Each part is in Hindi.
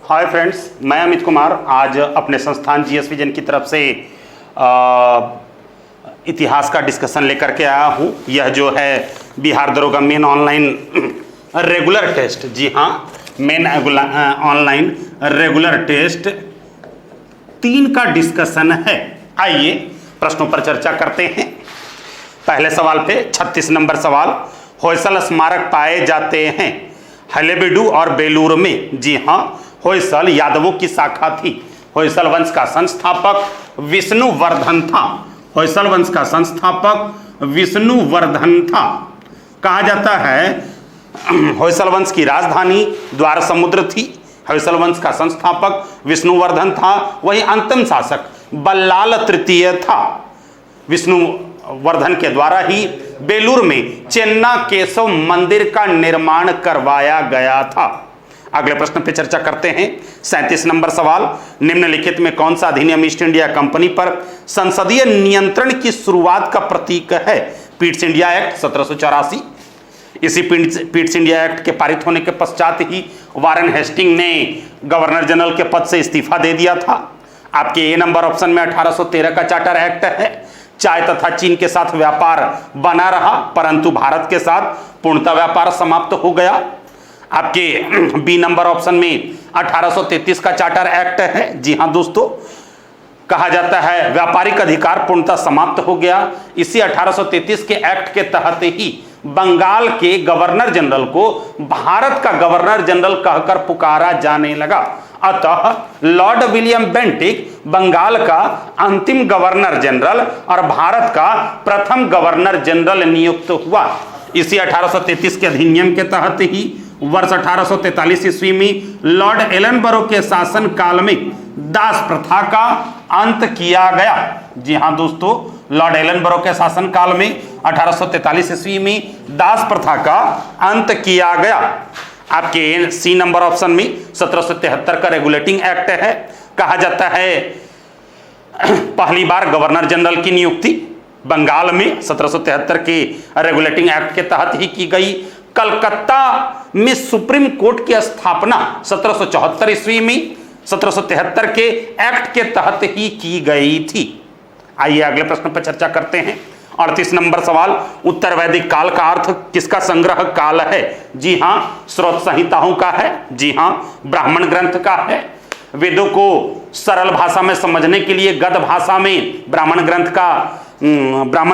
हाय फ्रेंड्स, मैं अमित कुमार आज अपने संस्थान जीएस विजन की तरफ से इतिहास का डिस्कशन लेकर के आया हूँ। यह जो है बिहार दरोगा मेन ऑनलाइन रेगुलर टेस्ट, जी हाँ, मेन ऑनलाइन रेगुलर टेस्ट 3 का डिस्कशन है। आइए प्रश्नों पर चर्चा करते हैं। पहले सवाल पे 36 नंबर सवाल, होयसल स्मारक पाए जाते हैं हलेबीडु और बेलूर में। जी हाँ, होयसल यादवों की शाखा थी। होयसल वंश का संस्थापक विष्णुवर्धन था। होयसल वंश का संस्थापक विष्णुवर्धन था। कहा जाता है होयसल वंश की राजधानी द्वार समुद्र थी। होयसल वंश का संस्थापक विष्णुवर्धन था। वही अंतिम शासक बल्लाल तृतीय था। विष्णुवर्धन के द्वारा ही बेलूर में चेन्ना केशव मंदिर का निर्माण करवाया गया था। अगले प्रश्न पे चर्चा करते हैं। 37 नंबर सवाल, निम्नलिखित में कौन सा अधिनियम ईस्ट इंडिया कंपनी पर संसदीय नियंत्रण की शुरुआत का प्रतीक है? Pitt's India act 1784। इसी पीट्स इंडिया एक्ट के पारित होने के पश्चात ही वारेन हेस्टिंग ने गवर्नर जनरल के पद से इस्तीफा दे दिया था। आपके ए नंबर ऑप्शन में 1813 का चार्टर एक्ट है। चाय तथा चीन के साथ व्यापार बना रहा, परंतु भारत के साथ पूर्णतः व्यापार समाप्त हो गया। आपके बी नंबर ऑप्शन में 1833 का चार्टर एक्ट है। जी हाँ दोस्तों, कहा जाता है व्यापारिक अधिकार पूर्णतः समाप्त हो गया। इसी 1833 के एक्ट के तहत ही बंगाल के गवर्नर जनरल को भारत का गवर्नर जनरल कहकर पुकारा जाने लगा। अतः लॉर्ड विलियम बेंटिक बंगाल का अंतिम गवर्नर जनरल और भारत का प्रथम गवर्नर जनरल नियुक्त हुआ। इसी 1833 के अधिनियम के तहत ही वर्ष 1843 ईस्वी में लॉर्ड एलनबरो के शासन काल में दास प्रथा का अंत किया गया। जी हाँ दोस्तों, लॉर्ड एलनबरो के शासन काल में 1843 ईस्वी में दास प्रथा का अंत किया गया। आपके सी नंबर ऑप्शन में 1773 का रेगुलेटिंग एक्ट है। कहा जाता है पहली बार गवर्नर जनरल की नियुक्ति बंगाल में 1773 के रेगुलेटिंग एक्ट के तहत ही की गई। कलकत्ता में सुप्रीम कोर्ट की स्थापना 1774 ईस्वी में 1773 के एक्ट के तहत ही की गई थी। आइए अगले प्रश्न पर चर्चा करते हैं। 38 नंबर सवाल, उत्तर वैदिक काल का अर्थ किसका संग्रह काल है? जी हाँ, स्रोत संहिताओं का है। जी हाँ, ब्राह्मण ग्रंथ का है। वेदों को सरल भाषा में समझने के लिए गद्य भाषा में ब्राह्मण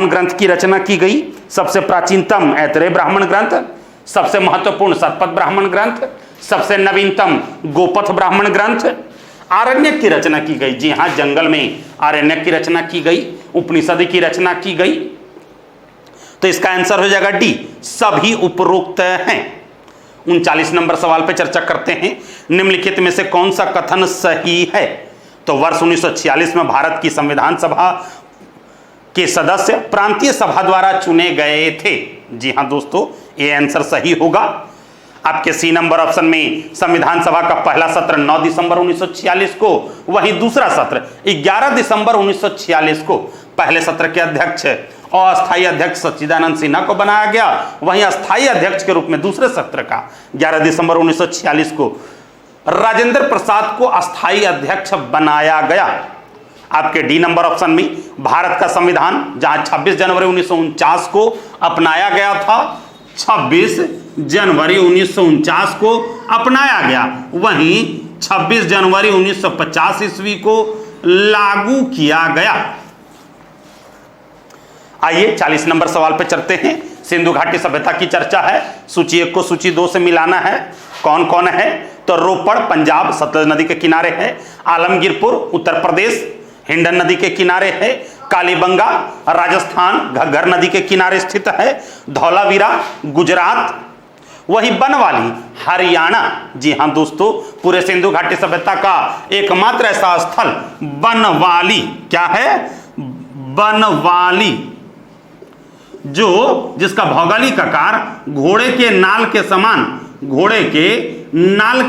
ग्रंथ की रचना की गई। सबसे प्राचीनतम ऐतरेय ब्राह्मण ग्रंथ, सबसे महत्वपूर्ण शतपथ ब्राह्मण ग्रंथ, सबसे नवीनतम गोपथ ब्राह्मण ग्रंथ। आरण्यक की रचना की गई। जी हाँ, जंगल में आरण्यक की रचना की गई। उपनिषद की रचना की गई। तो इसका आंसर हो जाएगा डी, सभी उपरोक्त हैं। 39 नंबर सवाल पे चर्चा करते हैं। निम्नलिखित में से कौन सा कथन सही है? तो वर्ष 1946 में भारत की संविधान सभा के सदस्य प्रांतीय सभा द्वारा चुने गए थे। जी हाँ दोस्तों, ये आंसर सही होगा। आपके सी नंबर ऑप्शन में संविधान सभा का पहला सत्र 9 दिसंबर 1946 को, वहीं दूसरा सत्र 11 दिसंबर 1946 को। पहले सत्र के अध्यक्ष और अस्थायी अध्यक्ष सच्चिदानंद सिन्हा को बनाया गया। वहीं अस्थायी अध्यक्ष के रूप में दूसरे सत्र का 11 दिसंबर 1946 को राजेंद्र प्रसाद को अस्थायी अध्यक्ष बनाया गया। आपके डी नंबर ऑप्शन में भारत का संविधान जहां 26 जनवरी 1949 को अपनाया गया था, 26 जनवरी 1949 को अपनाया गया, वहीं 26 जनवरी 1950 ईस्वी को लागू किया गया। आइए 40 नंबर सवाल पे चलते हैं। सिंधु घाटी सभ्यता की चर्चा है। सूची 1 को सूची 2 से मिलाना है। कौन कौन है? तो रोपड़ पंजाब सतलज नदी के किनारे है। आलमगीरपुर उत्तर प्रदेश हिंडन नदी के किनारे है। कालीबंगा राजस्थान घग्गर नदी के किनारे स्थित है। धौलावीरा गुजरात, वही बनवाली हरियाणा। जी हाँ दोस्तों, पूरे सिंधु घाटी सभ्यता का एकमात्र ऐसा स्थल बनवाली, क्या है? बनवाली, जो जिसका भौगोलिक आकार घोड़े के नाल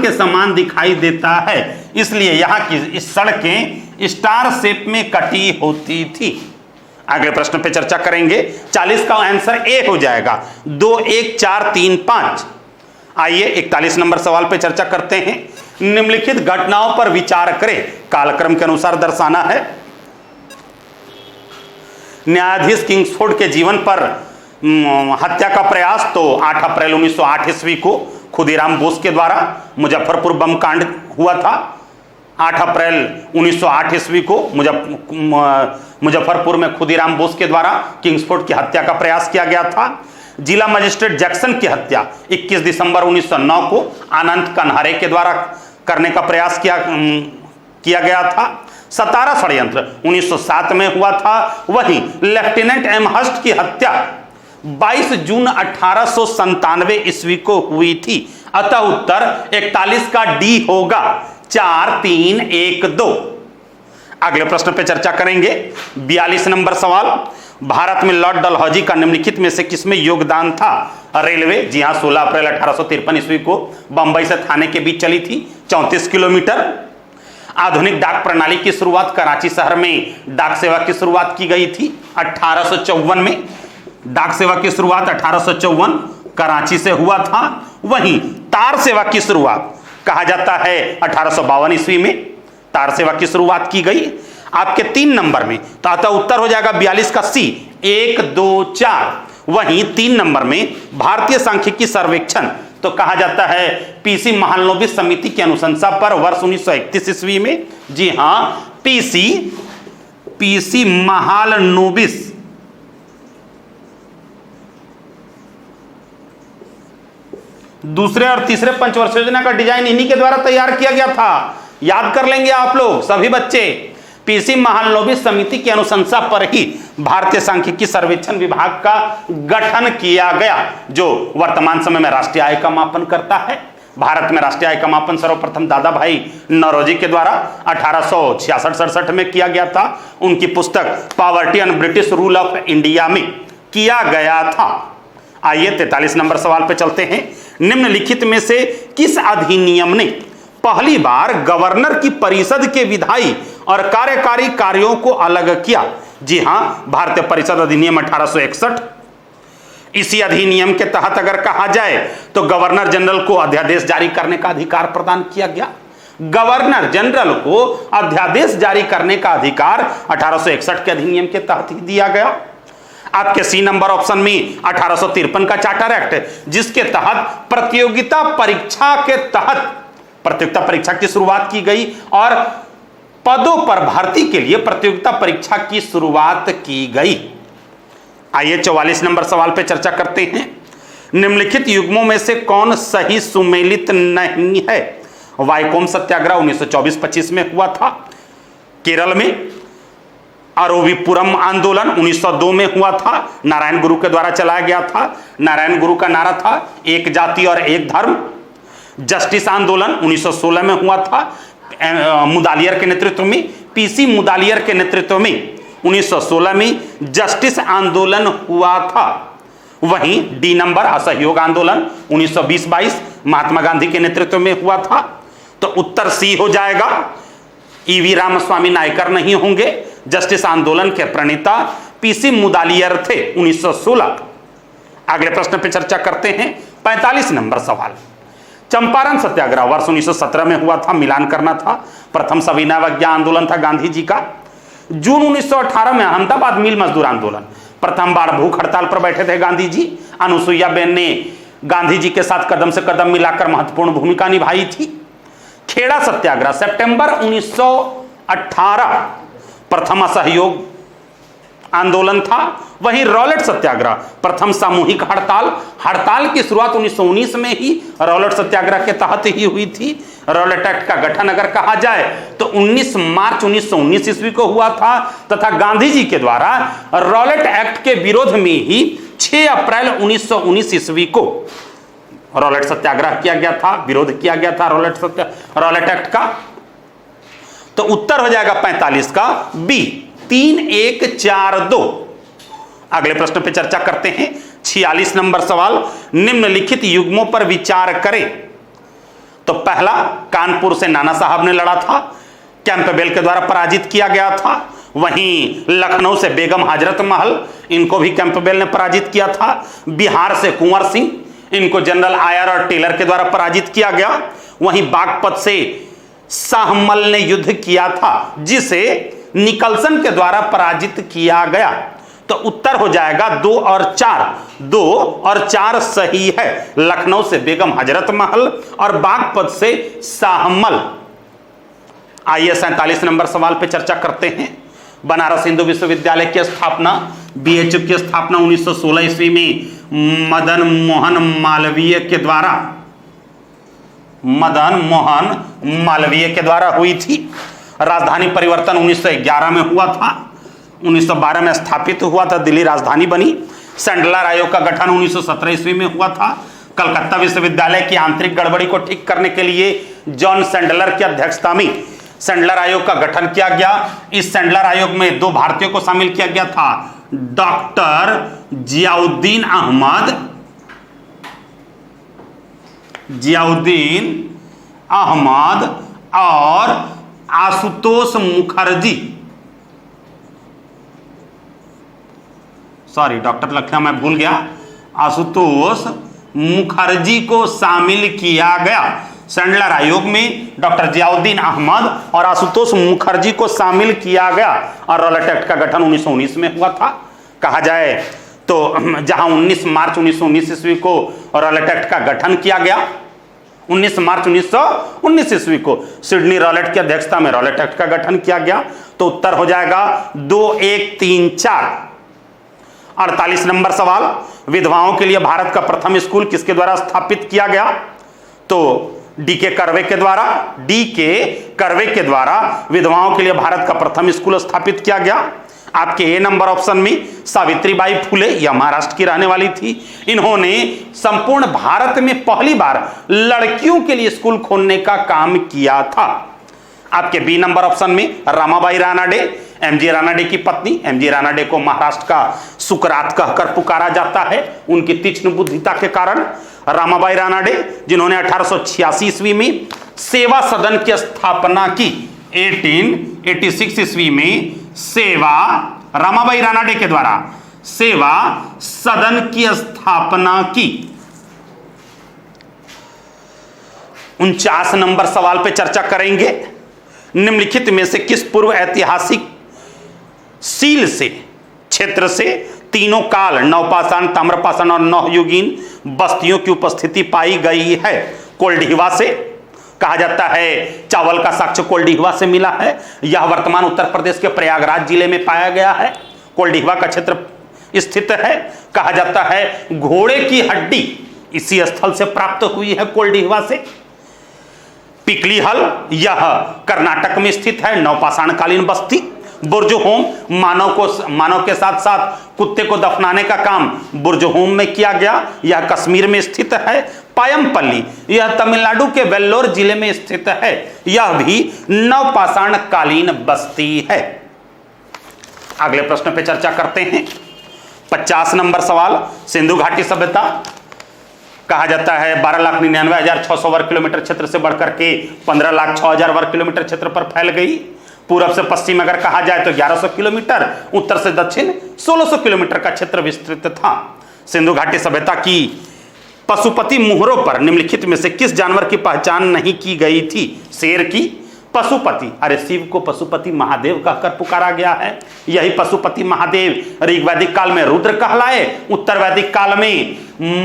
के समान दिखाई देता है। इसलिए यहाँ की सड़कें स्टार शेप में कटी होती थी। अगले प्रश्न पे चर्चा करेंगे। 40 का आंसर ए हो जाएगा। 2 1 4 3 5। आइए 41 नंबर सवाल पे चर्चा करते हैं। निम्नलिखित घटनाओं पर विचार करें, कालक्रम के अनुसार दर्शाना है। न्यायाधीश किंग्सफोर्ड के जीवन पर हत्या का प्रयास, तो 8 अप्रैल 1908 ईस्वी को खुदीराम बोस के द्वारा मुजफ्फरपुर बम कांड हुआ था। 8 अप्रैल 1908 ईस्वी को मुजफ्फरपुर में खुदीराम बोस के द्वारा किंग्सफोर्ड की हत्या का प्रयास किया गया था। जिला मजिस्ट्रेट जैक्सन की हत्या 21 दिसंबर 1909 को अनंत कन्हारे के द्वारा करने का प्रयास किया गया था। सतारा षड्यंत्र 1907 में हुआ था। वहीं लेफ्टिनेंट एम हस्ट की हत्या 22 जून 1897 ईस्वी को हुई थी। अतः उत्तर 41 का डी होगा, 4, 3, 1, 2। अगले प्रश्न पे चर्चा करेंगे। 42 नंबर सवाल, भारत में लॉर्ड डलहौजी का निम्नलिखित में से किसमें योगदान था? रेलवे, जी हां, 16 अप्रैल 1853 ईस्वी को बंबई से थाने के बीच चली थी, 34 किलोमीटर। आधुनिक डाक प्रणाली की शुरुआत कराची शहर में डाक सेवा की शुरुआत की गई थी 1854 में। डाक सेवा की शुरुआत 1854 कराची से हुआ था। वहीं तार सेवा की शुरुआत कहा जाता है 1852 ईस्वी में तार सेवा की शुरुआत की गई। आपके 3 नंबर में, तो अतः उत्तर हो जाएगा 42 का सी, 1, 2, 4। वहीं 3 नंबर में भारतीय सांख्यिकी सर्वेक्षण, तो कहा जाता है पीसी महालनोबिस समिति की अनुशंसा पर वर्ष 1931 ईस्वी में। जी हां, पीसी महालनोबिस दूसरे और तीसरे पंचवर्ष योजना का डिजाइन इन्हीं के द्वारा तैयार किया गया था। याद कर लेंगे आप लोग सभी बच्चे। पीसी महालनोबिस समिति की अनुशंसा पर ही भारतीय सांख्यिकी सर्वेक्षण विभाग का गठन किया गया, जो वर्तमान समय में राष्ट्रीय आय का मापन करता है। भारत में राष्ट्रीय आय का मापन सर्वप्रथम दादा भाई नौरोजी के द्वारा 1866-67 में किया गया था। उनकी पुस्तक poverty and British rule of India में किया गया था। आइए 43 नंबर सवाल पे चलते हैं। निम्नलिखित में से किस अधिनियम ने पहली बार गवर्नर की परिषद के विधायी और कार्यकारी कार्यों को अलग किया? जी हां, भारतीय परिषद अधिनियम 1861। इसी अधिनियम के तहत अगर कहा जाए तो गवर्नर जनरल को अध्यादेश जारी करने का अधिकार प्रदान किया गया। गवर्नर जनरल को अध्यादेश जारी करने का अधिकार 1861 के अधिनियम के तहत ही दिया गया। आपके सी नंबर ऑप्शन में 1853 का चार्टर एक्ट, जिसके तहत प्रतियोगिता परीक्षा की शुरुआत की गई और पदों पर भर्ती के लिए प्रतियोगिता परीक्षा की शुरुआत की गई। आइए 44 नंबर सवाल पे चर्चा करते हैं। निम्नलिखित युग्मों में से कौन सही सुमेलित नहीं है? वाइकोम सत्याग्रह 1924-25 में हुआ था केरल में। अरोविपुरम आंदोलन 1902 में हुआ था, नारायण गुरु के द्वारा चलाया गया था। नारायण गुरु का नारा था एक जाति और एक धर्म। जस्टिस आंदोलन 1916 में हुआ था मुदालियर के नेतृत्व में। पीसी मुदालियर के नेतृत्व में 1916 में जस्टिस आंदोलन हुआ था। वहीं डी नंबर असहयोग आंदोलन 1920-22 महात्मा गांधी के नेतृत्व में हुआ था। तो उत्तर सी हो जाएगा। ईवी रामस्वामी नायकर नहीं होंगे। जस्टिस आंदोलन के प्रणेता पीसी मुदालियर थे 1916। अगले प्रश्न पे चर्चा करते हैं। 45 नंबर सवाल, चंपारण सत्याग्रह वर्ष 1917 में हुआ था, मिलान करना था। प्रथम सविनय अवज्ञा आंदोलन था गांधी जी का। जून 1918 में अहमदाबाद मिल मजदूर आंदोलन, प्रथम बार भूख हड़ताल पर बैठे थे गांधी जी। अनुसुईया बेन ने गांधी जी के साथ कदम से कदम मिलाकर महत्वपूर्ण भूमिका निभाई थी। खेड़ा सत्याग्रह सितंबर 1918 प्रथम असहयोग आंदोलन था। वहीं रॉलेट सत्याग्रह प्रथम सामूहिक हड़ताल की शुरुआत 1919 में ही रॉलेट सत्याग्रह के तहत ही हुई थी। रॉलेट एक्ट का गठन अगर कहा जाए तो 19 मार्च 1919 ईस्वी को हुआ था तथा गांधी जी के द्वारा रॉलेट एक्ट के विरोध में ही 6 अप्रैल 1919 ईस्वी को रॉलेट सत्याग्रह किया गया था, विरोध किया गया था रॉलेट एक्ट का। तो उत्तर हो जाएगा 45 का बी, 3, 1, 4, 2। अगले प्रश्न पे चर्चा करते हैं। 46 नंबर सवाल, निम्नलिखित युग्मों पर विचार करें। तो पहला, कानपुर से नाना साहब ने लड़ा था, कैंपबेल के द्वारा पराजित किया गया था। वहीं लखनऊ से बेगम हजरत महल, इनको भी कैंपबेल ने पराजित किया था। बिहार से कुंवर सिंह, इनको जनरल आयर और टेलर के द्वारा पराजित किया गया। वहीं बागपत से शाहमल ने युद्ध किया था, जिसे निकलसन के द्वारा पराजित किया गया। तो उत्तर हो जाएगा 2 और 4। 2 और 4 सही है। लखनऊ से बेगम हजरत महल और बागपत से शाहमल। आइए 47 नंबर सवाल पे चर्चा करते हैं। बनारस हिंदू विश्वविद्यालय की स्थापना, BHU की स्थापना 1916 ईस्वी में मदन मोहन मालवीय के द्वारा हुई थी। राजधानी परिवर्तन 1911 में हुआ था। 1912 में स्थापित हुआ था, दिल्ली राजधानी बनी। सैंडलर आयोग का गठन 1917 ईस्वी में हुआ था। कलकत्ता विश्वविद्यालय की आंतरिक गड़बड़ी को ठीक करने के लिए जॉन सैंडलर की अध्यक्षता में सैंडलर आयोग का गठन किया गया। इस सैंडलर आयोग में 2 भारतीयों को शामिल किया गया था, डॉक्टर जियाउद्दीन अहमद और आशुतोष मुखर्जी। सॉरी, डॉक्टर लखिया मैं भूल गया, आशुतोष मुखर्जी को शामिल किया गया। सैंडलर आयोग में डॉक्टर जियाउद्दीन अहमद और आशुतोष मुखर्जी को शामिल किया गया। और रॉलेट एक्ट का गठन 1919 में हुआ था। कहा जाए तो जहां 19 मार्च 1919 ईस्वी को रॉलेट एक्ट का गठन किया गया, 19 मार्च 1919 ईस्वी को सिडनी रॉलेट की अध्यक्षता में रॉलेट एक्ट का गठन किया गया। तो उत्तर हो जाएगा 2, 1, 3, 4। 48 नंबर सवाल, विधवाओं के लिए भारत का प्रथम स्कूल किसके द्वारा स्थापित किया गया? तो डी.के. कर्वे के द्वारा विधवाओं के लिए भारत का प्रथम स्कूल स्थापित किया गया। आपके ए नंबर ऑप्शन में सावित्रीबाई फुले, यह महाराष्ट्र की रहने वाली थी। इन्होंने संपूर्ण भारत में पहली बार लड़कियों के लिए स्कूल खोलने का काम किया था। आपके बी नंबर ऑप्शन में रमाबाई रानाडे, एमजी रानाडे की पत्नी। एमजी रानाडे को महाराष्ट्र का सुकरात कहकर पुकारा जाता है, उनकी तीक्ष्ण बुद्धिता के कारण। रमाबाई रानाडे, जिन्होंने 1886 ईस्वी में सेवा सदन की स्थापना की। 1886 ईस्वी में रमाबाई रानाडे के द्वारा सेवा सदन की स्थापना की। 49 नंबर सवाल पे चर्चा करेंगे। निम्नलिखित में से किस पूर्व ऐतिहासिक सील से क्षेत्र से तीनों काल नवपाषाण, ताम्रपाषाण और नवयुगीन बस्तियों की उपस्थिति पाई गई है? कोल्डिहिवा से। कहा जाता है चावल का साक्ष्य कोल्डिहिवा से मिला है। यह वर्तमान उत्तर प्रदेश के प्रयागराज जिले में पाया गया है। कोल्डिहिवा का क्षेत्र स्थित है। कहा जाता है घोड़े की हड्डी इसी स्थल से प्राप्त हुई है, कोल्डिहिवा से। पिकलीहल, यह कर्नाटक में स्थित है, नवपाषाणकालीन बस्ती। बुर्जहोम, मानव के साथ साथ कुत्ते को दफनाने का काम बुर्जहोम में किया गया, यह कश्मीर में स्थित है। पायमपल्ली, यह तमिलनाडु के वेल्लोर जिले में स्थित है, यह भी नवपाषाणकालीन बस्ती है। अगले प्रश्न पे चर्चा करते हैं। 50 नंबर सवाल, सिंधु घाटी सभ्यता कहा जाता है 12,99,600 वर्ग किलोमीटर क्षेत्र से बढ़कर के 15,06,000 वर्ग किलोमीटर क्षेत्र पर फैल गई। पूरब से पश्चिम अगर कहा जाए तो 1100 किलोमीटर, उत्तर से दक्षिण 1600 किलोमीटर का क्षेत्र विस्तृत था। सिंधु घाटी सभ्यता की पशुपति मुहरों पर निम्नलिखित में से किस जानवर की पहचान नहीं की गई थी? शेर की। पशुपति, अरे शिव को पशुपति महादेव कहकर पुकारा गया है। यही पशुपति महादेव ऋग्वैदिक काल में रुद्र कहलाए, उत्तर वैदिक काल में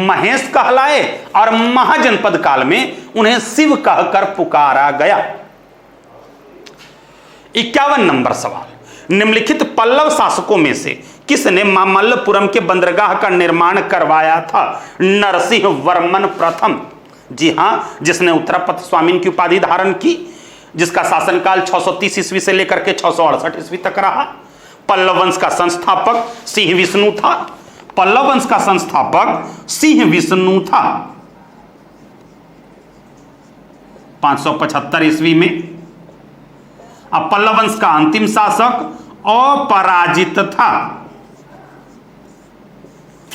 महेश कहलाए और महाजनपद काल में उन्हें शिव कहकर पुकारा गया। 51 नंबर सवाल, निम्नलिखित पल्लव शासकों में से किसने मामल्लपुरम के बंदरगाह का निर्माण करवाया था? नरसिंह वर्मन प्रथम। जी हां, जिसने उत्तरापथ स्वामी की उपाधि धारण की, जिसका शासनकाल 630 ईस्वी से लेकर के 668 ईस्वी तक रहा। पल्लव वंश का संस्थापक सिंह विष्णु था। पल्लव वंश का संस्थापक सिंह विष्णु था। 575 ईस्वी में। अब पल्लव वंश का अंतिम शासक अपराजित था।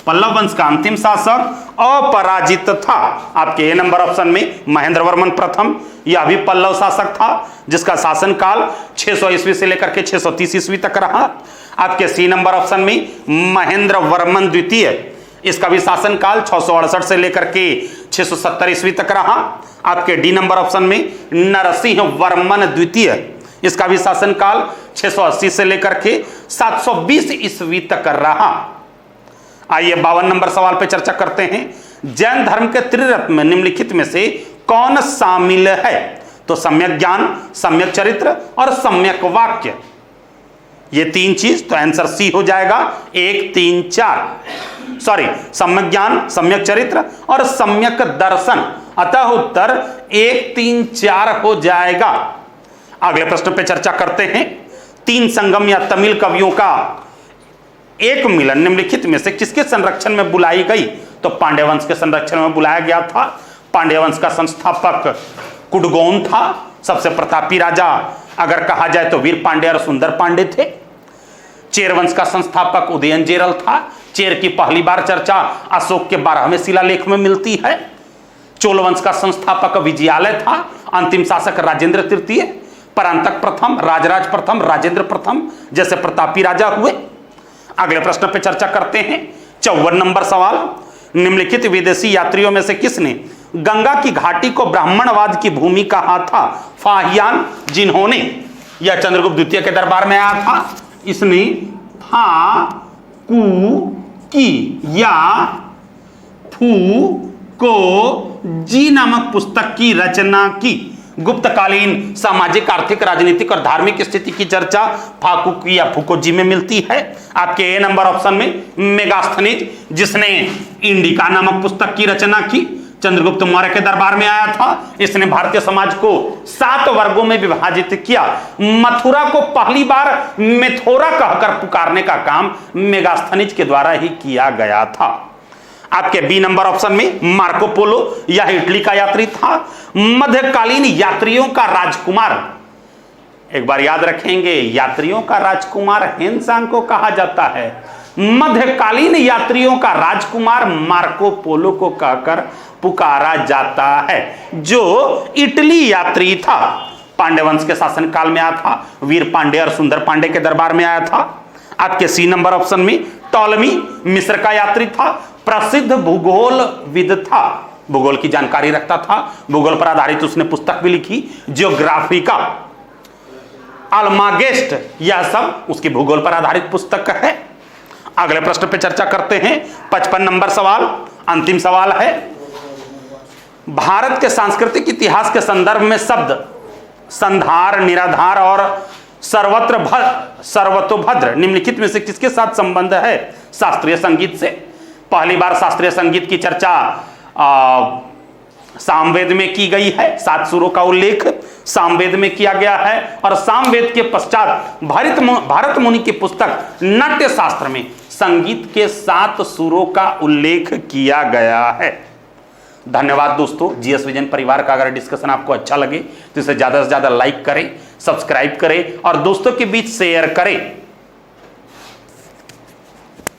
पल्लव वंश का अंतिम शासक अपराजित था। आपके ए नंबर ऑप्शन में महेंद्र वर्मन प्रथम, यह भी पल्लव शासक था, जिसका शासनकाल 600 ईस्वी से लेकर के 630 ईस्वी तक रहा। आपके सी नंबर ऑप्शन में महेंद्र वर्मन द्वितीय, इसका भी शासनकाल 668 से लेकर के 670 ईस्वी तक रहा। आपके डी नंबर ऑप्शन में नरसिंह वर्मन द्वितीय, इसका भी शासनकाल 680 से लेकर के 720 ईस्वी तक रहा। आइए 52 नंबर सवाल पे चर्चा करते हैं। जैन धर्म के त्रिरत्न में निम्नलिखित में से कौन शामिल है? तो सम्यक ज्ञान, सम्यक चरित्र और सम्यक वाक्य, ये तीन चीज। तो आंसर सी हो जाएगा 1, 3, 4। सॉरी, सम्यक ज्ञान, सम्यक चरित्र और सम्यक दर्शन। अतः उत्तर 1, 3, 4 हो जाएगा। अगले प्रश्न पे चर्चा करते हैं। तीन संगम या तमिल कवियों का एक मिलन निम्नलिखित में से किसके संरक्षण में बुलाई गई? तो पांड्य वंश के संरक्षण में बुलाया गया था। पांड्य वंश का संस्थापक कुडगोन था। सबसे प्रतापी राजा अगर कहा जाए तो वीर पांड्य और सुंदर पांड्य थे। चेर वंश का संस्थापक उदयनजेरल था। चेर की पहली बार चर्चा अशोक के 12वें शिलालेख में मिलती है। चोल वंश का संस्थापक विजयालय था। अंतिम शासक राजेंद्र तृतीय, परांतक प्रथम, राजराज प्रथम, राजेंद्र प्रथम जैसे प्रतापी राजा हुए। अगले प्रश्न पे चर्चा करते हैं। 54 नंबर सवाल, निम्नलिखित विदेशी यात्रियों में से किसने गंगा की घाटी को ब्राह्मणवाद की भूमि कहा था? फाहियान, जिन्होंने यह चंद्रगुप्त द्वितीय के दरबार में आया था, इसने फा कु की या फू को जी नामक पुस्तक की रचना की। गुप्तकालीन सामाजिक, आर्थिक, राजनीतिक और धार्मिक स्थिति की चर्चा फाकुकी या फुकोजी में मिलती है। आपके ए नंबर ऑप्शन में मेगास्थनीज, जिसने इंडिका नामक पुस्तक की रचना की, चंद्रगुप्त मौर्य के दरबार में आया था। इसने भारतीय समाज को 7 वर्गों में विभाजित किया। मथुरा को पहली बार मेथोरा कहकर पुकारने का काम मेगास्थनीज के द्वारा ही किया गया था। आपके बी नंबर ऑप्शन में मार्को पोलो, यह इटली का यात्री था। मध्यकालीन यात्रियों का राजकुमार, एक बार याद रखेंगे, यात्रियों का राजकुमार हेनसांग को कहा जाता है। मध्यकालीन यात्रियों का राजकुमार मार्को पोलो को कहकर पुकारा जाता है, जो इटली यात्री था। पांड्य वंश के शासनकाल में आया था। वीर पांड्य और सुंदर पांड्य के दरबार में आया था। आपके सी नंबर ऑप्शन में टॉलमी मिस्र का यात्री था। प्रसिद्ध भूगोलविद था, भूगोल की जानकारी रखता था। भूगोल पर आधारित उसने पुस्तक भी लिखी, जियोग्राफिका। अल्मागेस्ट, यह सब उसकी भूगोल पर आधारित पुस्तक है। अगले प्रश्न पे चर्चा करते हैं। 55 नंबर सवाल, अंतिम सवाल है। भारत के सांस्कृतिक इतिहास के संदर्भ में शब्द संधार, निराधार और सर्वतोभद्र निम्नलिखित में से किसके साथ संबंध है? शास्त्रीय संगीत से। पहली बार शास्त्रीय संगीत की चर्चा सामवेद में की गई है। 7 सुरों का उल्लेख सामवेद में किया गया है और सामवेद के पश्चात भारत मुनि की पुस्तक नाट्य शास्त्र में संगीत के 7 सुरों का उल्लेख किया गया है। धन्यवाद दोस्तों। जीएस विजन परिवार का अगर डिस्कशन आपको अच्छा लगे तो इसे ज्यादा से ज्यादा लाइक करें, सब्सक्राइब करें और दोस्तों के बीच शेयर करें।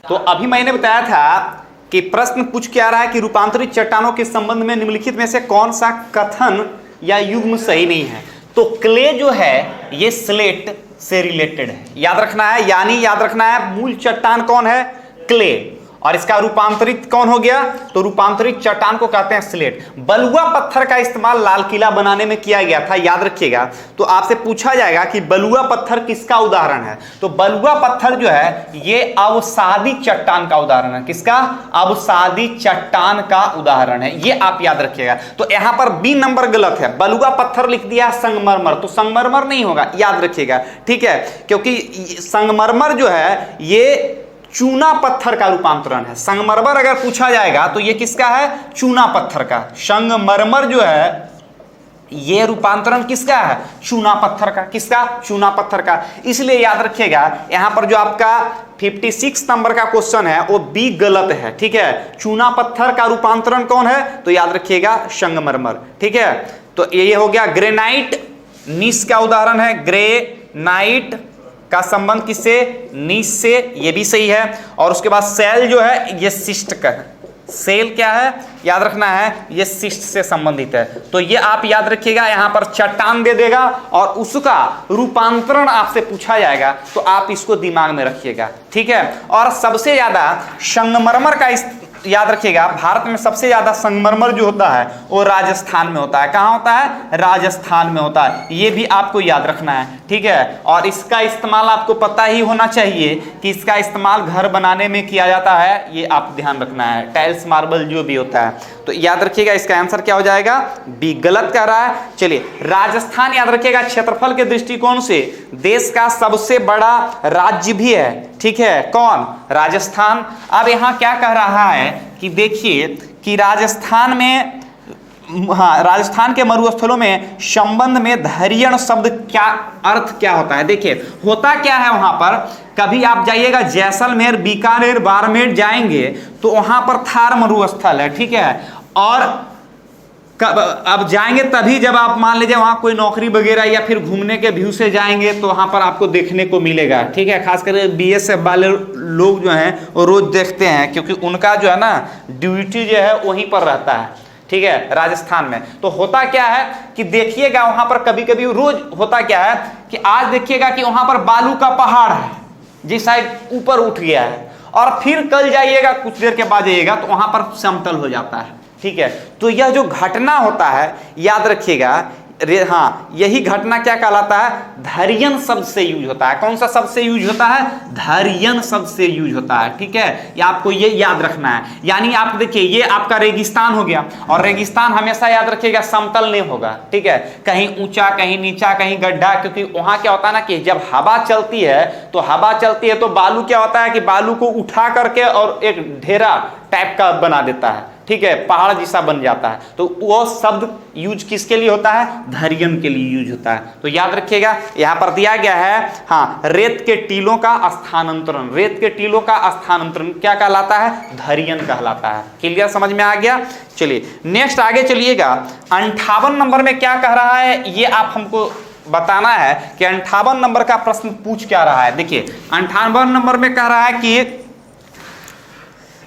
तो अभी मैंने बताया था कि प्रश्न पूछ के आ रहा है कि रूपांतरित चट्टानों के संबंध में निम्नलिखित में से कौन सा कथन या युग्म सही नहीं है? तो क्ले जो है ये स्लेट से रिलेटेड है, याद रखना है। यानी याद रखना है मूल चट्टान कौन है? क्ले, और इसका रूपांतरित कौन हो गया? तो रूपांतरित चट्टान को कहते हैं स्लेट। बलुआ पत्थर का इस्तेमाल लाल किला बनाने में किया गया था, याद रखिएगा। तो आपसे पूछा जाएगा कि बलुआ पत्थर किसका उदाहरण है? तो बलुआ पत्थर जो है ये अवसादी चट्टान का उदाहरण है। किसका? अवसादी चट्टान का उदाहरण है, ये आप याद रखिएगा। तो यहां पर बी नंबर गलत है, बलुआ पत्थर लिख दिया संगमरमर, तो संगमरमर नहीं होगा, याद रखिएगा, ठीक है। क्योंकि संगमरमर जो है ये चूना पत्थर का रूपांतरण है। संगमरमर अगर पूछा जाएगा तो ये किसका है? चूना पत्थर का। संगमरमर जो है ये रूपांतरण किसका है? चूना पत्थर का। किसका? चूना पत्थर का। इसलिए याद रखिएगा यहां पर जो आपका 56 नंबर का क्वेश्चन है वो बी गलत है, ठीक है। चूना पत्थर का रूपांतरण कौन है? तो याद रखिएगा संगमरमर, ठीक है। तो ये हो गया। ग्रेनाइट नीस का उदाहरण है। ग्रेनाइट का संबंध किससे? नीस से, ये भी सही है। और उसके बाद सेल जो है ये शिष्ट का है। सेल क्या है? याद रखना है ये शिष्ट से संबंधित है। तो ये आप याद रखिएगा। यहां पर चट्टान दे देगा और उसका रूपांतरण आपसे पूछा जाएगा, तो आप इसको दिमाग में रखिएगा, ठीक है। और सबसे ज्यादा संगमरमर का याद रखिएगा भारत में सबसे ज्यादा संगमरमर जो होता है वो राजस्थान में होता है। कहाँ होता है? राजस्थान में होता है। ये भी आपको याद रखना है, ठीक है। और इसका इस्तेमाल आपको पता ही होना चाहिए कि इसका इस्तेमाल घर बनाने में किया जाता है, ये आप ध्यान रखना है। टाइल्स मार्बल जो भी होता है, तो याद रखिएगा इसका आंसर क्या हो जाएगा? बी। गलत कह रहा है। चलिए, राजस्थान याद रखिएगा क्षेत्रफल के दृष्टिकोण से देश का सबसे बड़ा राज्य भी है, ठीक है। कौन? राजस्थान। अब यहाँ क्या कह रहा है कि देखिए कि राजस्थान में, हाँ, राजस्थान के मरुस्थलों में संबंध में धैर्यण शब्द क्या अर्थ क्या होता है? देखिए होता क्या है वहां पर, कभी आप जाइएगा जैसलमेर, बीकानेर, बाड़मेर जाएंगे तो वहां पर थार मरुस्थल है, ठीक है। और अब जाएंगे तभी जब आप मान लीजिए वहां कोई नौकरी वगैरह या फिर घूमने के व्यू से जाएंगे तो वहां पर आपको देखने को मिलेगा, ठीक है। खास करके बीएसएफ वाले लोग जो हैं वो रोज देखते हैं, क्योंकि उनका जो है ना ड्यूटी जो है वहीं पर रहता है, ठीक है, राजस्थान में। तो होता क्या है कि देखिएगा वहां पर कभी कभी रोज होता क्या है कि आज देखिएगा कि वहां पर बालू का पहाड़ है, जिस साइड ऊपर उठ गया है, और फिर कल जाइएगा कुछ देर के बाद जाइएगा तो वहां पर समतल हो जाता है, ठीक है। तो यह जो घटना होता है याद रखिएगा, हाँ, यही घटना क्या कहलाता है? धैर्यन शब्द से यूज होता है। कौन सा शब्द से यूज होता है? धैर्यन शब्द से यूज होता है, ठीक है। ये आपको ये याद रखना है। यानी आप देखिए ये आपका रेगिस्तान हो गया, और रेगिस्तान हमेशा याद रखिएगा समतल नहीं होगा, ठीक है। कहीं ऊंचा, कहीं नीचा, कहीं गड्ढा, क्योंकि वहां क्या होता है ना कि जब हवा चलती है तो बालू क्या होता है कि बालू को उठा करके और एक ढेरा टाइप का बना देता है, ठीक है, पहाड़ जैसा बन जाता है। तो वो शब्द यूज किसके लिए होता है? धैर्यन के लिए यूज होता है। तो याद रखिएगा यहां पर दिया गया है, हाँ, रेत के टीलों का स्थानांतरण। रेत के टीलों का स्थानांतरण क्या कहलाता है? धैर्यन कहलाता है। क्लियर, समझ में आ गया? चलिए नेक्स्ट आगे चलिएगा। 58 नंबर में क्या कह रहा है ये आप हमको बताना है कि 58 नंबर का प्रश्न पूछ क्या रहा है। देखिए 58 नंबर में कह रहा है कि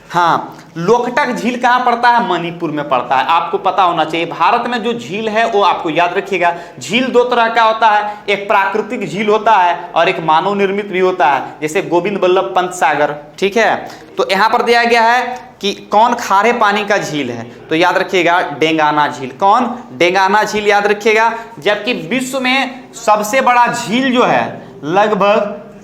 हाँ, लोकटक झील कहाँ पड़ता है? मणिपुर में पड़ता है। आपको पता होना चाहिए भारत में जो झील है वो आपको याद रखिएगा। झील दो तरह का होता है, एक प्राकृतिक झील होता है और एक मानव निर्मित भी होता है, जैसे गोविंद बल्लभ पंत सागर, ठीक है। तो यहाँ पर दिया गया है कि कौन खारे पानी का झील है, तो याद रखिएगा डेंगाना झील। कौन? डेंगाना झील याद रखिएगा। जबकि विश्व में सबसे बड़ा झील जो है लगभग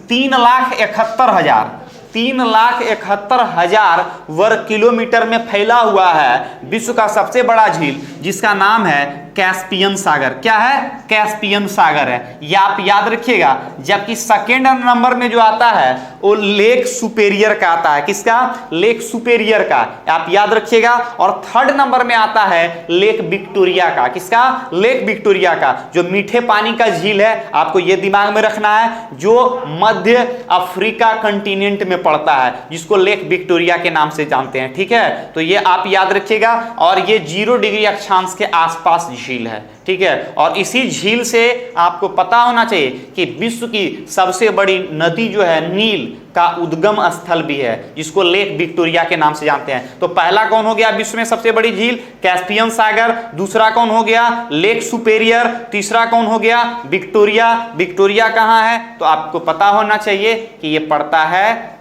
3,71,000 वर्ग किलोमीटर में फैला हुआ है विश्व का सबसे बड़ा झील, जिसका नाम है कैस्पियन सागर। क्या है? कैस्पियन सागर है, ये आप याद रखिएगा। जबकि सेकेंड नंबर में जो आता है वो लेक सुपेरियर का आता है। किसका? लेक सुपेरियर का, आप याद रखिएगा। और थर्ड नंबर में आता है लेक विक्टोरिया का। किसका? लेक विक्टोरिया का, जो मीठे पानी का झील है। आपको ये दिमाग में रखना है, जो मध्य अफ्रीका कंटिनेंट में पड़ता है, जिसको लेक विक्टोरिया के नाम से जानते हैं, ठीक है। तो ये आप याद रखिएगा। और ये 0 डिग्री अक्षांश के आसपास झील है, ठीक है। और इसी झील से आपको पता होना चाहिए कि विश्व की सबसे बड़ी नदी जो है नील का उद्गम स्थल भी है, जिसको लेक विक्टोरिया के नाम से जानते हैं। तो पहला कौन हो गया विश्व में सबसे बड़ी झील? कैस्पियन सागर। दूसरा कौन हो गया? Lake superior. तीसरा कौन हो गया? विक्टोरिया। विक्टोरिया कहाँ है? तो आपको पता होना चाहिए कि ये पड़ता है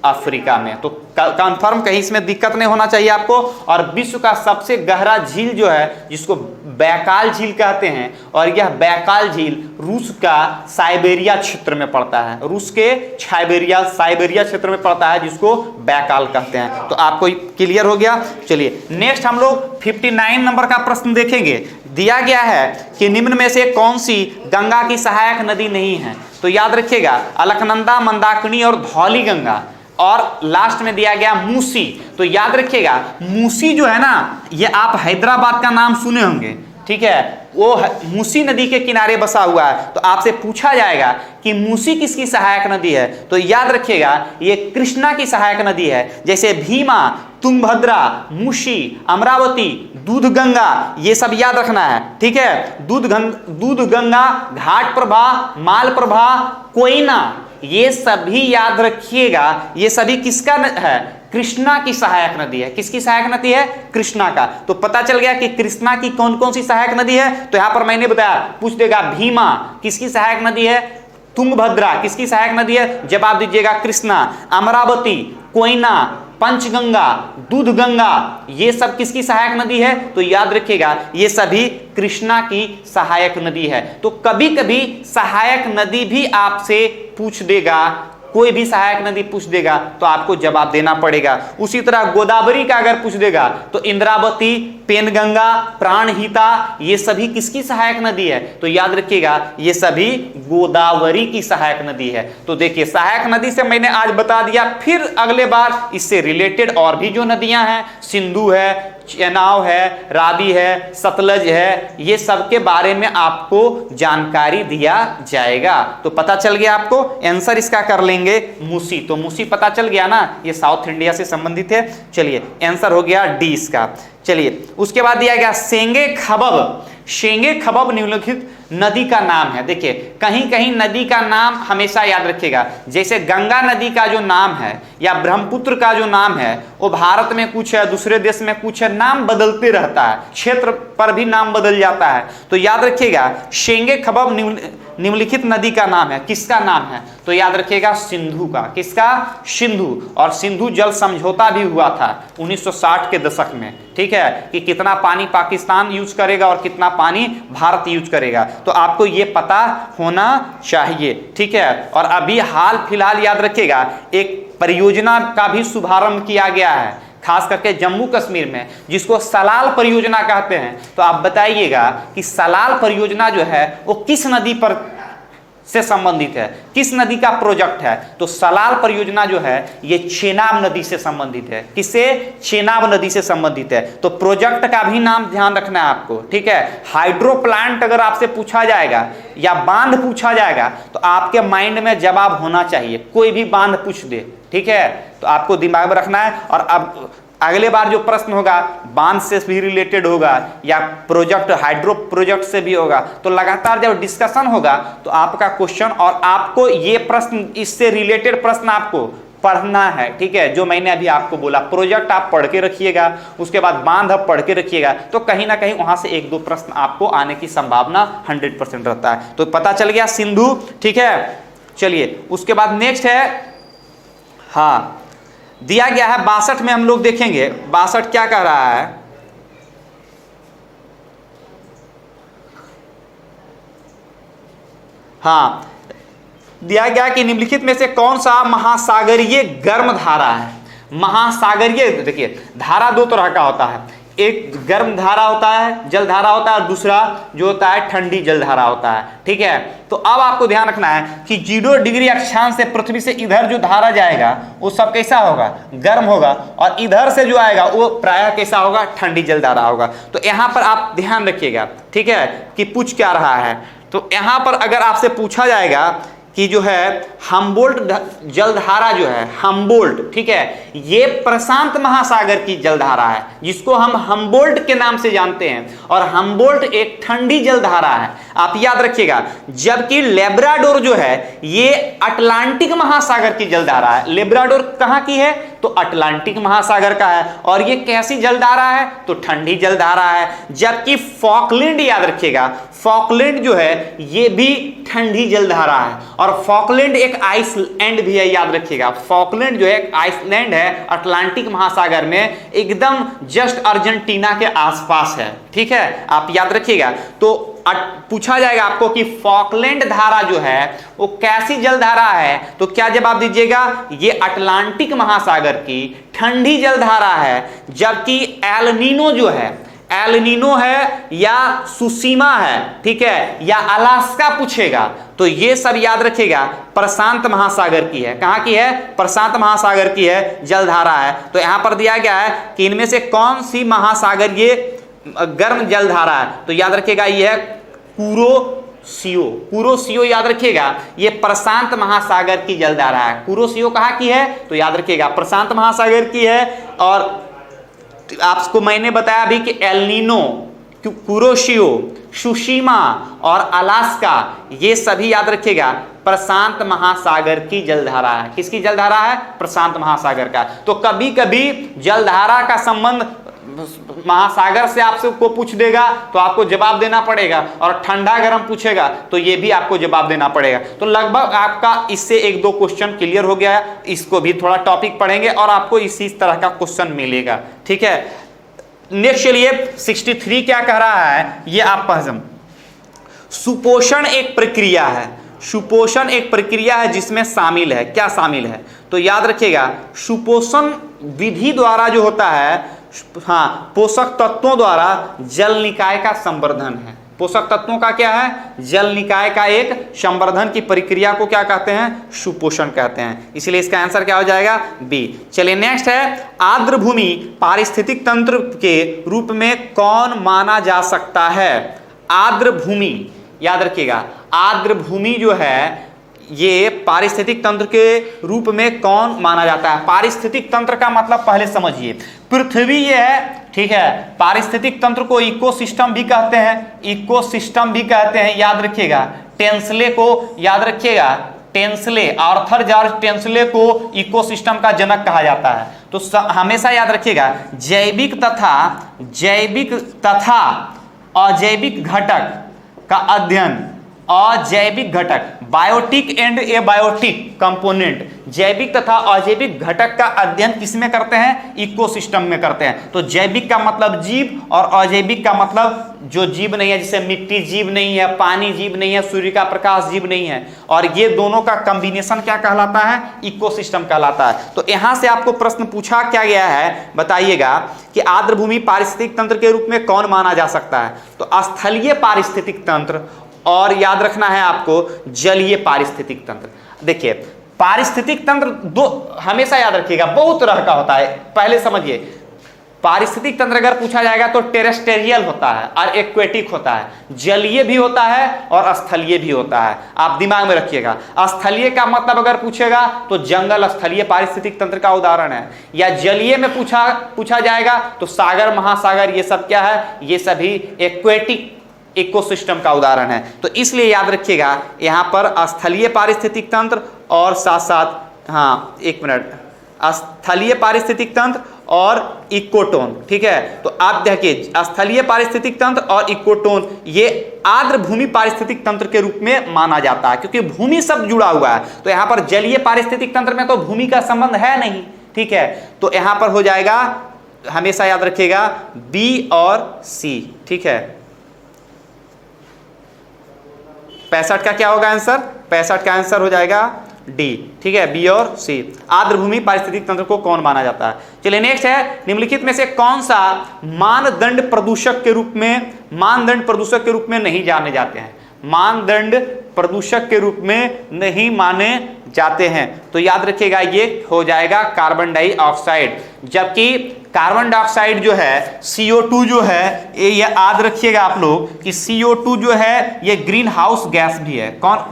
अफ्रीका में। तो कंफर्म, कहीं इसमें दिक्कत नहीं होना चाहिए आपको। और विश्व का सबसे गहरा झील जो है, जिसको बैकाल झील कहते हैं, और यह बैकाल झील रूस का साइबेरिया क्षेत्र में पड़ता है। रूस के साइबेरिया क्षेत्र में पड़ता है, जिसको बैकाल कहते हैं। तो आपको क्लियर हो गया। चलिए नेक्स्ट हम लोग 59 नंबर का प्रश्न देखेंगे। दिया गया है कि निम्न में से कौन सी गंगा की सहायक नदी नहीं है? तो याद रखिएगा अलकनंदा, मंदाकिनी और धौली गंगा। और लास्ट में दिया गया मूसी। तो याद रखिएगा मूसी जो है ना, ये आप हैदराबाद का नाम सुने होंगे, ठीक है। वो मूसी नदी के किनारे बसा हुआ है। तो आपसे पूछा जाएगा कि मूसी किसकी सहायक नदी है? तो याद रखिएगा ये कृष्णा की सहायक नदी है। जैसे भीमा, तुंगभद्रा, मूसी, अमरावती, दूध गंगा, ये सब याद रखना है, ठीक है। दूध गंगा, घाट प्रभा, माल प्रभा, कोयना, ये सभी याद रखिएगा। ये सभी किसका है? कृष्णा की सहायक नदी है। किसकी सहायक नदी है? कृष्णा का। तो पता चल गया कि कृष्णा की कौन कौन सी सहायक नदी है। तो यहां पर मैंने बताया, पूछ देगा भीमा किसकी सहायक नदी है, तुंगभद्रा किसकी सहायक नदी है, जवाब दीजिएगा कृष्णा, अमरावती, कोयना, पंचगंगा, दूधगंगा, ये सब किसकी सहायक नदी है? तो याद रखिएगा ये सभी कृष्णा की सहायक नदी है। तो कभी कभी सहायक नदी भी आपसे पूछ देगा, कोई भी सहायक नदी पूछ देगा तो आपको जवाब देना पड़ेगा। उसी तरह गोदावरी का अगर पूछ देगा तो इंद्रावती, पेनगंगा, प्राणहिता, ये सभी किसकी सहायक नदी है? तो याद रखिएगा ये सभी गोदावरी की सहायक नदी है। तो देखिए सहायक नदी से मैंने आज बता दिया, फिर अगले बार इससे रिलेटेड और भी जो नदियां हैं, सिंधु है, चेनाब है, रावी है, सतलज है, ये सब के बारे में आपको जानकारी दिया जाएगा। तो पता चल गया आपको, आंसर इसका कर लेंगे मूसी। तो मूसी पता चल गया ना, ये साउथ इंडिया से संबंधित है। चलिए आंसर हो गया डी इसका। चलिए उसके बाद दिया गया सेंगे खबब। सेंगे खबब निम्नलिखित नदी का नाम है। देखिए कहीं कहीं नदी का नाम हमेशा याद रखिएगा, जैसे गंगा नदी का जो नाम है या ब्रह्मपुत्र का जो नाम है वो भारत में कुछ है, दूसरे देश में कुछ है, नाम बदलते रहता है, क्षेत्र पर भी नाम बदल जाता है। तो याद रखिएगा सेंगे खबब निम्नलिखित नदी का नाम है। किसका नाम है? तो याद रखिएगा सिंधु का। किसका? सिंधु। और सिंधु जल समझौता भी हुआ था 1960 के दशक में, ठीक है, कि कितना पानी पाकिस्तान यूज करेगा और कितना पानी भारत यूज करेगा। तो आपको ये पता होना चाहिए, ठीक है। और अभी हाल फिलहाल याद रखिएगा एक परियोजना का भी शुभारंभ किया गया है, खास करके जम्मू कश्मीर में, जिसको सलाल परियोजना कहते हैं। तो आप बताइएगा कि सलाल परियोजना जो है वो किस नदी पर से संबंधित है, किस नदी का प्रोजेक्ट है? तो सलाल परियोजना जो है ये चेनाब नदी से संबंधित है। किससे? चेनाब नदी से संबंधित है। तो प्रोजेक्ट का भी नाम ध्यान रखना है आपको, ठीक है। हाइड्रो प्लांट अगर आपसे पूछा जाएगा या बांध पूछा जाएगा तो आपके माइंड में जवाब होना चाहिए, कोई भी बांध पूछ दे, ठीक है, तो आपको दिमाग में रखना है। और अब अगले बार जो प्रश्न होगा बांध से भी रिलेटेड होगा या प्रोजेक्ट हाइड्रो प्रोजेक्ट से भी होगा, तो लगातार जब डिस्कशन होगा तो आपका क्वेश्चन और आपको ये प्रश्न, इससे रिलेटेड प्रश्न आपको पढ़ना है, ठीक है। जो मैंने अभी आपको बोला प्रोजेक्ट आप पढ़ के रखिएगा, उसके बाद बांध आप पढ़ के रखिएगा, तो कहीं ना कहीं वहां से एक दो प्रश्न आपको आने की संभावना 100% रहता है। तो पता चल गया सिंधु, ठीक है। चलिए उसके बाद नेक्स्ट है, हाँ दिया गया है 62 में, हम लोग देखेंगे 62 क्या कह रहा है। हाँ दिया गया कि निम्नलिखित में से कौन सा महासागरीय गर्म धारा है? महासागरीय, देखिए धारा दो तरह का होता है, एक गर्म धारा होता है, जल धारा होता है, और दूसरा जो होता है ठंडी जल धारा होता है, ठीक है। तो अब आपको ध्यान रखना है कि 0 डिग्री अक्षांश से पृथ्वी से इधर जो धारा जाएगा वो सब कैसा होगा? गर्म होगा, और इधर से जो आएगा वो प्रायः कैसा होगा? ठंडी जल धारा होगा। तो यहाँ पर आप ध्यान रखिएगा, ठीक है, कि पूछ क्या रहा है। तो यहाँ पर अगर आपसे पूछा जाएगा कि जो है हम्बोल्ट जलधारा जो है, हम्बोल्ट, ठीक है, ये प्रशांत महासागर की जलधारा है जिसको हम हम्बोल्ट के नाम से जानते हैं, और हम्बोल्ट एक ठंडी जलधारा है, आप याद रखिएगा। जबकि लेब्राडोर जो है ये अटलांटिक महासागर की जलधारा है। लेब्राडोर कहाँ की है? तो अटलांटिक महासागर का है। और ये कैसी जलधारा है? तो ठंडी जलधारा है। जबकि फॉकलैंड, याद रखिएगा, फॉकलैंड जो है ये भी ठंडी जलधारा है, और फॉकलैंड एक आइसलैंड भी है, याद रखिएगा। फॉकलैंड जो है एक आइसलैंड है अटलांटिक महासागर में, एकदम जस्ट अर्जेंटीना के आसपास है, ठीक है, आप याद रखिएगा। तो पूछा जाएगा आपको कि फॉकलैंड धारा जो है वो कैसी जलधारा है, तो क्या जवाब दीजिएगा? ये अटलांटिक महासागर की ठंडी जलधारा है। जबकि एल नीनो जो है, एल नीनो है या सुसीमा है, ठीक है, या अलास्का पूछेगा, तो ये सब याद रखिएगा प्रशांत महासागर की है। कहां की है? प्रशांत महासागर की है, जलधारा है। तो यहां पर दिया गया है कि इनमें से कौन सी महासागरीय गर्म जलधारा है? तो याद रखिएगा ये है कुरोशियो। कुरोशियो याद रखिएगा ये प्रशांत महासागर की जलधारा है। कुरोशियो कहाँ की है? तो याद रखिएगा प्रशांत महासागर की है। और आपको मैंने बताया भी कि एल नीनो, कुरोशियो, सुशीमा और अलास्का, ये सभी याद रखिएगा प्रशांत महासागर की जलधारा है। किसकी जलधारा है? प्रशांत महासागर का। तो कभी कभी जलधारा का संबंध महासागर से आपसे को पूछ देगा तो आपको जवाब देना पड़ेगा, और ठंडा गर्म पूछेगा तो ये भी आपको जवाब देना पड़ेगा। तो लगभग आपका इससे 1-2 क्वेश्चन क्लियर हो गया है। इसको भी थोड़ा टॉपिक पढ़ेंगे और आपको इसी तरह का क्वेश्चन मिलेगा। ठीक है, नेक्स्ट चलिए 63 क्या कह रहा है ये आप पढ़। सुपोषण एक प्रक्रिया है, सुपोषण एक प्रक्रिया है जिसमें शामिल है, क्या शामिल है? तो याद रखिएगा सुपोषण विधि द्वारा जो होता है, हाँ, पोषक तत्वों द्वारा जल निकाय का संवर्धन है। पोषक तत्वों का क्या है? जल निकाय का एक संवर्धन की प्रक्रिया को क्या कहते हैं? सुपोषण कहते हैं। इसलिए इसका आंसर क्या हो जाएगा? बी। चलिए नेक्स्ट है, आर्द्र भूमि पारिस्थितिक तंत्र के रूप में कौन माना जा सकता है? आर्द्र भूमि, याद रखिएगा आर्द्र भूमि जो है ये पारिस्थितिक तंत्र के रूप में कौन माना जाता है? पारिस्थितिक तंत्र का मतलब पहले समझिए, पृथ्वी ये है, ठीक है। पारिस्थितिक तंत्र को इकोसिस्टम भी कहते हैं, इकोसिस्टम भी कहते हैं, याद रखिएगा। टेंसले को याद रखिएगा, टेंसले, आर्थर जॉर्ज टेंसले को इकोसिस्टम का जनक कहा जाता है। तो हमेशा याद रखिएगा जैविक तथा अजैविक घटक का अध्ययन, अजैविक घटक, बायोटिक एंड एबायोटिक कंपोनेंट, जैविक तथा अजैविक घटक का अध्ययन किसमें करते हैं? इकोसिस्टम में करते हैं। तो जैविक का मतलब जीव और अजैविक का मतलब जो जीव नहीं है, जैसे मिट्टी जीव नहीं है, पानी जीव नहीं है, सूर्य का प्रकाश जीव नहीं है, और ये दोनों का कॉम्बिनेशन क्या कहलाता है? इकोसिस्टम कहलाता है। तो यहां से आपको प्रश्न पूछा क्या गया है, बताइएगा कि आर्द्र भूमि पारिस्थितिक तंत्र के रूप में कौन माना जा सकता है? तो स्थलीय पारिस्थितिक तंत्र, और याद रखना है आपको जलीय पारिस्थितिक तंत्र। देखिए पारिस्थितिक तंत्र दो हमेशा याद रखिएगा बहुत तरह का होता है। पहले समझिए, पारिस्थितिक तंत्र अगर पूछा जाएगा तो टेरेस्टेरियल होता है और एक्वेटिक होता है, जलीय भी होता है और स्थलीय भी होता है। आप दिमाग में रखिएगा। स्थलीय का मतलब अगर पूछेगा तो जंगल स्थलीय पारिस्थितिक तंत्र का उदाहरण है, या जलीय में पूछा जाएगा तो सागर, महासागर, ये सब क्या है? ये सभी एक्वेटिक इकोसिस्टम का उदाहरण है। तो इसलिए याद रखिएगा यहां पर स्थलीय पारिस्थितिक तंत्र और साथ साथ, हाँ एक मिनट, स्थलीय पारिस्थितिक तंत्र और इकोटोन। ठीक है, तो आप देखिए स्थलीय पारिस्थितिक तंत्र और इकोटोन ये आर्द्र भूमि पारिस्थितिक तंत्र के रूप में माना जाता है, क्योंकि भूमि सब जुड़ा हुआ है। तो यहां पर जलीय पारिस्थितिक तंत्र में तो भूमि का संबंध है नहीं। ठीक है, तो यहां पर हो जाएगा, हमेशा याद रखिएगा, बी और सी। ठीक है, 65 का क्या होगा आंसर? 65 का आंसर हो जाएगा डी। ठीक है, बी और सी, आर्द्र भूमि पारिस्थितिक तंत्र को कौन माना जाता है? चलिए नेक्स्ट है, निम्नलिखित में से कौन सा मानदंड प्रदूषक के रूप में नहीं जाने जाते हैं? मानदंड प्रदूषक के रूप में नहीं माने जाते हैं। तो याद रखिएगा ये हो जाएगा कार्बन डाइऑक्साइड। जबकि कार्बन डाइऑक्साइड जो है, CO2 जो है, ये याद रखिएगा आप लोग कि CO2 जो है ये ग्रीन हाउस गैस भी है। कौन?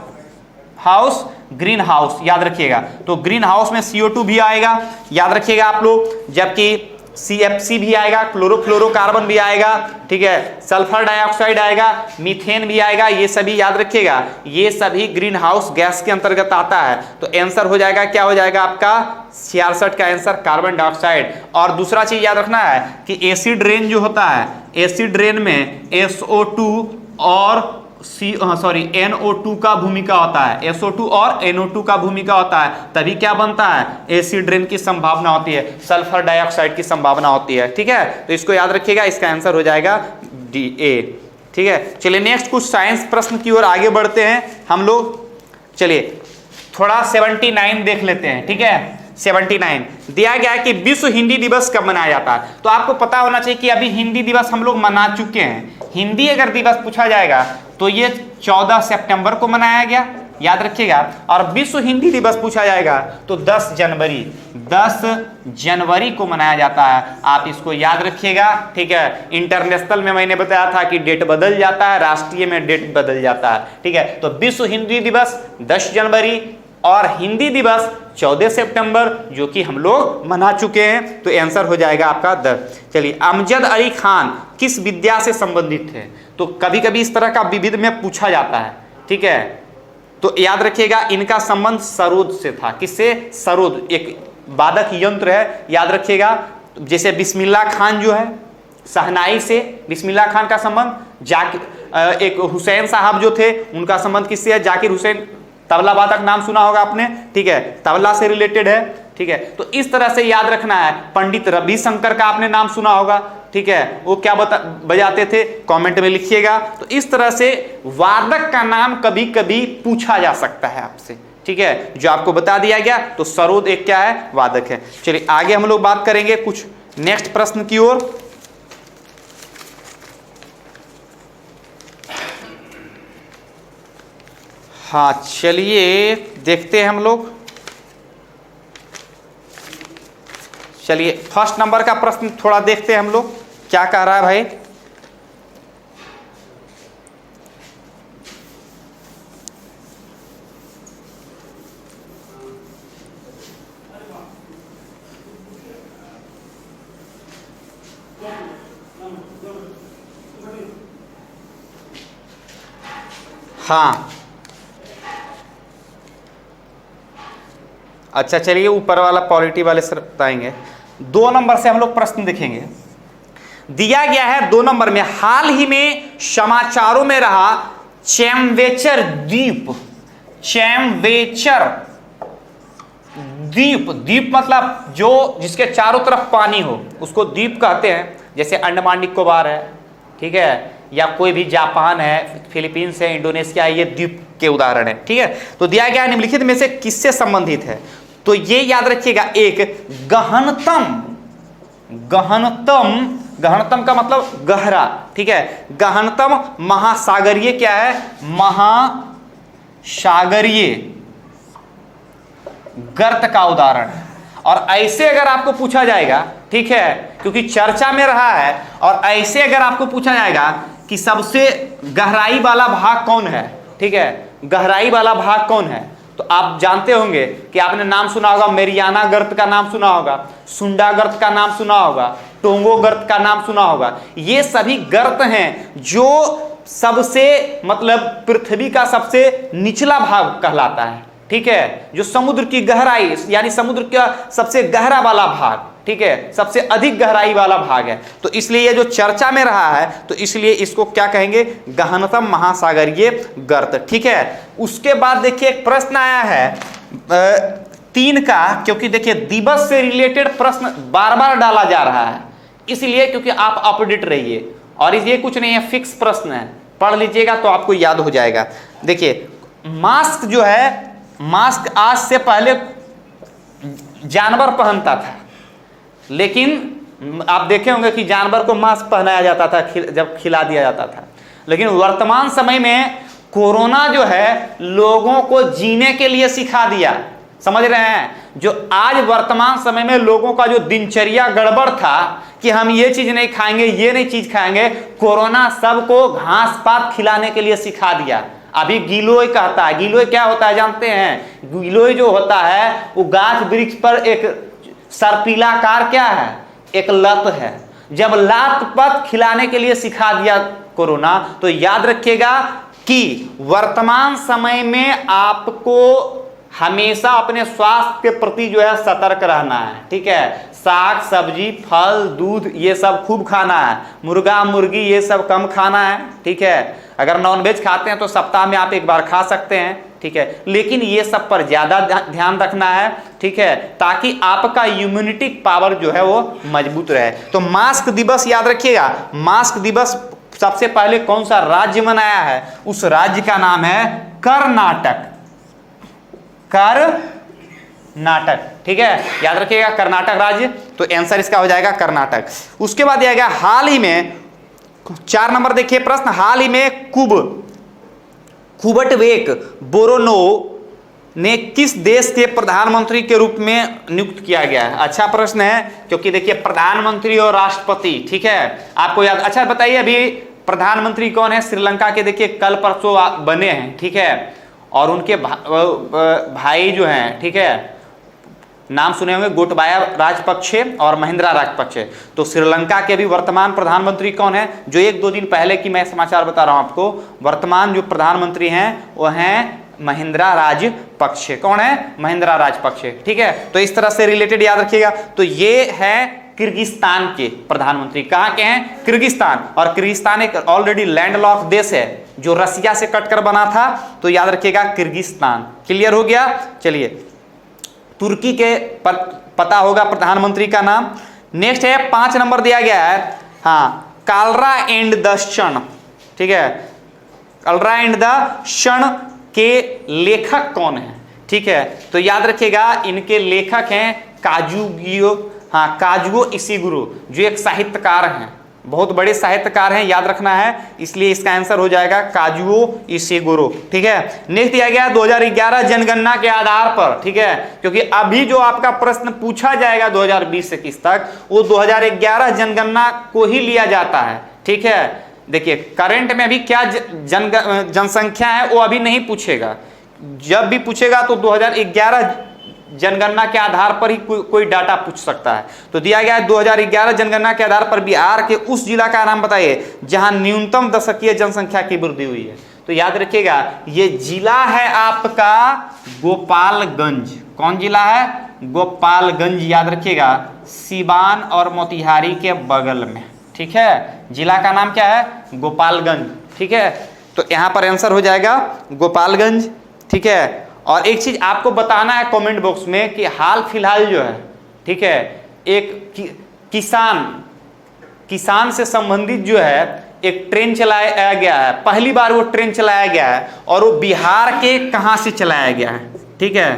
हाउस, ग्रीन हाउस, याद रखिएगा। तो ग्रीन हाउस में CO2 भी आएगा, याद रखिएगा आप लोग। जबकि CFC भी आएगा, क्लोरोफ्लोरोकार्बन भी आएगा, ठीक है, सल्फर डाइऑक्साइड आएगा, मीथेन भी आएगा, ये सभी याद रखिएगा, ये सभी ग्रीन हाउस गैस के अंतर्गत आता है। तो आंसर हो जाएगा, क्या हो जाएगा आपका? 66 का आंसर कार्बन डाइऑक्साइड। और दूसरा चीज याद रखना है कि एसिड रेन जो होता है, एसिड रेन में SO2 और NO2 का भूमिका होता है, SO2 और NO2 का भूमिका होता है, तभी क्या बनता है? एसिड रेन की संभावना होती है, सल्फर डाइऑक्साइड की संभावना होती है। ठीक है, तो इसको याद रखिएगा, इसका आंसर हो जाएगा डी, ए। ठीक है, चलिए नेक्स्ट कुछ साइंस प्रश्न की ओर आगे बढ़ते हैं हम लोग। चलिए थोड़ा 79 देख लेते हैं। ठीक है, 79 दिया गया है कि विश्व हिंदी दिवस कब मनाया जाता है? तो आपको पता होना चाहिए कि अभी हिंदी दिवस हम लोग मना चुके हैं। हिंदी अगर दिवस पूछा जाएगा तो ये 14 सितंबर को मनाया गया, याद रखिएगा। और विश्व हिंदी दिवस पूछा जाएगा तो 10 जनवरी को मनाया जाता है। आप इसको याद रखिएगा। ठीक है, इंटरनेशनल में मैंने बताया था कि डेट बदल जाता है, राष्ट्रीय में डेट बदल जाता है। ठीक है, तो विश्व हिंदी दिवस 10 जनवरी और हिंदी दिवस 14 सितंबर, जो कि हम लोग मना चुके हैं। तो आंसर हो जाएगा आपका 10। चलिए, अमजद अली खान किस विद्या से संबंधित थे? तो कभी कभी इस तरह का विविध में पूछा जाता है। ठीक है, तो याद रखिएगा इनका संबंध सरोद से था। किससे? सरोद एक वादक यंत्र है, याद रखिएगा। जैसे बिस्मिल्लाह खान जो है, शहनाई से बिस्मिल्लाह खान का संबंध, जाकिर एक हुसैन साहब जो थे उनका संबंध किससे है, जाकिर हुसैन, तबला वादक नाम सुना होगा आपने, ठीक है, तबला से रिलेटेड है, ठीक है। तो इस तरह से याद रखना है। पंडित रविशंकर का आपने नाम सुना होगा, ठीक है, वो क्या बजाते थे, कमेंट में लिखिएगा। तो इस तरह से वादक का नाम कभी कभी पूछा जा सकता है आपसे, ठीक है, जो आपको बता दिया गया। तो सरोद एक क्या है, वादक है। चलिए आगे हम लोग बात करेंगे कुछ नेक्स्ट प्रश्न की ओर। हाँ चलिए देखते हैं हम लोग। चलिए फर्स्ट नंबर का प्रश्न थोड़ा देखते हैं हम लोग, क्या कह रहा है भाई। हाँ अच्छा चलिए ऊपर वाला पॉलिटी वाले सर बताएंगे। 2 नंबर से हम लोग प्रश्न देखेंगे। दिया गया है 2 नंबर में, हाल ही में समाचारों में रहा चैमवेचर द्वीप, चैमवेचर द्वीप, द्वीप मतलब जो जिसके चारों तरफ पानी हो उसको द्वीप कहते हैं। जैसे अंडमान निकोबार है, ठीक है, या कोई भी जापान है, फिलीपींस है, इंडोनेशिया है, ये द्वीप के उदाहरण है, ठीक है। तो दिया गया है निम्नलिखित में से किससे संबंधित है, तो ये याद रखिएगा, एक गहनतम, गहनतम, गहनतम का मतलब गहरा, ठीक है, गहनतम महासागरीय क्या है, महासागरीय गर्त का उदाहरण है। और ऐसे अगर आपको पूछा जाएगा, ठीक है, क्योंकि चर्चा में रहा है, और ऐसे अगर आपको पूछा जाएगा कि सबसे गहराई वाला भाग कौन है, ठीक है, गहराई वाला भाग कौन है, तो आप जानते होंगे कि आपने नाम सुना होगा, मेरियाना गर्त का नाम सुना होगा, सुंडा गर्त का नाम सुना होगा, टोंगो गर्त का नाम सुना होगा। ये सभी गर्त हैं जो सबसे मतलब पृथ्वी का सबसे निचला भाग कहलाता है, ठीक है, जो समुद्र की गहराई यानी समुद्र का सबसे गहरा वाला भाग, ठीक है, सबसे अधिक गहराई वाला भाग है। तो इसलिए ये जो चर्चा में रहा है, तो इसलिए इसको क्या कहेंगे, गहनतम महासागरीय गर्त, ठीक है। उसके बाद देखिए एक प्रश्न आया है 3 का, क्योंकि देखिए दिवस से रिलेटेड प्रश्न बार बार डाला जा रहा है, इसलिए क्योंकि आप अपडेट रहिए, और ये कुछ नहीं है, फिक्स प्रश्न है, पढ़ लीजिएगा तो आपको याद हो जाएगा। देखिए मास्क जो है, मास्क आज से पहले जानवर पहनता था, लेकिन आप देखे होंगे कि जानवर को मास्क पहनाया जाता था जब खिला दिया जाता था। लेकिन वर्तमान समय में कोरोना जो है लोगों को जीने के लिए सिखा दिया, समझ रहे हैं। जो आज वर्तमान समय में लोगों का जो दिनचर्या गड़बड़ था कि हम ये चीज नहीं खाएंगे, ये नहीं चीज खाएंगे, कोरोना सबको घास पात खिलाने के लिए सिखा दिया। अभी गिलोय कहता है, गिलोय क्या होता है जानते हैं, गिलोय जो होता है वो गाछ वृक्ष पर एक सर्पिलाकार क्या है, एक लत है। जब लात पत खिलाने के लिए सिखा दिया कोरोना, तो याद रखिएगा कि वर्तमान समय में आपको हमेशा अपने स्वास्थ्य के प्रति जो है सतर्क रहना है, ठीक है। साग सब्जी फल दूध ये सब खूब खाना है, मुर्गा मुर्गी ये सब कम खाना है, ठीक है। अगर नॉनवेज खाते हैं तो सप्ताह में आप 1 बार खा सकते हैं, ठीक है, लेकिन ये सब पर ज्यादा ध्यान रखना है, ठीक है, ताकि आपका इम्यूनिटी पावर जो है वो मजबूत रहे। तो मास्क दिवस याद रखिएगा, मास्क दिवस सबसे पहले कौन सा राज्य मनाया है, उस राज्य का नाम है कर्नाटक, कर्नाटक, ठीक है, याद रखिएगा कर्नाटक राज्य। तो आंसर इसका हो जाएगा कर्नाटक। उसके बाद दिया गया हाल ही में 4 नंबर देखिए प्रश्न, हाल ही में कुबटवेक बोरोनोव ने किस देश के प्रधानमंत्री के रूप में नियुक्त किया गया है। अच्छा प्रश्न है, क्योंकि देखिए प्रधानमंत्री और राष्ट्रपति, ठीक है, आपको याद। अच्छा बताइए अभी प्रधानमंत्री कौन है श्रीलंका के, देखिए कल परसों बने हैं, ठीक है, और उनके भाई जो हैं, ठीक है, नाम सुने होंगे, गोटबाया राजपक्षे और महिंद्रा राजपक्षे। तो श्रीलंका के भी वर्तमान प्रधानमंत्री कौन है, जो 1-2 दिन पहले की मैं समाचार बता रहा हूं आपको, वर्तमान जो प्रधानमंत्री हैं वो हैं महिंद्रा राजपक्षे। कौन है, महिंद्रा राजपक्षे, ठीक है। तो इस तरह से रिलेटेड याद रखिएगा। तो ये है किर्गिस्तान के प्रधानमंत्री। कहाँ के हैं? किर्गिस्तान। और किर्गिस्तान एक ऑलरेडी लैंडलॉक देश है जो रसिया से कटकर बना था, तो याद रखिएगा किर्गिस्तान। क्लियर हो गया? चलिए, तुर्की के पता होगा प्रधानमंत्री का नाम। नेक्स्ट है 5 नंबर दिया गया है, हाँ, कालरा एंड द सन। ठीक है, कालरा एंड द सन के लेखक कौन है? ठीक है, तो याद रखिएगा इनके लेखक हैं काजुगियो, हाँ, काजुओ इशिगुरो, जो एक साहित्यकार हैं, बहुत बड़े साहित्यकार हैं, याद रखना है, इसलिए इसका आंसर हो जाएगा काजुओ इशिगुरो। ठीक है, नेक्स्ट दिया गया 2011 जनगणना के आधार पर। ठीक है, क्योंकि अभी जो आपका प्रश्न पूछा जाएगा 2020 से 21 तक, वो 2011 जनगणना को ही लिया जाता है। ठीक है, देखिए करंट में अभी क्या जनसंख्या है वो अभी नहीं पूछेगा, जब भी पूछेगा तो 2011 जनगणना के आधार पर ही कोई डाटा पूछ सकता है। तो दिया गया है 2011 जनगणना के आधार पर बिहार के उस जिला का नाम बताइए जहां न्यूनतम दशकीय जनसंख्या की वृद्धि हुई है। तो याद रखिएगा ये जिला है आपका गोपालगंज। कौन जिला है? गोपालगंज। याद रखिएगा सीवान और मोतिहारी के बगल में। ठीक है, जिला का नाम क्या है? गोपालगंज। ठीक है, तो यहां पर आंसर हो जाएगा गोपालगंज। ठीक है, और एक चीज आपको बताना है कमेंट बॉक्स में कि हाल फिलहाल जो है, ठीक है, एक किसान से संबंधित जो है एक ट्रेन चलाया गया है, पहली बार वो ट्रेन चलाया गया है, और वो बिहार के कहां से चलाया गया है? ठीक है,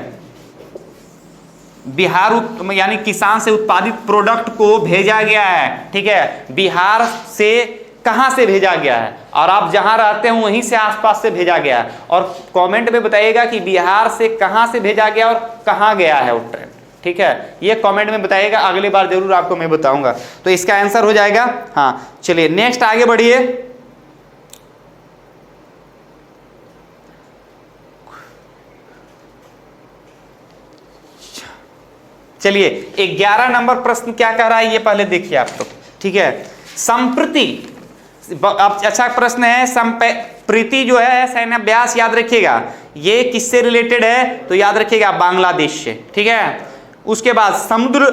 बिहार यानी किसान से उत्पादित प्रोडक्ट को भेजा गया है। ठीक है, बिहार से कहां से भेजा गया है, और आप जहां रहते हैं वहीं से आसपास से भेजा गया है, और कमेंट में बताइएगा कि बिहार से कहां से भेजा गया और कहां गया है वो ट्रेन। ठीक है, ये कमेंट में बताइएगा, अगली बार जरूर आपको मैं बताऊंगा। तो इसका आंसर हो जाएगा हाँ। चलिए नेक्स्ट आगे बढ़िए। चलिए 11 नंबर प्रश्न क्या कह रहा है ये पहले देखिए आप लोग। ठीक है, संप्रति, अच्छा प्रश्न है, संप्रीति जो है सैन्याभ्यास, याद रखिएगा ये किससे रिलेटेड है? तो याद रखिएगा बांग्लादेश से। ठीक है, उसके बाद समुद्र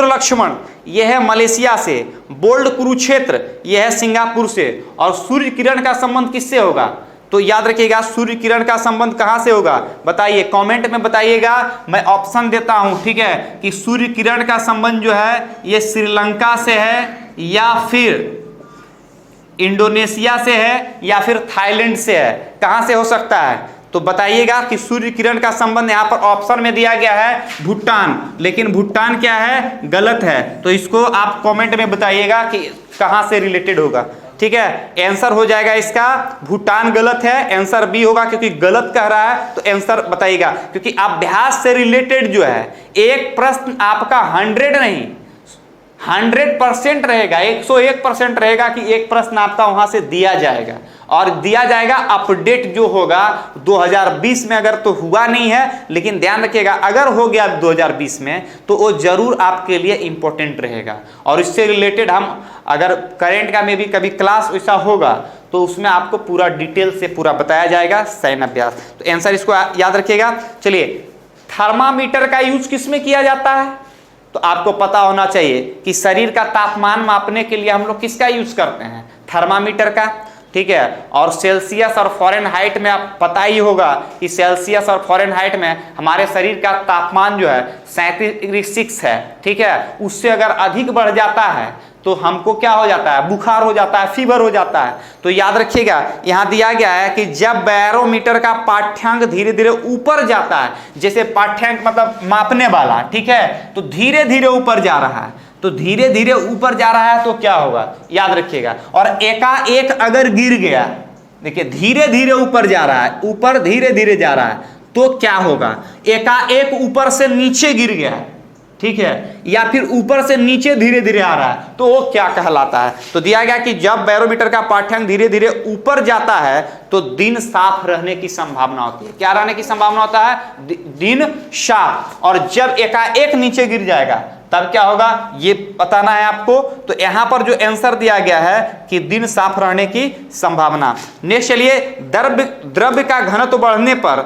लक्ष्मण यह है मलेशिया से, बोल्ड कुरुक्षेत्र यह है सिंगापुर से, और सूर्य किरण का संबंध किससे होगा? तो याद रखिएगा सूर्य किरण का संबंध कहां से होगा? बताइए, कमेंट में बताइएगा, मैं ऑप्शन देता हूं। ठीक है, कि सूर्य किरण का संबंध जो है ये श्रीलंका से है, या फिर इंडोनेशिया से है, या फिर थाईलैंड से है, कहां से हो सकता है? तो बताइएगा कि सूर्य किरण का संबंध यहां पर ऑप्शन में दिया गया है भूटान, लेकिन भूटान क्या है? गलत है। तो इसको आप कमेंट में बताइएगा कि कहां से रिलेटेड होगा। ठीक है, आंसर हो जाएगा इसका भूटान गलत है, आंसर बी होगा, क्योंकि गलत कह रहा है तो आंसर बताइएगा, क्योंकि अभ्यास से रिलेटेड जो है एक प्रश्न आपका 100 नहीं 100% रहेगा, 101% रहेगा कि एक प्रश्न आपका वहां से दिया जाएगा, और दिया जाएगा अपडेट जो होगा 2020 में। अगर तो हुआ नहीं है, लेकिन ध्यान रखिएगा अगर हो गया 2020 में तो वो जरूर आपके लिए इंपॉर्टेंट रहेगा। और इससे रिलेटेड हम अगर करेंट का में भी कभी क्लास ऐसा होगा तो उसमें आपको पूरा डिटेल से पूरा बताया जाएगा सैन्याभ्यास। तो आंसर इसको याद रखिएगा। चलिए, थर्मामीटर का यूज किस में किया जाता है? तो आपको पता होना चाहिए कि शरीर का तापमान मापने के लिए हम लोग किसका यूज करते हैं? थर्मामीटर का। ठीक है, और सेल्सियस और फ़ारेनहाइट में आप पता ही होगा कि सेल्सियस और फ़ारेनहाइट में हमारे शरीर का तापमान जो है 37 है। ठीक है, उससे अगर अधिक बढ़ जाता है तो हमको क्या हो जाता है? बुखार हो जाता है, फीवर हो जाता है। तो याद रखिएगा यहाँ दिया गया है कि जब बैरोमीटर का पाठ्यांक धीरे धीरे ऊपर जाता है, जैसे पाठ्यांक मतलब मापने वाला, ठीक है, तो धीरे धीरे ऊपर जा रहा है, तो धीरे धीरे ऊपर जा रहा है तो क्या होगा? याद रखिएगा। और एकाएक अगर गिर गया, देखिए धीरे धीरे ऊपर जा रहा है, ऊपर धीरे धीरे जा रहा है, तो क्या होगा? एकाएक ऊपर से नीचे गिर गया, ठीक है, या फिर ऊपर से नीचे धीरे धीरे आ रहा है, तो वो क्या कहलाता है? तो दिया गया कि जब बैरोमीटर का पाठ्यांक धीरे धीरे ऊपर जाता है तो दिन साफ रहने की संभावना होती है। क्या रहने की संभावना होता है? दिन साफ। और जब एकाएक नीचे गिर जाएगा तब क्या होगा? ये बताना है आपको। तो यहां पर जो आंसर दिया गया है कि दिन साफ रहने की संभावना। नेक्स्ट चलिए, द्रव्य का घनत्व बढ़ने पर,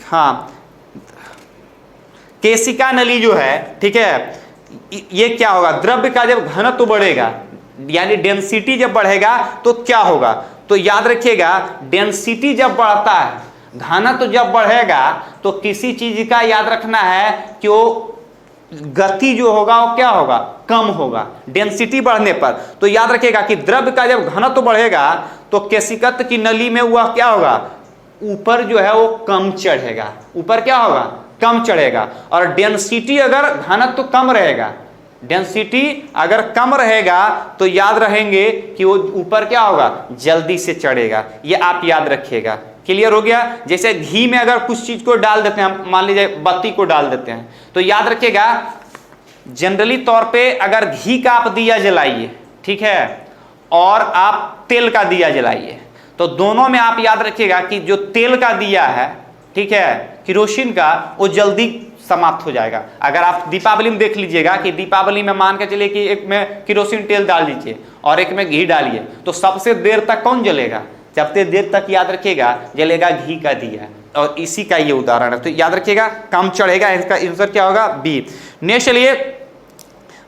हाँ, केशिका नली जो है, ठीक है, ये क्या होगा, द्रव्य का जब घनत्व बढ़ेगा यानी डेंसिटी जब बढ़ेगा तो क्या होगा, तो याद रखिएगा डेंसिटी जब बढ़ता है, घनत्व जब बढ़ेगा तो किसी चीज का याद रखना है कि वो गति जो होगा वो क्या होगा, कम होगा डेंसिटी बढ़ने पर। तो याद रखिएगा कि द्रव्य का जब घनत्व बढ़ेगा तो केशिकत की नली में वह क्या होगा, ऊपर जो है वो कम चढ़ेगा, ऊपर क्या होगा, कम चढ़ेगा। और डेंसिटी अगर घनत्व कम रहेगा, डेंसिटी अगर कम रहेगा तो याद रहेंगे कि वो ऊपर क्या होगा, जल्दी से चढ़ेगा। ये आप याद रखिएगा। क्लियर हो गया। जैसे घी में अगर कुछ चीज को डाल देते हैं, मान लीजिए बत्ती को डाल देते हैं, तो याद रखिएगा जनरली तौर पे अगर घी का आप दिया जलाइए, ठीक है, और आप तेल का दिया जलाइए, तो दोनों में आप याद रखिएगा कि जो तेल का दिया है, ठीक है, किरोसिन का, वो जल्दी समाप्त हो जाएगा। अगर आप दीपावली में देख लीजिएगा कि दीपावली में मान के चलिए कि एक में किरोसिन तेल डाल दीजिए और एक में घी डालिए, तो सबसे देर तक कौन जलेगा, सबसे देर तक याद रखिएगा जलेगा घी का दिया। और इसी का ये उदाहरण है। तो याद रखिएगा कम चढ़ेगा, इसका आंसर क्या होगा, बी। नेक्स्ट चलिए,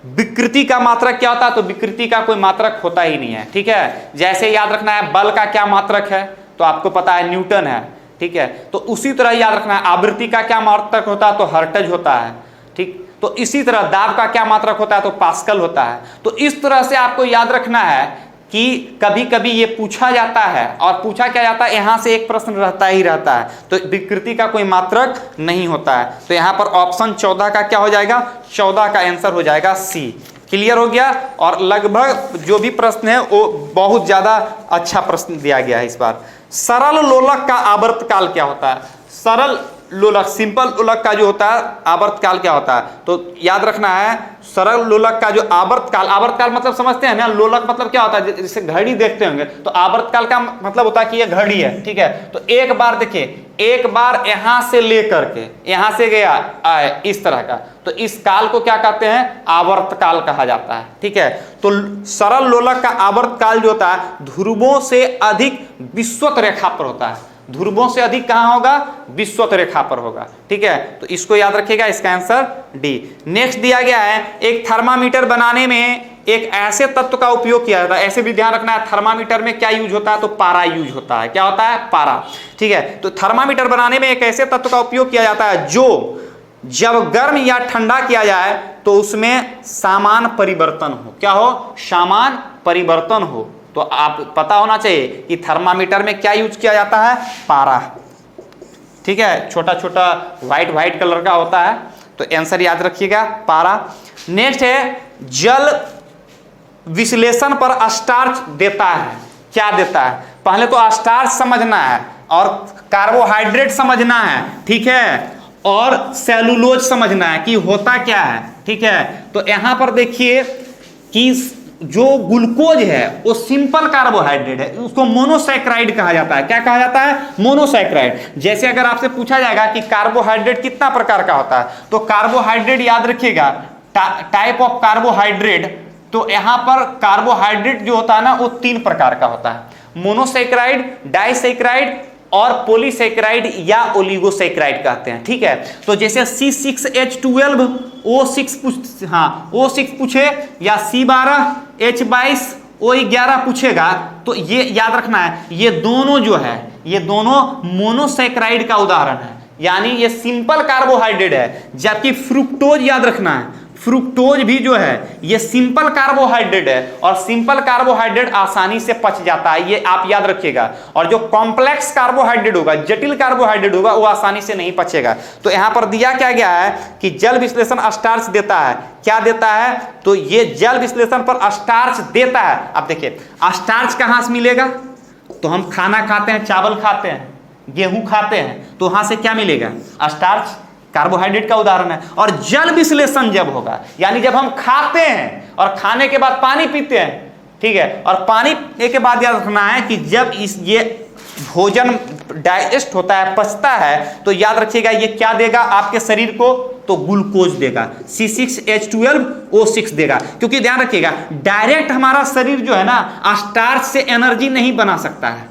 विकृति का मात्रक क्या होता है, तो विकृति का कोई मात्रक होता ही नहीं है, ठीक है। जैसे याद रखना है बल का क्या मात्रक है, तो आपको पता है न्यूटन है, ठीक है। तो उसी तरह याद रखना है आवृत्ति का क्या मात्रक होता है, तो हर्ट्ज होता है, ठीक। तो इसी तरह दाब का क्या मात्रक होता है, तो पास्कल होता है। तो इस तरह से आपको याद रखना है कि कभी कभी ये पूछा जाता है, और पूछा क्या जाता है, यहां से एक प्रश्न रहता ही रहता है। तो विकृति का कोई मात्रक नहीं होता है। तो यहां पर ऑप्शन 14 का क्या हो जाएगा, 14 का आंसर हो जाएगा सी। क्लियर हो गया। और लगभग जो भी प्रश्न है वो बहुत ज्यादा अच्छा प्रश्न दिया गया है इस बार। सरल लोलक का आवर्तकाल क्या होता है, सरल लोलक, सिंपल लोलक का जो होता है आवर्तकाल क्या होता है, तो याद रखना है सरल लोलक का जो आवर्तकाल, आवर्तकाल मतलब समझते हैं ना, लोलक मतलब क्या होता है, जैसे घड़ी देखते होंगे, तो आवर्तकाल का मतलब होता है कि ये घड़ी है, ठीक है। तो एक बार देखिए, एक बार यहां से लेकर के यहां से गया आए इस तरह का, तो इस काल को क्या कहते हैं, आवर्तकाल कहा जाता है, ठीक है। तो सरल लोलक का आवर्तकाल जो होता है ध्रुवों से अधिक विषुवत रेखा पर होता है, ध्रुवों से अधिक कहां होगा, विषुवत रेखा पर होगा, ठीक है। तो इसको याद रखिएगा, इसका आंसर डी। नेक्स्ट दिया गया है, एक थर्मामीटर बनाने में एक ऐसे तत्व का उपयोग किया जाता है, ऐसे भी ध्यान रखना है, थर्मामीटर में क्या यूज होता है, तो पारा यूज होता है। क्या होता है, पारा, ठीक है। तो थर्मामीटर बनाने में एक ऐसे तत्व का उपयोग किया जाता है जो जब गर्म या ठंडा किया जाए तो उसमें सामान परिवर्तन हो, क्या हो, सामान परिवर्तन हो। तो आप पता होना चाहिए कि थर्मामीटर में क्या यूज किया जाता है, पारा, ठीक है, छोटा छोटा व्हाइट कलर का होता है। तो आंसर याद रखिएगा, पारा। नेक्स्ट है, जल विश्लेषण पर स्टार्च देता है, क्या देता है, पहले तो स्टार्च समझना है और कार्बोहाइड्रेट समझना है, ठीक है, और सेलुलोज समझना है कि होता क्या है, ठीक है। तो यहां पर देखिए कि जो ग्लूकोज है वो सिंपल कार्बोहाइड्रेट है, उसको मोनोसैकराइड कहा जाता है। क्या कहा जाता है, मोनोसैकराइड। जैसे अगर आपसे पूछा जाएगा कि कार्बोहाइड्रेट कितना प्रकार का होता है, तो कार्बोहाइड्रेट याद रखिएगा टाइप ऑफ कार्बोहाइड्रेट, तो यहां पर कार्बोहाइड्रेट जो होता है ना वो 3 प्रकार का होता है, मोनोसैकराइड, डाइसैकराइड और पॉलीसैकराइड या ओलिगोसैकराइड कहते हैं, ठीक है। तो जैसे C6H12 O6 पूछे या C12H22 O11 पूछेगा, तो ये याद रखना है, ये दोनों जो है ये दोनों मोनोसैकराइड का उदाहरण है, यानी ये सिंपल कार्बोहाइड्रेट है। जबकि फ्रुक्टोज याद रखना है, फ्रुक्टोज भी जो है ये सिंपल कार्बोहाइड्रेट है, और सिंपल कार्बोहाइड्रेट आसानी से पच जाता है, ये आप याद रखिएगा। और जो कॉम्प्लेक्स कार्बोहाइड्रेट होगा, जटिल कार्बोहाइड्रेट होगा, वो आसानी से नहीं पचेगा। तो यहां पर दिया क्या गया है कि जल विश्लेषण स्टार्च देता है, क्या देता है, तो ये जल विश्लेषण पर स्टार्च देता है। अब देखिए स्टार्च कहां से मिलेगा, तो हम खाना खाते हैं, चावल खाते हैं, गेहूं खाते हैं, तो वहां से क्या मिलेगा, स्टार्च, कार्बोहाइड्रेट का उदाहरण है। और जल विश्लेषण जब होगा, यानी जब हम खाते हैं और खाने के बाद पानी पीते हैं, ठीक है, और पानी पीने के बाद याद रखना है कि जब ये भोजन डाइजेस्ट होता है, पचता है, तो याद रखिएगा ये क्या देगा आपके शरीर को, तो ग्लूकोज देगा, C6H12O6 देगा। क्योंकि ध्यान रखिएगा डायरेक्ट हमारा शरीर जो है ना स्टार्च से एनर्जी नहीं बना सकता है,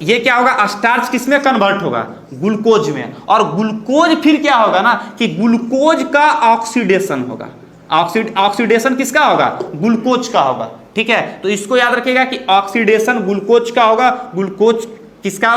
ये क्या होगा, स्टार्च किसमें कन्वर्ट होगा, ग्लूकोज में, और ग्लूकोज फिर क्या होगा ना कि ग्लूकोज का ऑक्सीडेशन होगा। ऑक्सीडेशन किसका होगा, ग्लूकोज का होगा। ठीक है, तो इसको याद रखिएगा कि ऑक्सीडेशन ग्लूकोज का होगा। ग्लूकोज किसका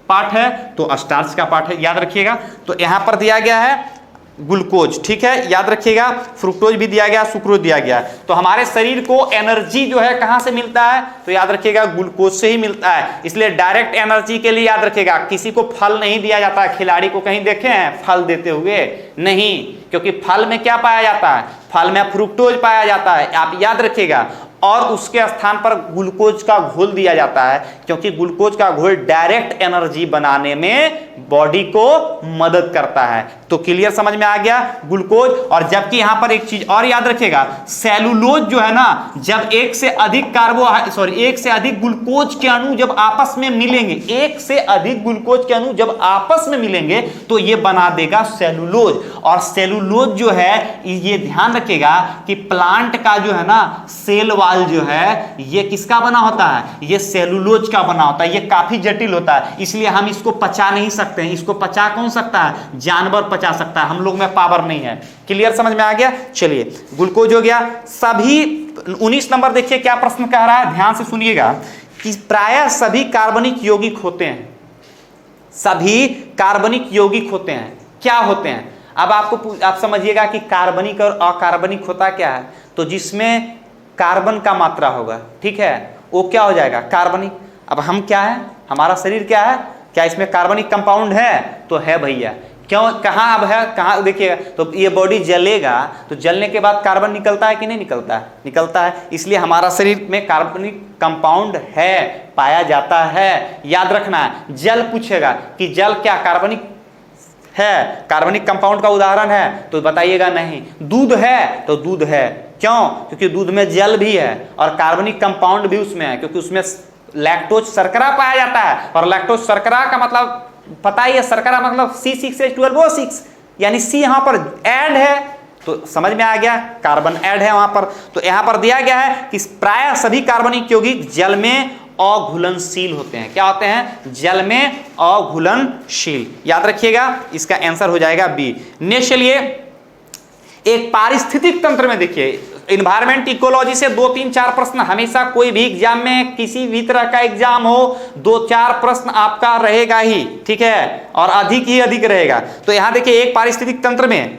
पार्ट है, तो स्टार्च का पार्ट है, याद रखिएगा। तो यहां पर दिया गया है ग्लूकोज, ठीक है, याद रखिएगा। फ्रुक्टोज भी दिया गया, सुक्रोज दिया गया। तो हमारे शरीर को एनर्जी जो है कहां से मिलता है, तो याद रखिएगा ग्लूकोज से ही मिलता है। इसलिए डायरेक्ट एनर्जी के लिए याद रखिएगा किसी को फल नहीं दिया जाता है। खिलाड़ी को कहीं देखे हैं फल देते हुए, नहीं, क्योंकि फल में क्या पाया जाता है, फल में फ्रुक्टोज पाया जाता है, आप याद रखिएगा। और उसके स्थान पर ग्लूकोज का घोल दिया जाता है, क्योंकि ग्लूकोज का घोल डायरेक्ट एनर्जी बनाने में बॉडी को मदद करता है। तो क्लियर समझ में आ गया ग्लूकोज। और जबकि यहां पर एक चीज और याद रखिएगा, सेलुलोज जो है ना, जब एक से अधिक ग्लूकोज के अणु जब आपस में मिलेंगे, एक से अधिक ग्लूकोज के अणु जब आपस में मिलेंगे तो ये बना देगा सेलुलोज। और सेलुलोज जो है, ये ध्यान रखिएगा कि प्लांट का जो है ना सेल वाल जो है, ये किसका बना होता है, ये सेलुलोज का बना होता है। ये काफी जटिल होता है, इसलिए हम इसको पचा नहीं सकते हैं। इसको पचा कौन सकता है, जानवर पचा सकता है, हम लोग में पावर नहीं है। क्लियर समझ में आ गया। चलिए, ग्लूकोज हो गया। सभी 19 नंबर देखिए क्या प्रश्न कह रहा है, ध्यान से सुनिएगा कि प्रायः सभी कार्बनिक यौगिक होते हैं। सभी कार्बनिक यौगिक होते हैं, क्या होते हैं। अब आप समझिएगा कि कार्बनिक और अकार्बनिक होता क्या है। तो जिसमें कार्बन का मात्रा होगा, ठीक है, वो क्या हो जाएगा, कार्बनिक। अब हम क्या है, हमारा शरीर क्या है, क्या इसमें कार्बनिक कंपाउंड है, तो है भैया। क्यों, कहाँ अब है, कहाँ देखिएगा, तो ये बॉडी जलेगा तो जलने के बाद कार्बन निकलता है कि नहीं निकलता है, निकलता है। इसलिए हमारा शरीर में कार्बनिक कंपाउंड है, पाया जाता है। याद रखना है, जल पूछेगा कि जल क्या कार्बनिक है, कार्बनिक कंपाउंड का उदाहरण है, तो बताइएगा नहीं। दूध है तो दूध है, क्यों, क्योंकि दूध में जल भी है और कार्बनिक कंपाउंड भी उसमें है, क्योंकि उसमें लैक्टोज शर्करा पाया जाता है। और लैक्टोज शर्करा का मतलब पता ही है, शर्करा मतलब C6H12O6, यानी C यहां पर ऐड है, तो समझ में आ गया, कार्बन ऐड है वहां पर। तो यहां पर दिया गया है कि प्रायः सभी कार्बनिक यौगिक जल में अघुलनशील होते हैं। क्या होते हैं, जल में अघुलनशील। याद रखिएगा, इसका आंसर हो जाएगा बी। नेक्स्ट चलिए, एक पारिस्थितिक तंत्र में देखिए, इन्वायरमेंट इकोलॉजी से 2, 3, 4 प्रश्न हमेशा, कोई भी एग्जाम में, किसी भी तरह का एग्जाम हो, 2, 4 प्रश्न आपका रहेगा ही, ठीक है, और अधिक ही अधिक रहेगा। तो यहां देखिए, एक पारिस्थितिक तंत्र में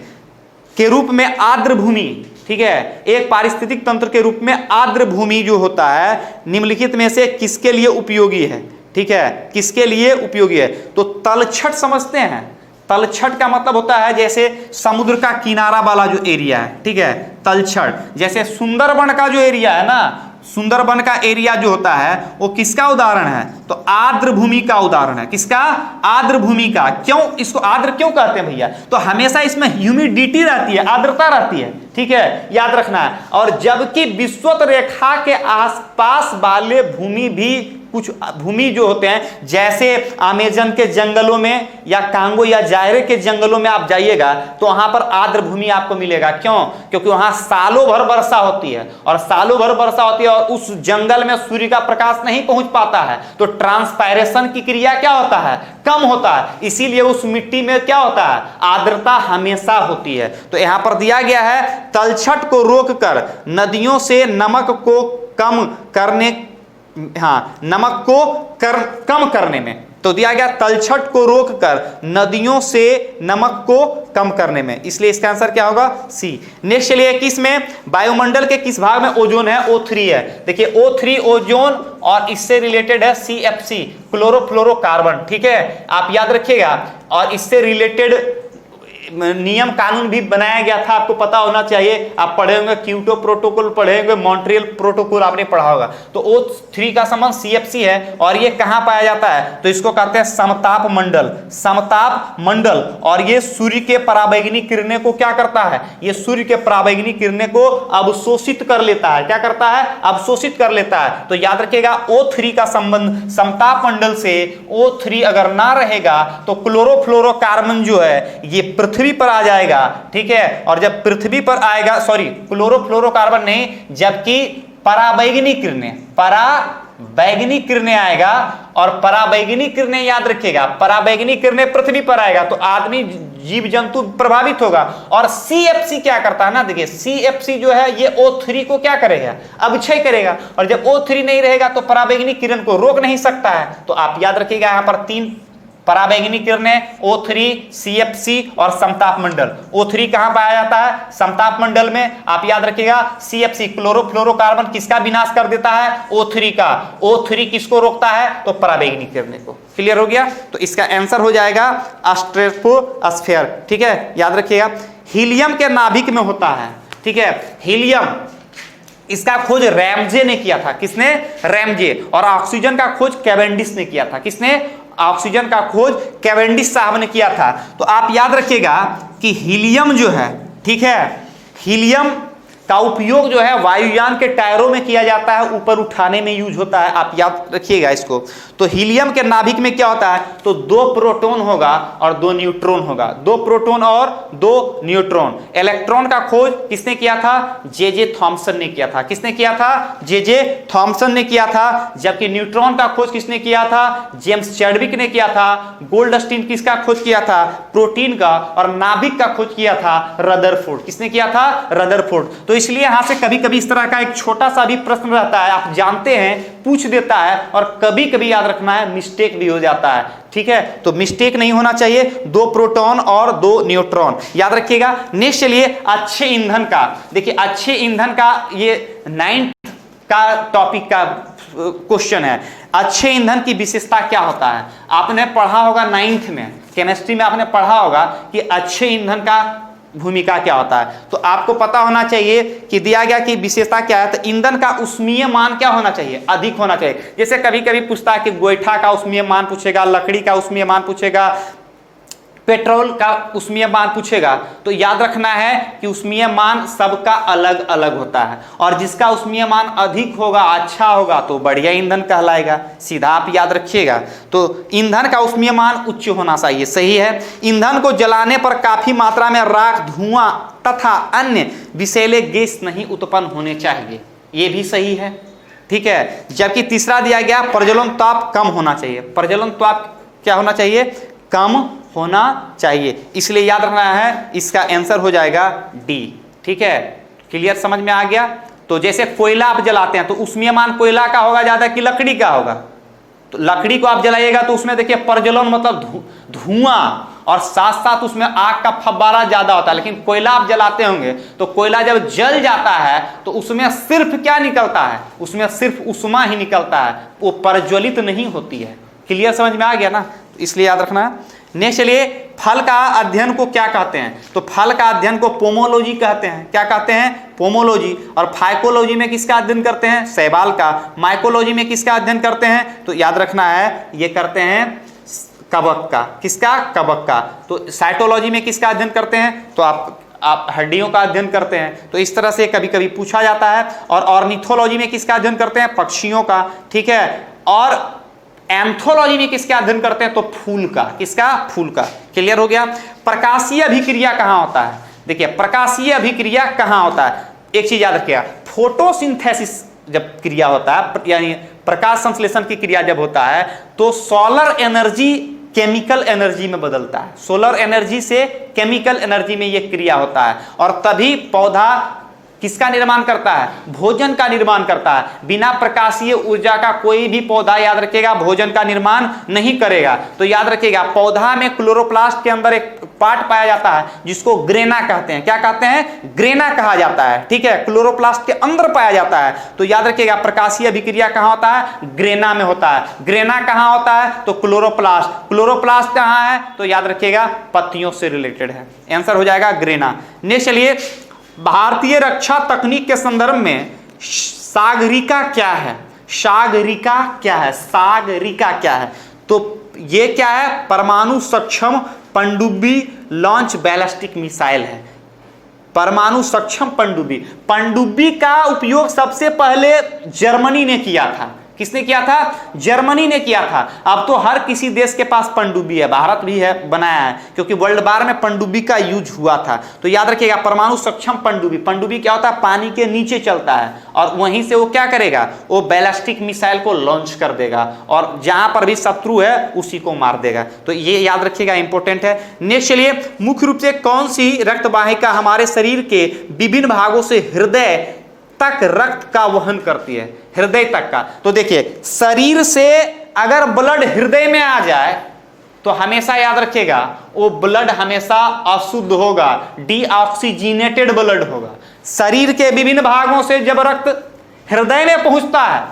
के रूप में आर्द्र भूमि, ठीक है, एक पारिस्थितिक तंत्र के रूप में आर्द्र भूमि जो होता है, निम्नलिखित में से किसके लिए उपयोगी है, ठीक है, किसके लिए उपयोगी है। तो तलछट समझते हैं, तलछट का मतलब होता है जैसे समुद्र का किनारा वाला जो एरिया है, ठीक है, तलछट। जैसे सुंदरबन का जो एरिया है ना, सुंदरबन का एरिया जो होता है वो किसका उदाहरण है, तो आर्द्र भूमि का उदाहरण है। किसका, आर्द्र भूमि का। क्यों इसको आर्द्र क्यों कहते हैं भैया, तो हमेशा इसमें ह्यूमिडिटी रहती है, आर्द्रता रहती है, ठीक है, याद रखना है। और जबकि विषुवत रेखा के आसपास वाले भूमि भी, कुछ भूमि जो होते हैं, जैसे अमेजन के जंगलों में या कांगो या जायरे के जंगलों में आप जाइएगा तो वहां पर आर्द्र भूमि आपको मिलेगा। क्यों, क्योंकि वहां सालों भर वर्षा होती है, और सालों भर वर्षा होती है और उस जंगल में सूर्य का प्रकाश नहीं पहुंच पाता है, तो ट्रांसपायरेशन की क्रिया क्या होता है, कम होता है। इसीलिए उस मिट्टी में क्या होता है, आर्द्रता हमेशा होती है। तो यहां पर दिया गया है, तलछट को रोककर नदियों से नमक को कम करने, हाँ, नमक को कम करने में, तो दिया गया तलछट को रोककर नदियों से नमक को कम करने में, इसलिए इसका आंसर क्या होगा, सी। नेक्स्ट चलिए, किस में, वायुमंडल के किस भाग में ओजोन है, O3 है। देखिए O3 ओजोन, और इससे रिलेटेड है CFC, क्लोरोफ्लोरोकार्बन, ठीक है, आप याद रखिएगा। और इससे रिलेटेड नियम कानून भी बनाया गया था, आपको पता होना चाहिए। आप पढ़े होंगे, क्योटो प्रोटोकॉल पढ़े होंगे, मॉन्ट्रियल प्रोटोकॉल आपने पढ़ा होगा। तो O3 का संबंध CFC है, और ये कहां पाया जाता है, तो इसको कहते हैं समताप मंडल, समताप मंडल। और ये सूर्य के पराबैंगनी किरणें को क्या करता है, ये सूर्य के पराबैंगनी किरणें को अवशोषित कर लेता है। क्या करता है, अवशोषित कर लेता है। तो याद रखिएगा, O3 का संबंध समताप मंडल से, O3 अगर ना रहेगा तो क्लोरोफ्लोरोकार्बन जो है ये पृथ्वी पर आ जाएगा, ठीक है। और जब पृथ्वी पर आएगा, सॉरी, क्लोरोफ्लोरोकार्बन नहीं, जबकि पराबैंगनी किरणें, पराबैंगनी किरणें आएगा, और पराबैंगनी किरणें, याद रखिएगा, पराबैंगनी किरणें पृथ्वी पर आएगा तो आदमी, जीव जंतु प्रभावित होगा। और CFC क्या करता है ना, देखिए CFC जो है ये O3 को क्या करेगा, अवक्षय करेगा, और जब O3 नहीं रहेगा तो पराबैंगनी किरण को रोक नहीं सकता है। तो आप याद रखिएगा यहां पर 3 पराबैंगनी किरणें, O3, CFC और समताप मंडल। O3 कहां पाया जाता है, समताप मंडल में। आप याद रखिएगा CFC क्लोरोफ्लोरोकार्बन किसका विनाश कर देता है, O3 का। O3 किसको रोकता है, तो पराबैंगनी किरणें को। क्लियर हो गया, तो इसका आंसर हो जाएगा स्ट्रेटोस्फेयर। ठीक है, याद रखिएगा। हीलियम के नाभिक में होता है, ठीक है, हीलियम, इसका खोज रैमजे ने किया था। किसने, रैमजे। और ऑक्सीजन का खोज कैवेंडिश ने किया था। किसने, ऑक्सीजन का खोज कैवेंडिश साहब ने किया था। तो आप याद रखिएगा कि हीलियम जो है, ठीक है, हीलियम का उपयोग जो है वायुयान के टायरों में किया जाता है, ऊपर उठाने में यूज होता है। आप याद रखिएगा इसको। तो हीलियम के नाभिक में क्या होता है, तो 2 प्रोटॉन होगा और 2 न्यूट्रॉन होगा। 2 प्रोटॉन और 2 न्यूट्रॉन। इलेक्ट्रॉन का खोज किसने किया था, जे थॉमसन ने किया था। किसने किया था, जे थॉमसन ने किया था। जबकि न्यूट्रॉन का खोज किसने किया था, जेम्स चैडविक ने किया था। गोल्डस्टीन किसका खोज किया था, प्रोटीन का। और नाभिक का खोज किया था रदरफोर्ड। किसने किया था, रदरफोर्ड। तो इसलिए यहां से कभी कभी इस तरह का एक छोटा सा भी प्रश्न रहता है, आप जानते हैं, पूछ देता है, और कभी कभी याद रखना है मिस्टेक भी हो जाता है। ठीक है, तो मिस्टेक नहीं होना चाहिए। 2 प्रोटॉन और 2 न्यूट्रॉन, याद रखिएगा। नेक्स्ट चलिए अच्छे ईंधन का। देखिए अच्छे ईंधन का ये 9th का टॉपिक का क्वेश्चन है। अच्छे ईंधन की विशेषता क्या होता है, आपने पढ़ा होगा 9th में, केमिस्ट्री में आपने पढ़ा होगा कि अच्छे ईंधन का भूमिका क्या होता है। तो आपको पता होना चाहिए कि दिया गया कि विशेषता क्या है। तो ईंधन का ऊष्मीय मान क्या होना चाहिए, अधिक होना चाहिए। जैसे कभी कभी पूछता है कि गोईठा का ऊष्मीय मान पूछेगा, लकड़ी का ऊष्मीय मान पूछेगा, पेट्रोल का ऊष्मीय मान पूछेगा। तो याद रखना है कि ऊष्मीय मान सबका अलग अलग होता है, और जिसका ऊष्मीय मान अधिक होगा, अच्छा होगा, तो बढ़िया ईंधन कहलाएगा। सीधा आप याद रखिएगा। तो ईंधन का ऊष्मीय मान उच्च होना चाहिए, सही है। ईंधन को जलाने पर काफी मात्रा में राख, धुआं तथा अन्य विषैले गैस नहीं उत्पन्न होने चाहिए, ये भी सही है। ठीक है, जबकि तीसरा दिया गया प्रज्वलन ताप कम होना चाहिए। प्रज्वलन ताप क्या होना चाहिए, कम होना चाहिए। इसलिए याद रखना है, इसका आंसर हो जाएगा डी। ठीक है, क्लियर, समझ में आ गया। तो जैसे कोयला आप जलाते हैं तो ऊष्मीय मान कोयला का होगा ज्यादा कि लकड़ी का होगा। तो लकड़ी को आप जलाइएगा तो उसमें देखिए प्रज्वलन मतलब धुआं, और साथ साथ उसमें आग का फव्वारा ज्यादा होता है। लेकिन कोयला आप जलाते होंगे तो कोयला जब जल जाता है तो उसमें सिर्फ क्या निकलता है, उसमें सिर्फ उष्मा ही निकलता है, वो प्रज्वलित नहीं होती है। क्लियर, समझ में आ गया ना, इसलिए याद रखना है। नेक्स्ट चलिए, फल का अध्ययन को क्या कहते हैं। तो फल का अध्ययन को पोमोलॉजी कहते हैं। क्या कहते हैं, पोमोलॉजी। और फाइकोलॉजी में किसका अध्ययन करते हैं, शैवाल का। माइकोलॉजी में किसका अध्ययन करते हैं, तो याद रखना है ये करते हैं कवक का। किसका, कवक का। तो साइटोलॉजी में किसका अध्ययन करते हैं, तो आप हड्डियों का अध्ययन करते हैं। तो इस तरह से कभी कभी पूछा जाता है। और ऑर्निथोलॉजी में किसका अध्ययन करते हैं, पक्षियों का। ठीक है, और एंथोलॉजी में किसका अध्ययन करते हैं, तो फूल का। किसका, फूल का। क्लियर हो गया। प्रकाशीय अभिक्रिया कहां होता है, देखिए प्रकाशीय अभिक्रिया कहां होता है। एक चीज याद रखिएगा, फोटोसिंथेसिस जब क्रिया होता है, यानी प्रकाश संश्लेषण की क्रिया जब होता है, तो सोलर एनर्जी केमिकल एनर्जी में बदलता है। सोलर एनर्जी से केमिकल एनर्जी में यह क्रिया होता है, और तभी पौधा किसका निर्माण करता है, भोजन का निर्माण करता है। बिना प्रकाशीय ऊर्जा का कोई भी पौधा, याद रखिएगा, भोजन का निर्माण नहीं करेगा। तो याद रखिएगा, पौधा में क्लोरोप्लास्ट के अंदर एक पार्ट पाया जाता है जिसको ग्रेना कहते हैं। क्या कहते हैं, ग्रेना कहा जाता है। ठीक है, क्लोरोप्लास्ट के अंदर पाया जाता है। तो याद रखिएगा, प्रकाशीय अभिक्रिया कहां होता है, ग्रेना में होता है। ग्रेना कहां होता है, तो क्लोरोप्लास्ट। क्लोरोप्लास्ट कहां है, तो याद रखिएगा पत्तियों से रिलेटेड है। आंसर हो जाएगा ग्रेना। नेक्स्ट चलिए, भारतीय रक्षा तकनीक के संदर्भ में सागरिका क्या है, सागरिका क्या है, सागरिका क्या है। तो ये क्या है, परमाणु सक्षम पनडुब्बी लॉन्च बैलिस्टिक मिसाइल है। परमाणु सक्षम पनडुब्बी। पनडुब्बी का उपयोग सबसे पहले जर्मनी ने किया था। किसने किया था? जर्मनी ने किया था। अब तो हर किसी देश के पास पनडुब्बी है, भारत भी है, बनाया है, क्योंकि वर्ल्ड वार में पनडुब्बी का यूज हुआ था। तो याद रखिएगा, परमाणु सक्षम पनडुब्बी, पनडुब्बी क्या होता है? पानी के नीचे चलता है और वहीं से वो क्या करेगा? वो बैलिस्टिक मिसाइल को लॉन्च कर देगा और जहां पर भी शत्रु है उसी को मार देगा। तो ये याद रखिएगा, इंपॉर्टेंट है। नेक्स्ट चलिए, मुख्य रूप से कौन सी रक्त वाहिका हमारे शरीर के विभिन्न भागों से हृदय तक रक्त का वहन करती है? हृदय तक का। तो देखिए, शरीर से अगर ब्लड हृदय में आ जाए तो हमेशा याद रखिएगा वो ब्लड हमेशा अशुद्ध होगा, डीऑक्सीजनेटेड ब्लड होगा। शरीर के विभिन्न भागों से जब रक्त हृदय में पहुंचता है,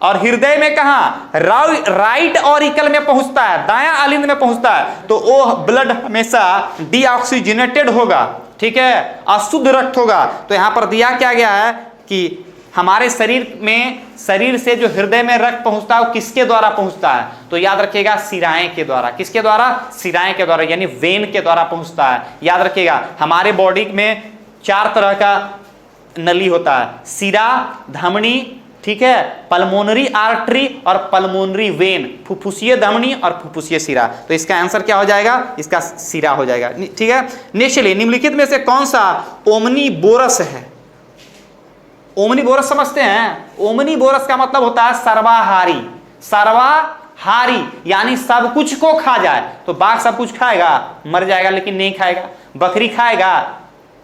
और हृदय में कहां? राइट ऑरिकल में पहुंचता है, दायां अलिंद में पहुंचता है, तो वो ब्लड हमेशा डीऑक्सीजनेटेड होगा, ठीक है, अशुद्ध रक्त होगा। तो यहां पर दिया क्या गया है कि हमारे शरीर से जो हृदय में रक्त पहुंचता है वो किसके द्वारा पहुंचता है? तो याद रखिएगा, शिराएं के द्वारा। किसके द्वारा? शिराएं के द्वारा, यानी वेन के द्वारा पहुंचता है। याद रखिएगा, हमारे बॉडी में 4 तरह का नली होता है, शिरा, धमनी, ठीक है, पल्मोनरी आर्टरी और पल्मोनरी वेन, फुफ्फुसीय धमनी और फुफ्फुसीय शिरा। तो इसका आंसर क्या हो जाएगा? इसका शिरा हो जाएगा, ठीक है। नेक्स्ट, निम्नलिखित में से कौन सा ओमनीबोरस है? ओमनीबोरस समझते हैं? ओमनीबोरस का मतलब होता है सर्वाहारी। सर्वाहारी यानी सब कुछ को खा जाए। तो बाघ सब कुछ खाएगा, मर जाएगा लेकिन नहीं खाएगा। बकरी खाएगा,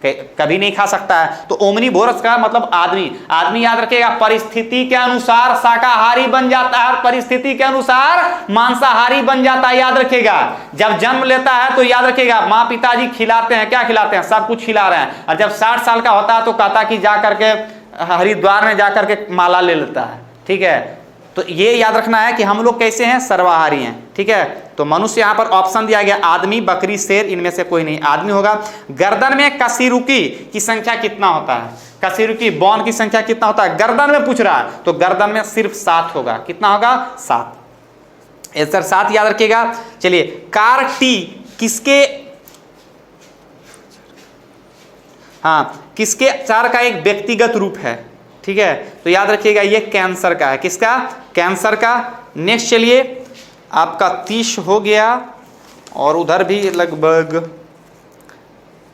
कभी नहीं खा सकता है। तो ओमनीबोरस का मतलब आदमी। आदमी याद रखिएगा, परिस्थिति के अनुसार शाकाहारी बन जाता है, परिस्थिति के अनुसार मांसाहारी बन जाता है। याद रखिएगा, जब जन्म लेता है तो याद रखिएगा, माँ पिताजी खिलाते हैं, क्या खिलाते हैं? सब कुछ खिला रहे हैं। और जब 60 साल का होता है तो कहता कि जा करके हरिद्वार में जाकर के माला ले लेता है, ठीक है। तो ये याद रखना है कि हम लोग कैसे हैं? सर्वाहारी हैं, ठीक है। तो मनुष्य यहां पर ऑप्शन दिया गया, आदमी, बकरी, शेर, इनमें से कोई नहीं, आदमी होगा। गर्दन में कशेरुकी की संख्या कितना होता है? कशेरुकी बोन की संख्या कितना होता है? गर्दन में पूछ रहा है, तो गर्दन में सिर्फ 7 होगा। कितना होगा? 7। आंसर 7 याद रखिएगा। चलिए, कार टी किसके उपचार का एक व्यक्तिगत रूप है, ठीक है। तो याद रखिएगा, ये कैंसर का है। किसका? कैंसर का। नेक्स्ट चलिए, आपका 30 हो गया और उधर भी लगभग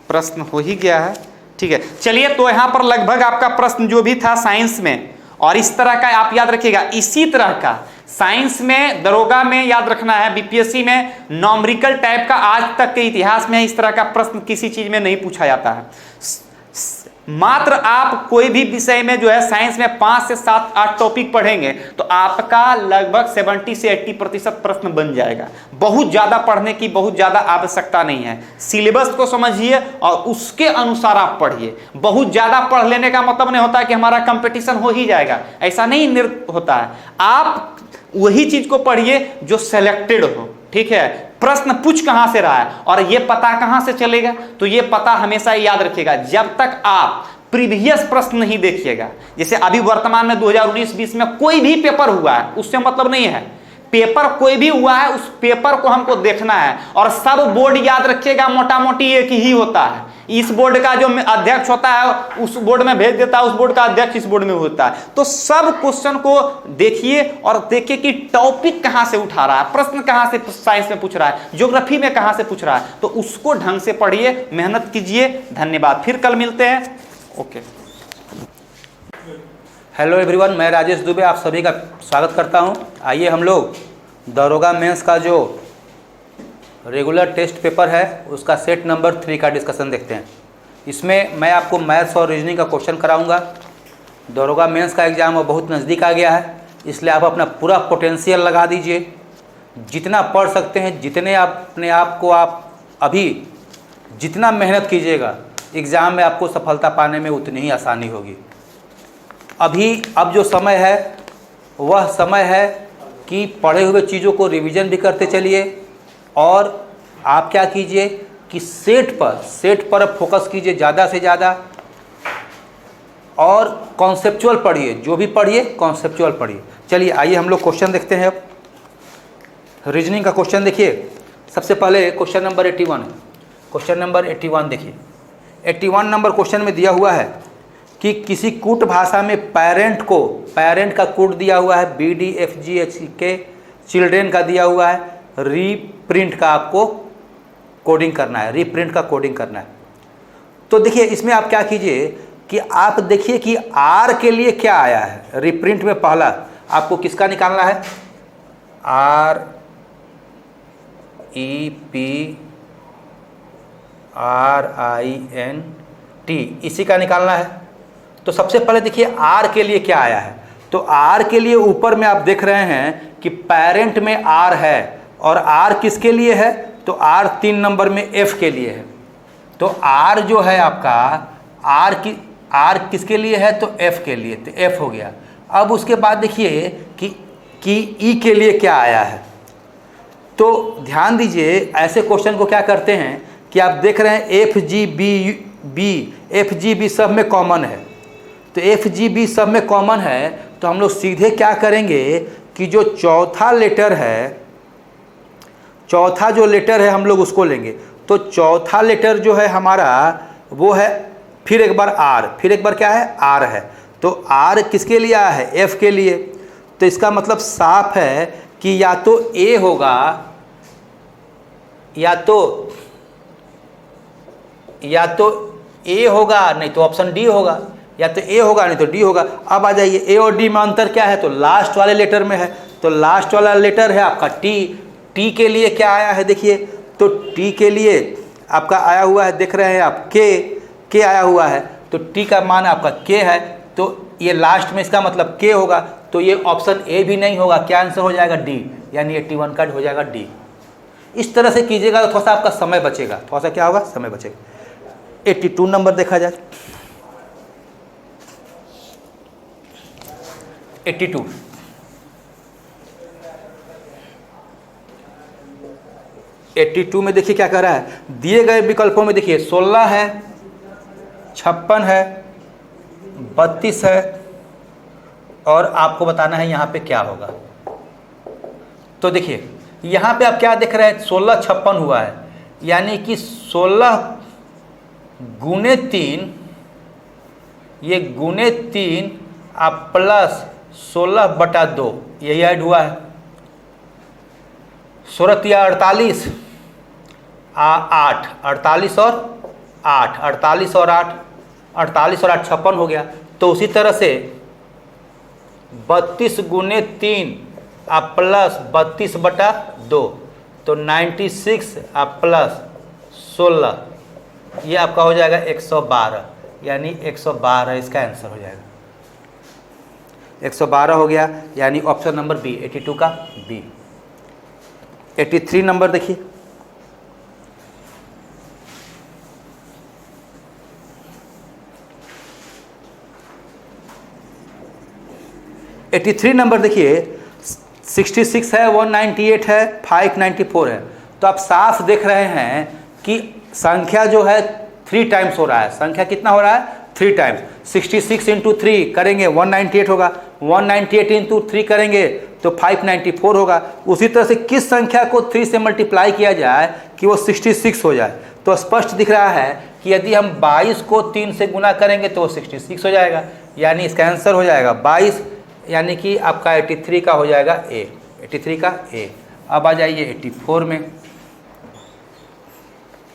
प्रश्न हो ही गया है, ठीक है। चलिए, तो यहां पर लगभग आपका प्रश्न जो भी था साइंस में, और इस तरह का आप याद रखिएगा, इसी तरह का साइंस में, दरोगा में याद रखना है, बीपीएससी में नॉमरिकल टाइप का आज तक के इतिहास में इस तरह का प्रश्न किसी चीज में नहीं पूछा जाता है। मात्र आप कोई भी विषय में जो है साइंस में 5 से 7-8 टॉपिक पढ़ेंगे तो आपका लगभग 70 से 80% प्रश्न बन जाएगा। बहुत ज्यादा पढ़ने की बहुत ज्यादा आवश्यकता नहीं है। सिलेबस को समझिए और उसके अनुसार आप पढ़िए। बहुत ज्यादा पढ़ लेने का मतलब नहीं होता है कि हमारा कंपटीशन हो ही जाएगा, ऐसा नहीं होता है। आप वही चीज को पढ़िए जो सिलेक्टेड हो, ठीक है। प्रश्न पूछ कहां से रहा है और यह पता कहां से चलेगा? तो यह पता हमेशा याद रखिएगा, जब तक आप प्रीवियस प्रश्न नहीं देखिएगा। जैसे अभी वर्तमान में 2019-20 में कोई भी पेपर हुआ है उससे मतलब नहीं है, पेपर कोई भी हुआ है उस पेपर को हमको देखना है। और सब बोर्ड याद रखिएगा मोटा मोटी एक ही होता है। इस बोर्ड का जो अध्यक्ष होता है उस बोर्ड में भेज देता है, उस बोर्ड का अध्यक्ष इस बोर्ड में होता है। तो सब क्वेश्चन को देखिए और देखिए कि टॉपिक कहां से उठा रहा है, प्रश्न कहां से साइंस में पूछ रहा है, ज्योग्राफी में कहां से पूछ रहा है, तो उसको ढंग से पढ़िए, मेहनत कीजिए। धन्यवाद, फिर कल मिलते हैं। ओके। हेलो एवरीवन, मैं राजेश दुबे आप सभी का स्वागत करता हूं। आइए हम लोग दरोगा मेंस का जो रेगुलर टेस्ट पेपर है उसका सेट नंबर 3 का डिस्कशन देखते हैं। इसमें मैं आपको मैथ्स और रीजनिंग का क्वेश्चन कराऊंगा। दरोगा मेंस का एग्ज़ाम वो बहुत नज़दीक आ गया है, इसलिए आप अपना पूरा पोटेंशियल लगा दीजिए। जितना पढ़ सकते हैं, जितने अपने आप को आप अभी जितना मेहनत कीजिएगा एग्ज़ाम में आपको सफलता पाने में उतनी ही आसानी होगी। अब जो समय है वह समय है कि पढ़े हुए चीज़ों को रिवीजन भी करते चलिए और आप क्या कीजिए कि सेट पर फोकस कीजिए ज़्यादा से ज़्यादा और कॉन्सेप्चुअल पढ़िए, जो भी पढ़िए कॉन्सेप्चुअल पढ़िए। चलिए आइए हम लोग क्वेश्चन देखते हैं। अब रीजनिंग का क्वेश्चन देखिए। सबसे पहले क्वेश्चन नंबर 81 है। क्वेश्चन नंबर 81 देखिए। 81 नंबर क्वेश्चन में दिया हुआ है कि किसी कूट भाषा में पेरेंट का कूट दिया हुआ है BDFGHK, चिल्ड्रेन का दिया हुआ है, रीप्रिंट का आपको कोडिंग करना है, रीप्रिंट का कोडिंग करना है। तो देखिए इसमें आप क्या कीजिए कि आप देखिए कि आर के लिए क्या आया है। रीप्रिंट में पहला आपको किसका निकालना है, REPRINT, इसी का निकालना है। तो सबसे पहले देखिए आर के लिए क्या आया है। तो आर के लिए ऊपर में आप देख रहे हैं कि पेरेंट में आर है, और आर किसके लिए है, तो आर 3 नंबर में एफ के लिए है। तो आर जो है आपका आर किसके लिए है, तो एफ के लिए, तो एफ हो गया। अब उसके बाद देखिए कि ई के लिए क्या आया है। तो ध्यान दीजिए ऐसे क्वेश्चन को क्या करते हैं कि आप देख रहे हैं FGB सब में कॉमन है। तो FGB सब में कॉमन है, तो हम लोग सीधे क्या करेंगे कि जो चौथा जो लेटर है हम लोग उसको लेंगे। तो चौथा लेटर जो है हमारा वो है फिर एक बार आर, फिर एक बार क्या है, आर है। तो आर किसके लिए आया है, एफ के लिए। तो इसका मतलब साफ है कि या तो ए होगा या तो ए होगा, नहीं तो ऑप्शन डी होगा, या तो ए होगा नहीं तो डी होगा। अब आ जाइए ए और डी में अंतर क्या है, तो लास्ट वाले लेटर में है। तो लास्ट वाला लेटर है आपका टी के लिए क्या आया है देखिए, तो टी के लिए आपका आया हुआ है, देख रहे हैं आप के आया हुआ है। तो टी का मान आपका के है, तो ये लास्ट में इसका मतलब के होगा। तो ये ऑप्शन ए भी नहीं होगा, क्या आंसर हो जाएगा, डी, यानी 81 का हो जाएगा डी। इस तरह से कीजिएगा तो थोड़ा सा आपका समय बचेगा, थोड़ा सा क्या होगा, समय बचेगा। 82 नंबर देखा जाए, 82 82 में देखिए क्या कह रहा है, दिए गए विकल्पों में देखिए 16 है, 56 है, 32 है, और आपको बताना है यहाँ पे क्या होगा। तो देखिए यहाँ पे आप क्या देख रहे हैं, 16 56 हुआ है, यानी कि 16 गुने 3, ये गुने 3 आप प्लस 16/2, यही ऐड हुआ है। 16 या 48 8, 48 और 8, 48 और 8, 48 और 8 56 हो गया। तो उसी तरह से 32 गुने 3 आप प्लस 32/2, तो 96 आप प्लस 16, ये आपका हो जाएगा 112, यानी 112 इसका आंसर हो जाएगा। 112 हो गया, यानी ऑप्शन नंबर बी, 82 का बी। 83 नंबर देखिए, नंबर देखिए 66 है, 198 है, 594 है। तो आप साफ देख रहे हैं कि संख्या जो है 3 टाइम्स हो रहा है। संख्या कितना हो रहा है, 3 टाइम्स। 66 इंटू 3 करेंगे 198 होगा, 198 इंटू 3 करेंगे तो 594 होगा। उसी तरह से किस संख्या को 3 से मल्टीप्लाई किया जाए कि वो 66 हो जाए। तो स्पष्ट दिख रहा है कि यदि हम 22 को 3 से गुना करेंगे तो वो 66 हो जाएगा, यानी इसका आंसर हो जाएगा 22, यानी कि आपका 83 का हो जाएगा ए, 83 का ए। अब आ जाइए 84 में।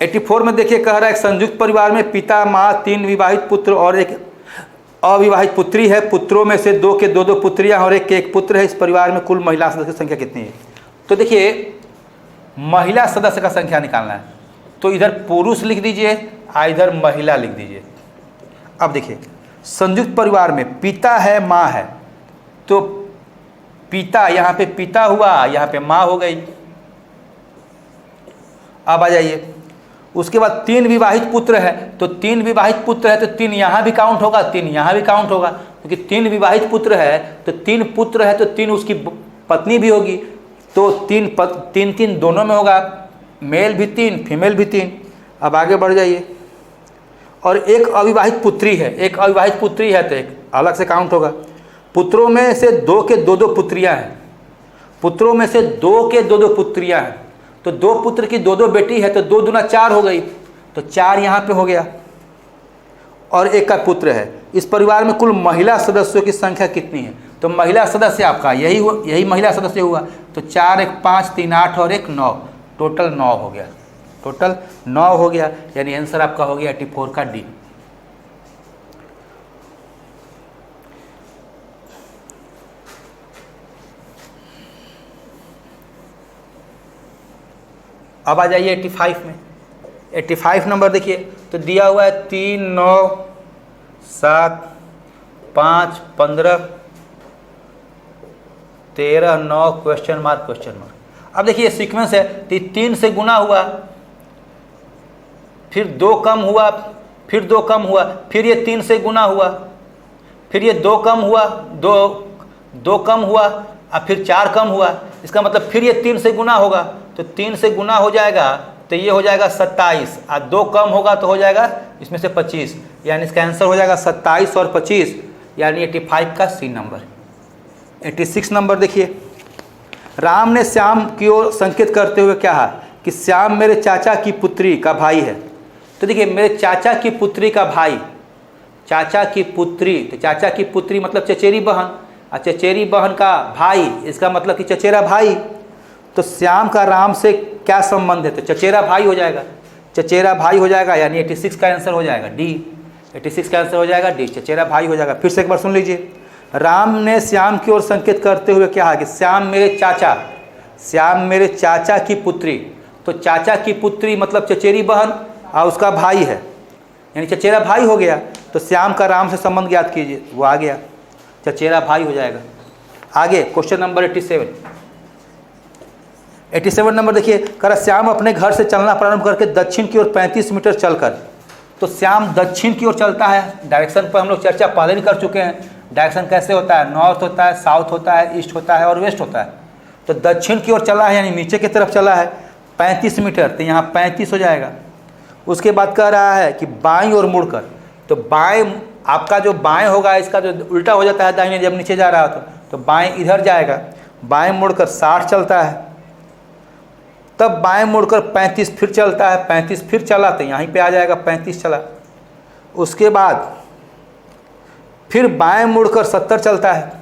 84 में देखिए कह रहा है, एक संयुक्त परिवार में पिता, माँ, 3 विवाहित पुत्र और एक अविवाहित पुत्री है। पुत्रों में से 2 के 2 पुत्रियां और एक के 1 पुत्र है। इस परिवार में कुल महिला सदस्य की संख्या कितनी है। तो देखिए महिला सदस्य का संख्या निकालना है, तो इधर पुरुष लिख दीजिए, इधर महिला लिख दीजिए। अब देखिए संयुक्त परिवार में पिता है, माँ है, तो पिता, यहाँ पे पिता हुआ, यहाँ पे माँ हो गई। अब आ जाइए, उसके बाद 3 विवाहित पुत्र है, तो 3 विवाहित पुत्र है तो 3 यहाँ भी काउंट होगा, 3 यहाँ भी काउंट होगा, क्योंकि 3 विवाहित पुत्र है तो 3 पुत्र है तो 3 उसकी पत्नी भी होगी, तो 3 दोनों में होगा, मेल भी 3 फीमेल भी 3। अब आगे बढ़ जाइए, और एक अविवाहित पुत्री है, एक अविवाहित पुत्री है तो एक अलग से काउंट होगा। पुत्रों में से 2 के 2 पुत्रियाँ हैं, पुत्रों में से 2 के 2 पुत्रियाँ हैं, तो 2 पुत्र की 2 बेटी है, तो 2 दूना 4 हो गई, तो 4 यहाँ पे हो गया। और एक का पुत्र है। इस परिवार में कुल महिला सदस्यों की संख्या कितनी है? तो महिला सदस्य आपका यही महिला सदस्य हुआ। तो 4 1 5 3 8 और 1 9, टोटल 9 हो गया। टोटल 9 हो गया, यानी आंसर आपका हो गया 84 का डी। अब आ जाइए 85 में। 85 नंबर देखिए, तो दिया हुआ है 3 9 7 5 15 13 9 क्वेश्चन मार्क। अब देखिए सीक्वेंस है, 3 से गुना हुआ, फिर 2 कम हुआ, फिर 2 कम हुआ, फिर ये 3 से गुना हुआ, फिर ये 2 कम हुआ, 2 कम हुआ, अब फिर 4 कम हुआ। इसका मतलब फिर ये 3 से गुना होगा, तो 3 से गुना हो जाएगा तो ये हो जाएगा 27, और 2 कम होगा तो हो जाएगा इसमें से 25, यानी इसका आंसर हो जाएगा 27 और 25, यानी 85 का सी नंबर। 86 नंबर देखिए, राम ने श्याम की ओर संकेत करते हुए कहा कि श्याम मेरे चाचा की पुत्री का भाई है। तो देखिए मेरे चाचा की पुत्री का भाई, चाचा की पुत्री, तो चाचा की पुत्री मतलब चचेरी बहन, और चचेरी बहन का भाई, इसका मतलब कि चचेरा भाई। तो श्याम का राम से क्या संबंध है? तो चचेरा भाई हो जाएगा, चचेरा भाई हो जाएगा, यानी 86 का आंसर हो जाएगा डी। 86 का आंसर हो जाएगा डी, चचेरा भाई हो जाएगा। फिर से एक बार सुन लीजिए, राम ने श्याम की ओर संकेत करते हुए कहा कि श्याम मेरे चाचा की पुत्री। तो चाचा की पुत्री मतलब चचेरी बहन और उसका भाई है, यानी चचेरा भाई हो गया। तो श्याम का राम से संबंध ज्ञात कीजिए, वो आ गया, चचेरा भाई हो जाएगा। आगे क्वेश्चन नंबर 87 नंबर देखिए, कह श्याम अपने घर से चलना प्रारंभ करके दक्षिण की ओर 35 मीटर चलकर। तो श्याम दक्षिण की ओर चलता है। डायरेक्शन पर हम लोग चर्चा पहले भी कर चुके हैं। डायरेक्शन कैसे होता है? नॉर्थ होता है, साउथ होता है, ईस्ट होता है और वेस्ट होता है। तो दक्षिण की ओर चला है, यानी नीचे की तरफ चला है 35 मीटर, तो यहाँ 35 हो जाएगा। उसके बाद कह रहा है कि बाईं ओर मुड़कर, तो बाएं आपका जो बाएं होगा इसका जो उल्टा हो जाता है दाहिने जब नीचे जा रहा हो तो बाएं इधर जाएगा। बाएं मुड़कर 60 चलता है, तब बाएं मुड़कर 35 फिर चलता है, 35 फिर चला तो यहीं पे आ जाएगा 35 चला। उसके बाद फिर बाएं मुड़कर 70 चलता है,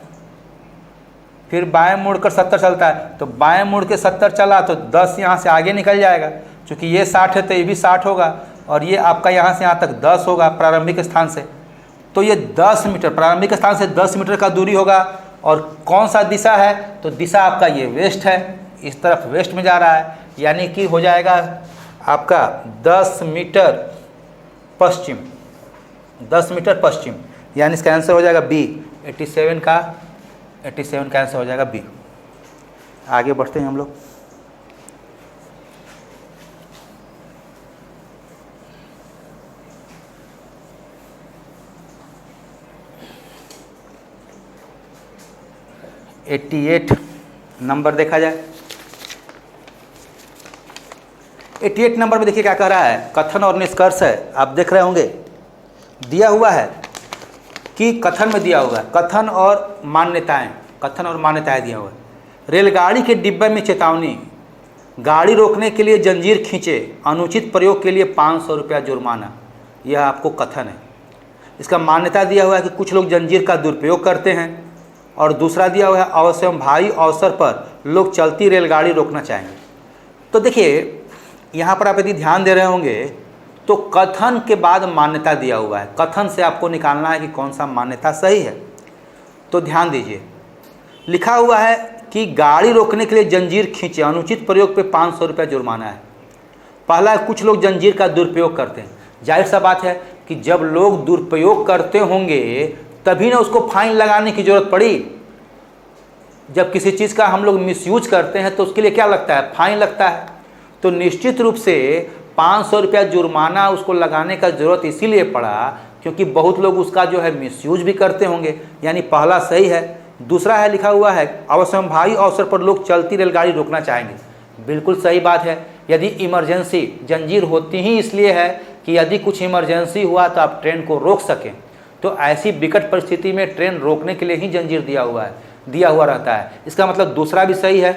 फिर बाएं मुड़कर 70 चलता है, तो बाएं मुड़ के 70 चला तो 10 यहाँ से आगे निकल जाएगा, क्योंकि ये 60 है तो ये भी 60 होगा, और ये आपका यहाँ से यहाँ तक 10 होगा प्रारंभिक स्थान से। तो ये 10 मीटर प्रारंभिक स्थान से 10 मीटर का दूरी होगा। और कौन सा दिशा है? तो दिशा आपका ये वेस्ट है, इस तरफ वेस्ट में जा रहा है, यानी कि हो जाएगा आपका 10 मीटर पश्चिम, 10 मीटर पश्चिम, यानी इसका आंसर हो जाएगा बी। 87 का आंसर हो जाएगा बी। आगे बढ़ते हैं हम लोग। एट्टी नंबर देखा जाए। 88 नंबर में देखिए क्या कह रहा है, कथन और निष्कर्ष है। आप देख रहे होंगे दिया हुआ है कि कथन में दिया हुआ है कथन और मान्यताएं दिया हुआ है। रेलगाड़ी के डिब्बे में चेतावनी, गाड़ी रोकने के लिए जंजीर खींचे, अनुचित प्रयोग के लिए 500 रुपया जुर्माना। यह आपको कथन है। इसका मान्यता दिया हुआ है कि कुछ लोग जंजीर का दुरुपयोग करते हैं, और दूसरा दिया हुआ है अवश्यंभावी अवसर पर लोग चलती रेलगाड़ी रोकना चाहेंगे। तो देखिए यहाँ पर आप यदि ध्यान दे रहे होंगे तो कथन के बाद मान्यता दिया हुआ है। कथन से आपको निकालना है कि कौन सा मान्यता सही है। तो ध्यान दीजिए, लिखा हुआ है कि गाड़ी रोकने के लिए जंजीर खींचे, अनुचित प्रयोग पे 500 रुपया जुर्माना है। पहला है कुछ लोग जंजीर का दुरुपयोग करते हैं। जाहिर सा बात है कि जब लोग दुरुपयोग करते होंगे तभी ना उसको फाइन लगाने की जरूरत पड़ी। जब किसी चीज़ का हम लोग मिसयूज करते हैं तो उसके लिए क्या लगता है? फाइन लगता है। तो निश्चित रूप से 500 रुपया जुर्माना उसको लगाने का ज़रूरत इसीलिए पड़ा क्योंकि बहुत लोग उसका जो है मिसयूज भी करते होंगे, यानी पहला सही है। दूसरा है लिखा हुआ है अवश्यंभावी अवसर पर लोग चलती रेलगाड़ी रोकना चाहेंगे। बिल्कुल सही बात है। यदि इमरजेंसी, जंजीर होती ही इसलिए है कि यदि कुछ इमरजेंसी हुआ तो आप ट्रेन को रोक सकें। तो ऐसी विकट परिस्थिति में ट्रेन रोकने के लिए ही जंजीर दिया हुआ रहता है। इसका मतलब दूसरा भी सही है।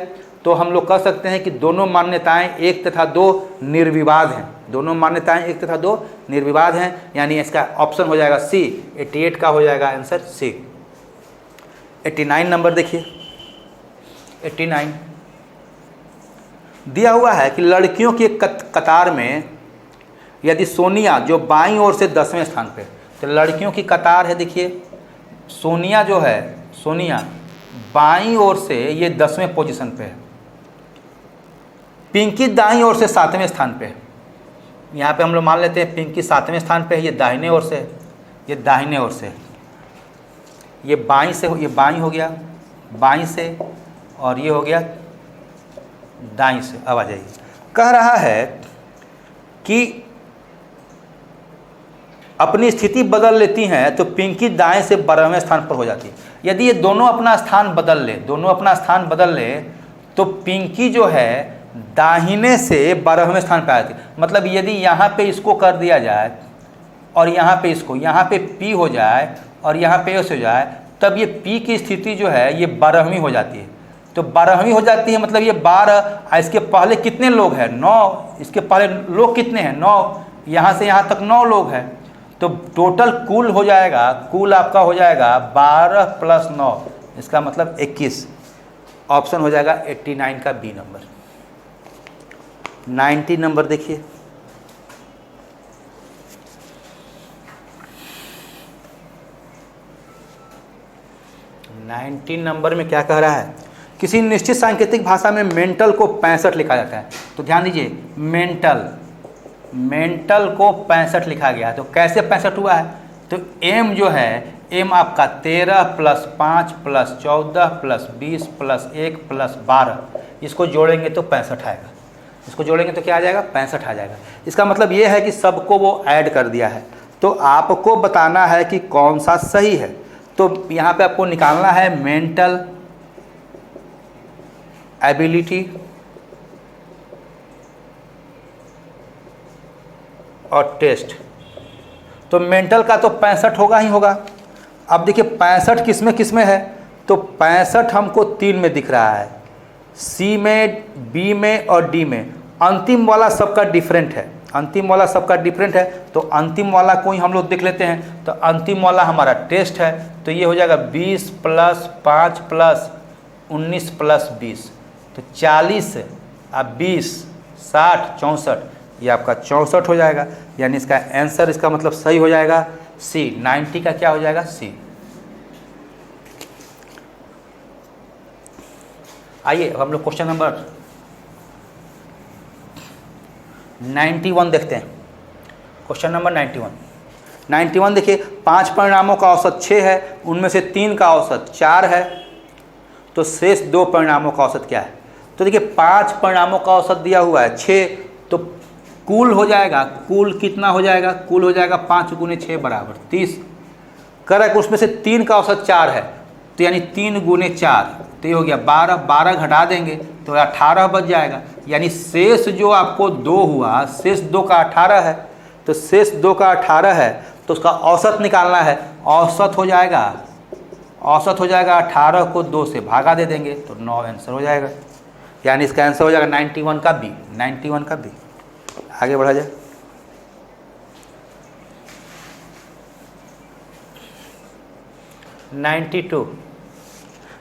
तो हम लोग कह सकते हैं कि दोनों मान्यताएं एक तथा दो निर्विवाद हैं। दोनों मान्यताएं एक तथा दो निर्विवाद हैं, यानी इसका ऑप्शन हो जाएगा सी। 88 का हो जाएगा आंसर सी। 89 नंबर देखिए। 89 दिया हुआ है कि लड़कियों की एक कतार में यदि सोनिया जो बाईं ओर से 10वें स्थान पे, तो लड़कियों की कतार है, देखिए सोनिया जो है, सोनिया बाईं ओर से ये 10वें पोजीशन पे है, पिंकी दाईं ओर से 7वें स्थान पे है। यहाँ पे हम लोग मान लेते हैं पिंकी 7वें स्थान पे है, ये दाहिने ओर से है, ये दाहिने ओर से है, ये बाईं से, ये बाईं हो गया बाईं से, और ये हो गया दाईं से। अब आ जाइए, कह रहा है कि अपनी स्थिति बदल लेती हैं तो पिंकी दाएं से 12वें स्थान पर हो जाती है। यदि ये दोनों अपना स्थान बदल ले, दोनों अपना स्थान बदल ले, तो पिंकी जो है दाहिने से 12वें स्थान पर आती है। मतलब यदि यहाँ पे इसको कर दिया जाए और यहाँ पे इसको, यहाँ पे P हो जाए और यहाँ पे S हो जाए, तब ये P की स्थिति जो है ये 12वीं हो जाती है। तो 12वीं हो जाती है, मतलब ये 12, इसके पहले कितने लोग हैं 9, इसके पहले लोग कितने हैं 9, यहाँ से यहाँ तक 9 लोग हैं, तो टोटल कुल हो जाएगा, कुल आपका हो जाएगा 12 + 9, इसका मतलब 21। ऑप्शन हो जाएगा 89 का बी नंबर। 90 नंबर देखिए। नंबर में क्या कह रहा है, किसी निश्चित सांकेतिक भाषा में मेंटल को 65 लिखा जाता है। तो ध्यान दीजिए, मेंटल को 65 लिखा गया, तो कैसे 65 हुआ है, तो एम जो है, एम आपका 13 + 5 + 14 + 20 + 1 + 12, इसको जोड़ेंगे तो 65 आएगा। इसको जोड़ेंगे तो क्या आ जाएगा, 65 आ जाएगा। इसका मतलब ये है कि सबको वो ऐड कर दिया है। तो आपको बताना है कि कौन सा सही है। तो यहाँ पे आपको निकालना है मेंटल एबिलिटी और टेस्ट। तो मेंटल का तो 65 होगा ही होगा। अब देखिए 65 किस में है, तो 65 हमको 3 में दिख रहा है, सी में, बी में और डी में। अंतिम वाला सबका डिफरेंट है, अंतिम वाला सबका डिफरेंट है, तो अंतिम वाला को ही हम लोग देख लेते हैं। तो अंतिम वाला हमारा टेस्ट है, तो ये हो जाएगा 20 + 5 + 19 + 20, तो 40 अब 20 60 64, ये आपका 64 हो जाएगा। यानी इसका आंसर, इसका मतलब सही हो जाएगा सी। 90 का क्या हो जाएगा, सी। आइए हम लोग क्वेश्चन नंबर 91 देखते हैं। क्वेश्चन नंबर 91 देखिए, 5 परिणामों का औसत 6 है, उनमें से 3 का औसत 4 है, तो शेष 2 परिणामों का औसत क्या है। तो देखिए 5 परिणामों का औसत दिया हुआ है 6, तो कुल हो जाएगा, कुल कितना हो जाएगा, कुल हो जाएगा 5 × 6 = 30। कह रहा है कि उसमें से 3 का औसत 4 है, तो यानी 3 × 4, तो ये हो गया 12, 12 घटा देंगे तो 18 बच जाएगा। यानी शेष जो आपको 2 हुआ, शेष 2 का 18 है, तो शेष 2 का 18 है, तो उसका औसत निकालना है। औसत हो जाएगा 18 को 2 से भागा दे देंगे तो 9 आंसर हो जाएगा। यानी इसका आंसर हो जाएगा 91 का बी। 91 का बी। आगे बढ़ा जाए।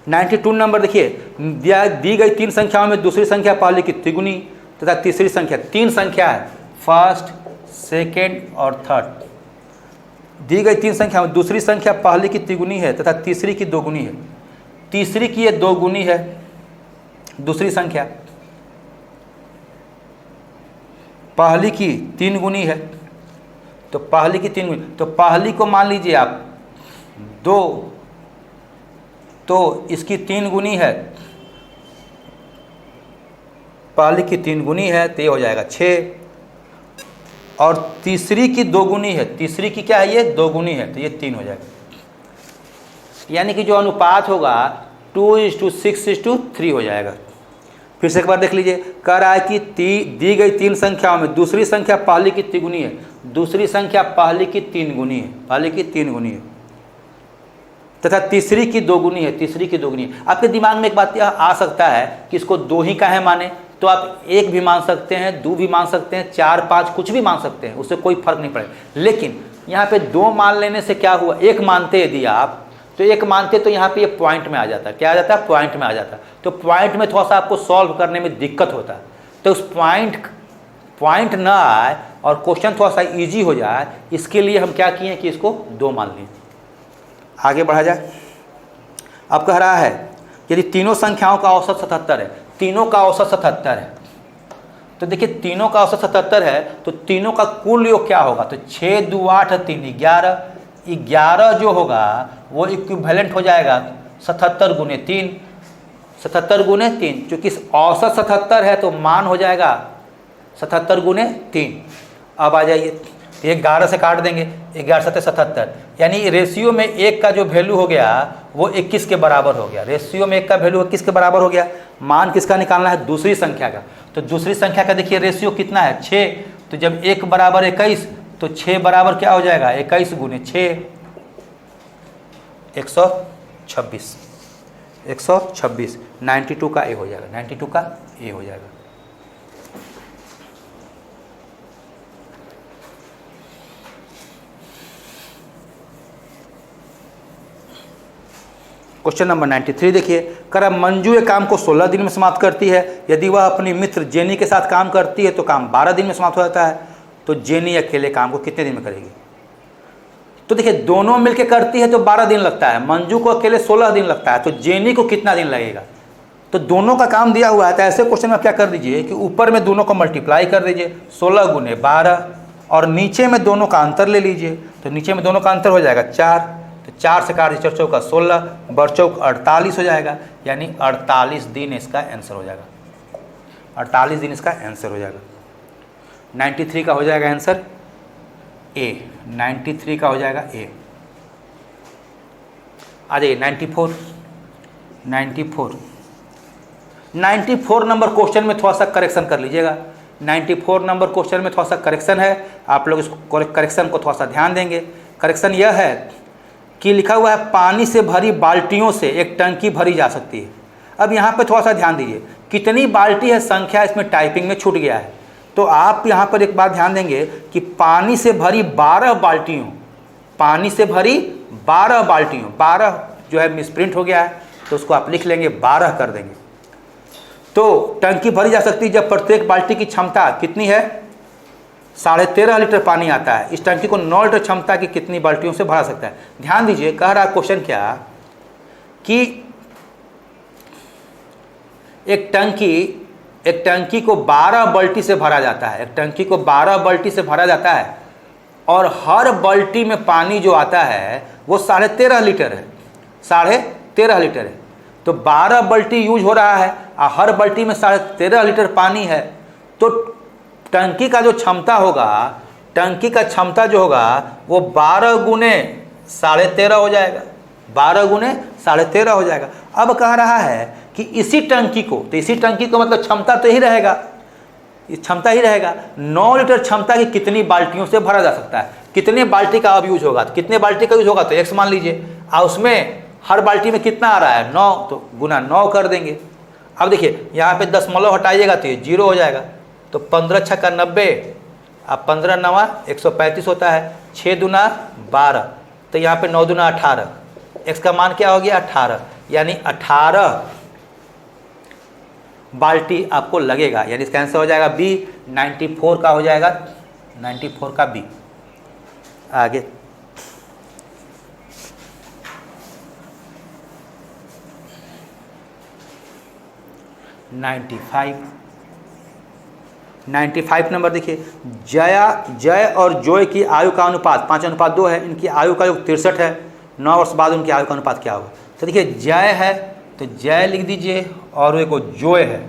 नाइन्टी टू नंबर देखिए, दी गई 3 संख्याओं में दूसरी संख्या पहले की तिगुनी तथा तीसरी संख्या, 3 संख्या है, फर्स्ट, सेकेंड और थर्ड। दी गई 3 संख्या में दूसरी संख्या पहले की तिगुनी है तथा तीसरी की दोगुनी है। तीसरी की ये दोगुनी है, दूसरी संख्या पहली की 3 गुनी है, तो पहली की 3 गुनी, तो पहली को मान लीजिए आप 2, तो इसकी 3 गुनी है, पहली की 3 गुनी है, तो ये हो जाएगा 6। और तीसरी की 2 गुनी है, तीसरी की क्या है, ये 2 गुनी है, तो ये 3 हो जाएगा। यानी कि जो अनुपात होगा 2:6:3 हो जाएगा। फिर से एक बार देख लीजिए, कह रहा है कि दी गई 3 संख्याओं में दूसरी संख्या पहली की तिगुनी है, दूसरी संख्या पहली की 3 गुनी है, पहली की 3 गुनी है। तथा तीसरी की दोगुनी है, तीसरी की दोगुनी है। आपके दिमाग में एक बात यह आ सकता है कि इसको 2 ही का है माने, तो आप 1 भी मान सकते हैं, 2 भी मान सकते हैं, 4, 5 कुछ भी मान सकते हैं, उससे कोई फर्क नहीं पड़ेगा। लेकिन यहाँ पे 2 मान लेने से क्या हुआ, 1 मानते यदि आप, तो 1 मानते तो यहाँ पे ये पॉइंट में आ जाता है। क्या आ जाता है? पॉइंट में आ जाता है। तो पॉइंट में थोड़ा सा आपको सॉल्व करने में दिक्कत होता है। तो उस पॉइंट ना आए और क्वेश्चन थोड़ा सा इजी हो जाए, इसके लिए हम क्या किए कि इसको 2 मान लिए। आगे बढ़ा जाए। अब कह रहा है यदि तीनों संख्याओं का औसत 77 है, तीनों का औसत 77 है, तो देखिए तीनों का औसत 77 है, तो तीनों का कुल योग क्या होगा? तो 6 2 8 3 11, 11 जो होगा वो इक्विवेलेंट हो जाएगा 77 गुने 3, 77 गुने 3, चूँकि औसत 77 है तो मान हो जाएगा 77 गुने 3। अब आ जाइए, 11 से काट देंगे, 11 7 77, यानी रेशियो में 1 का जो वैल्यू हो गया वो 21 के बराबर हो गया। रेशियो में 1 का वैल्यू 21 के बराबर हो गया। मान किसका निकालना है? दूसरी संख्या का। तो दूसरी संख्या का देखिए रेशियो कितना है? 6। तो जब 1 बराबर 21 तो 6 बराबर क्या हो जाएगा? 21 गुने 6, 126, 126। 92 का ए हो जाएगा, 92 का ए हो जाएगा। क्वेश्चन नंबर 93 देखिए, कर मंजू एक काम को 16 दिन में समाप्त करती है। यदि वह अपनी मित्र जेनी के साथ काम करती है तो काम 12 दिन में समाप्त हो जाता है। तो जेनी अकेले काम को कितने दिन में करेगी? तो देखिए दोनों मिलकर करती है तो 12 दिन लगता है, मंजू को अकेले 16 दिन लगता है, तो जेनी को कितना दिन लगेगा? तो दोनों का काम दिया हुआ है, तो ऐसे क्वेश्चन में आप क्या कर दीजिए कि ऊपर में दोनों को मल्टीप्लाई कर दीजिए, 16 गुने 12, और नीचे में दोनों का अंतर ले लीजिए। तो नीचे में दोनों का अंतर हो जाएगा 4, तो 4 से काट दीजिए, 4 चौका 16, बरचौक 48 हो जाएगा, यानी 48 दिन इसका आंसर हो जाएगा। 48 दिन इसका आंसर हो जाएगा। 93 का हो जाएगा आंसर ए, 93 का हो जाएगा ए। आ जाइए 94 नंबर क्वेश्चन में थोड़ा सा करेक्शन कर लीजिएगा। 94 नंबर क्वेश्चन में थोड़ा सा करेक्शन है, आप लोग इस करेक्शन को थोड़ा सा ध्यान देंगे। करेक्शन यह है कि लिखा हुआ है पानी से भरी बाल्टियों से एक टंकी भरी जा सकती है। अब यहाँ पे थोड़ा सा ध्यान दीजिए, कितनी बाल्टी है संख्या इसमें टाइपिंग में छूट गया है। तो आप यहाँ पर एक बात ध्यान देंगे कि पानी से भरी 12 बाल्टियों, पानी से भरी 12 बाल्टियों, 12 जो है मिसप्रिंट हो गया है, तो उसको आप लिख लेंगे 12 कर देंगे। तो टंकी भरी जा सकती है जब प्रत्येक बाल्टी की क्षमता कितनी है? 13.5 लीटर पानी आता है। इस टंकी को 9 लीटर क्षमता की कितनी बाल्टियों से भरा सकता है? ध्यान दीजिए, कह रहा क्वेश्चन क्या कि एक टंकी को 12 बाल्टी से भरा जाता है, एक टंकी को 12 बाल्टी से भरा जाता है, और हर बाल्टी में पानी जो आता है वो 13.5 लीटर है, 13.5 लीटर है। तो 12 बाल्टी यूज हो रहा है और हर बाल्टी में 13.5 लीटर पानी है, तो टंकी का जो क्षमता होगा, टंकी का क्षमता जो होगा वो 12 गुने 13.5 हो जाएगा, 12 गुने 13.5 हो जाएगा। अब कह रहा है कि इसी टंकी को, तो इसी टंकी को मतलब क्षमता तो ही रहेगा, क्षमता ही रहेगा, 9 लीटर क्षमता की कितनी बाल्टियों से भरा जा सकता है? कितने बाल्टी का अब यूज होगा? तो कितने बाल्टी का यूज होगा? तो x मान लीजिए, और उसमें हर बाल्टी में कितना आ रहा है? 9, तो गुना 9 कर देंगे। अब देखिए यहाँ पे दशमलव हटाइएगा तो ये 0 हो जाएगा, तो 15 छक्का 90, अब 15 9 135 होता है, 6 दूना 12, तो यहाँ पे 9 दूना 18, x का मान क्या हो गया? 18, यानी 18 बाल्टी आपको लगेगा, यानी इसका आंसर हो जाएगा बी। 94 का हो जाएगा, 94 का बी। आगे 95 नंबर देखिए, जय और जोय की आयु का अनुपात 5:2 है। इनकी आयु का योग 63 है। 9 वर्ष बाद उनकी आयु का अनुपात क्या होगा? तो देखिए जय है तो जय लिख दीजिए, और एक जोय है,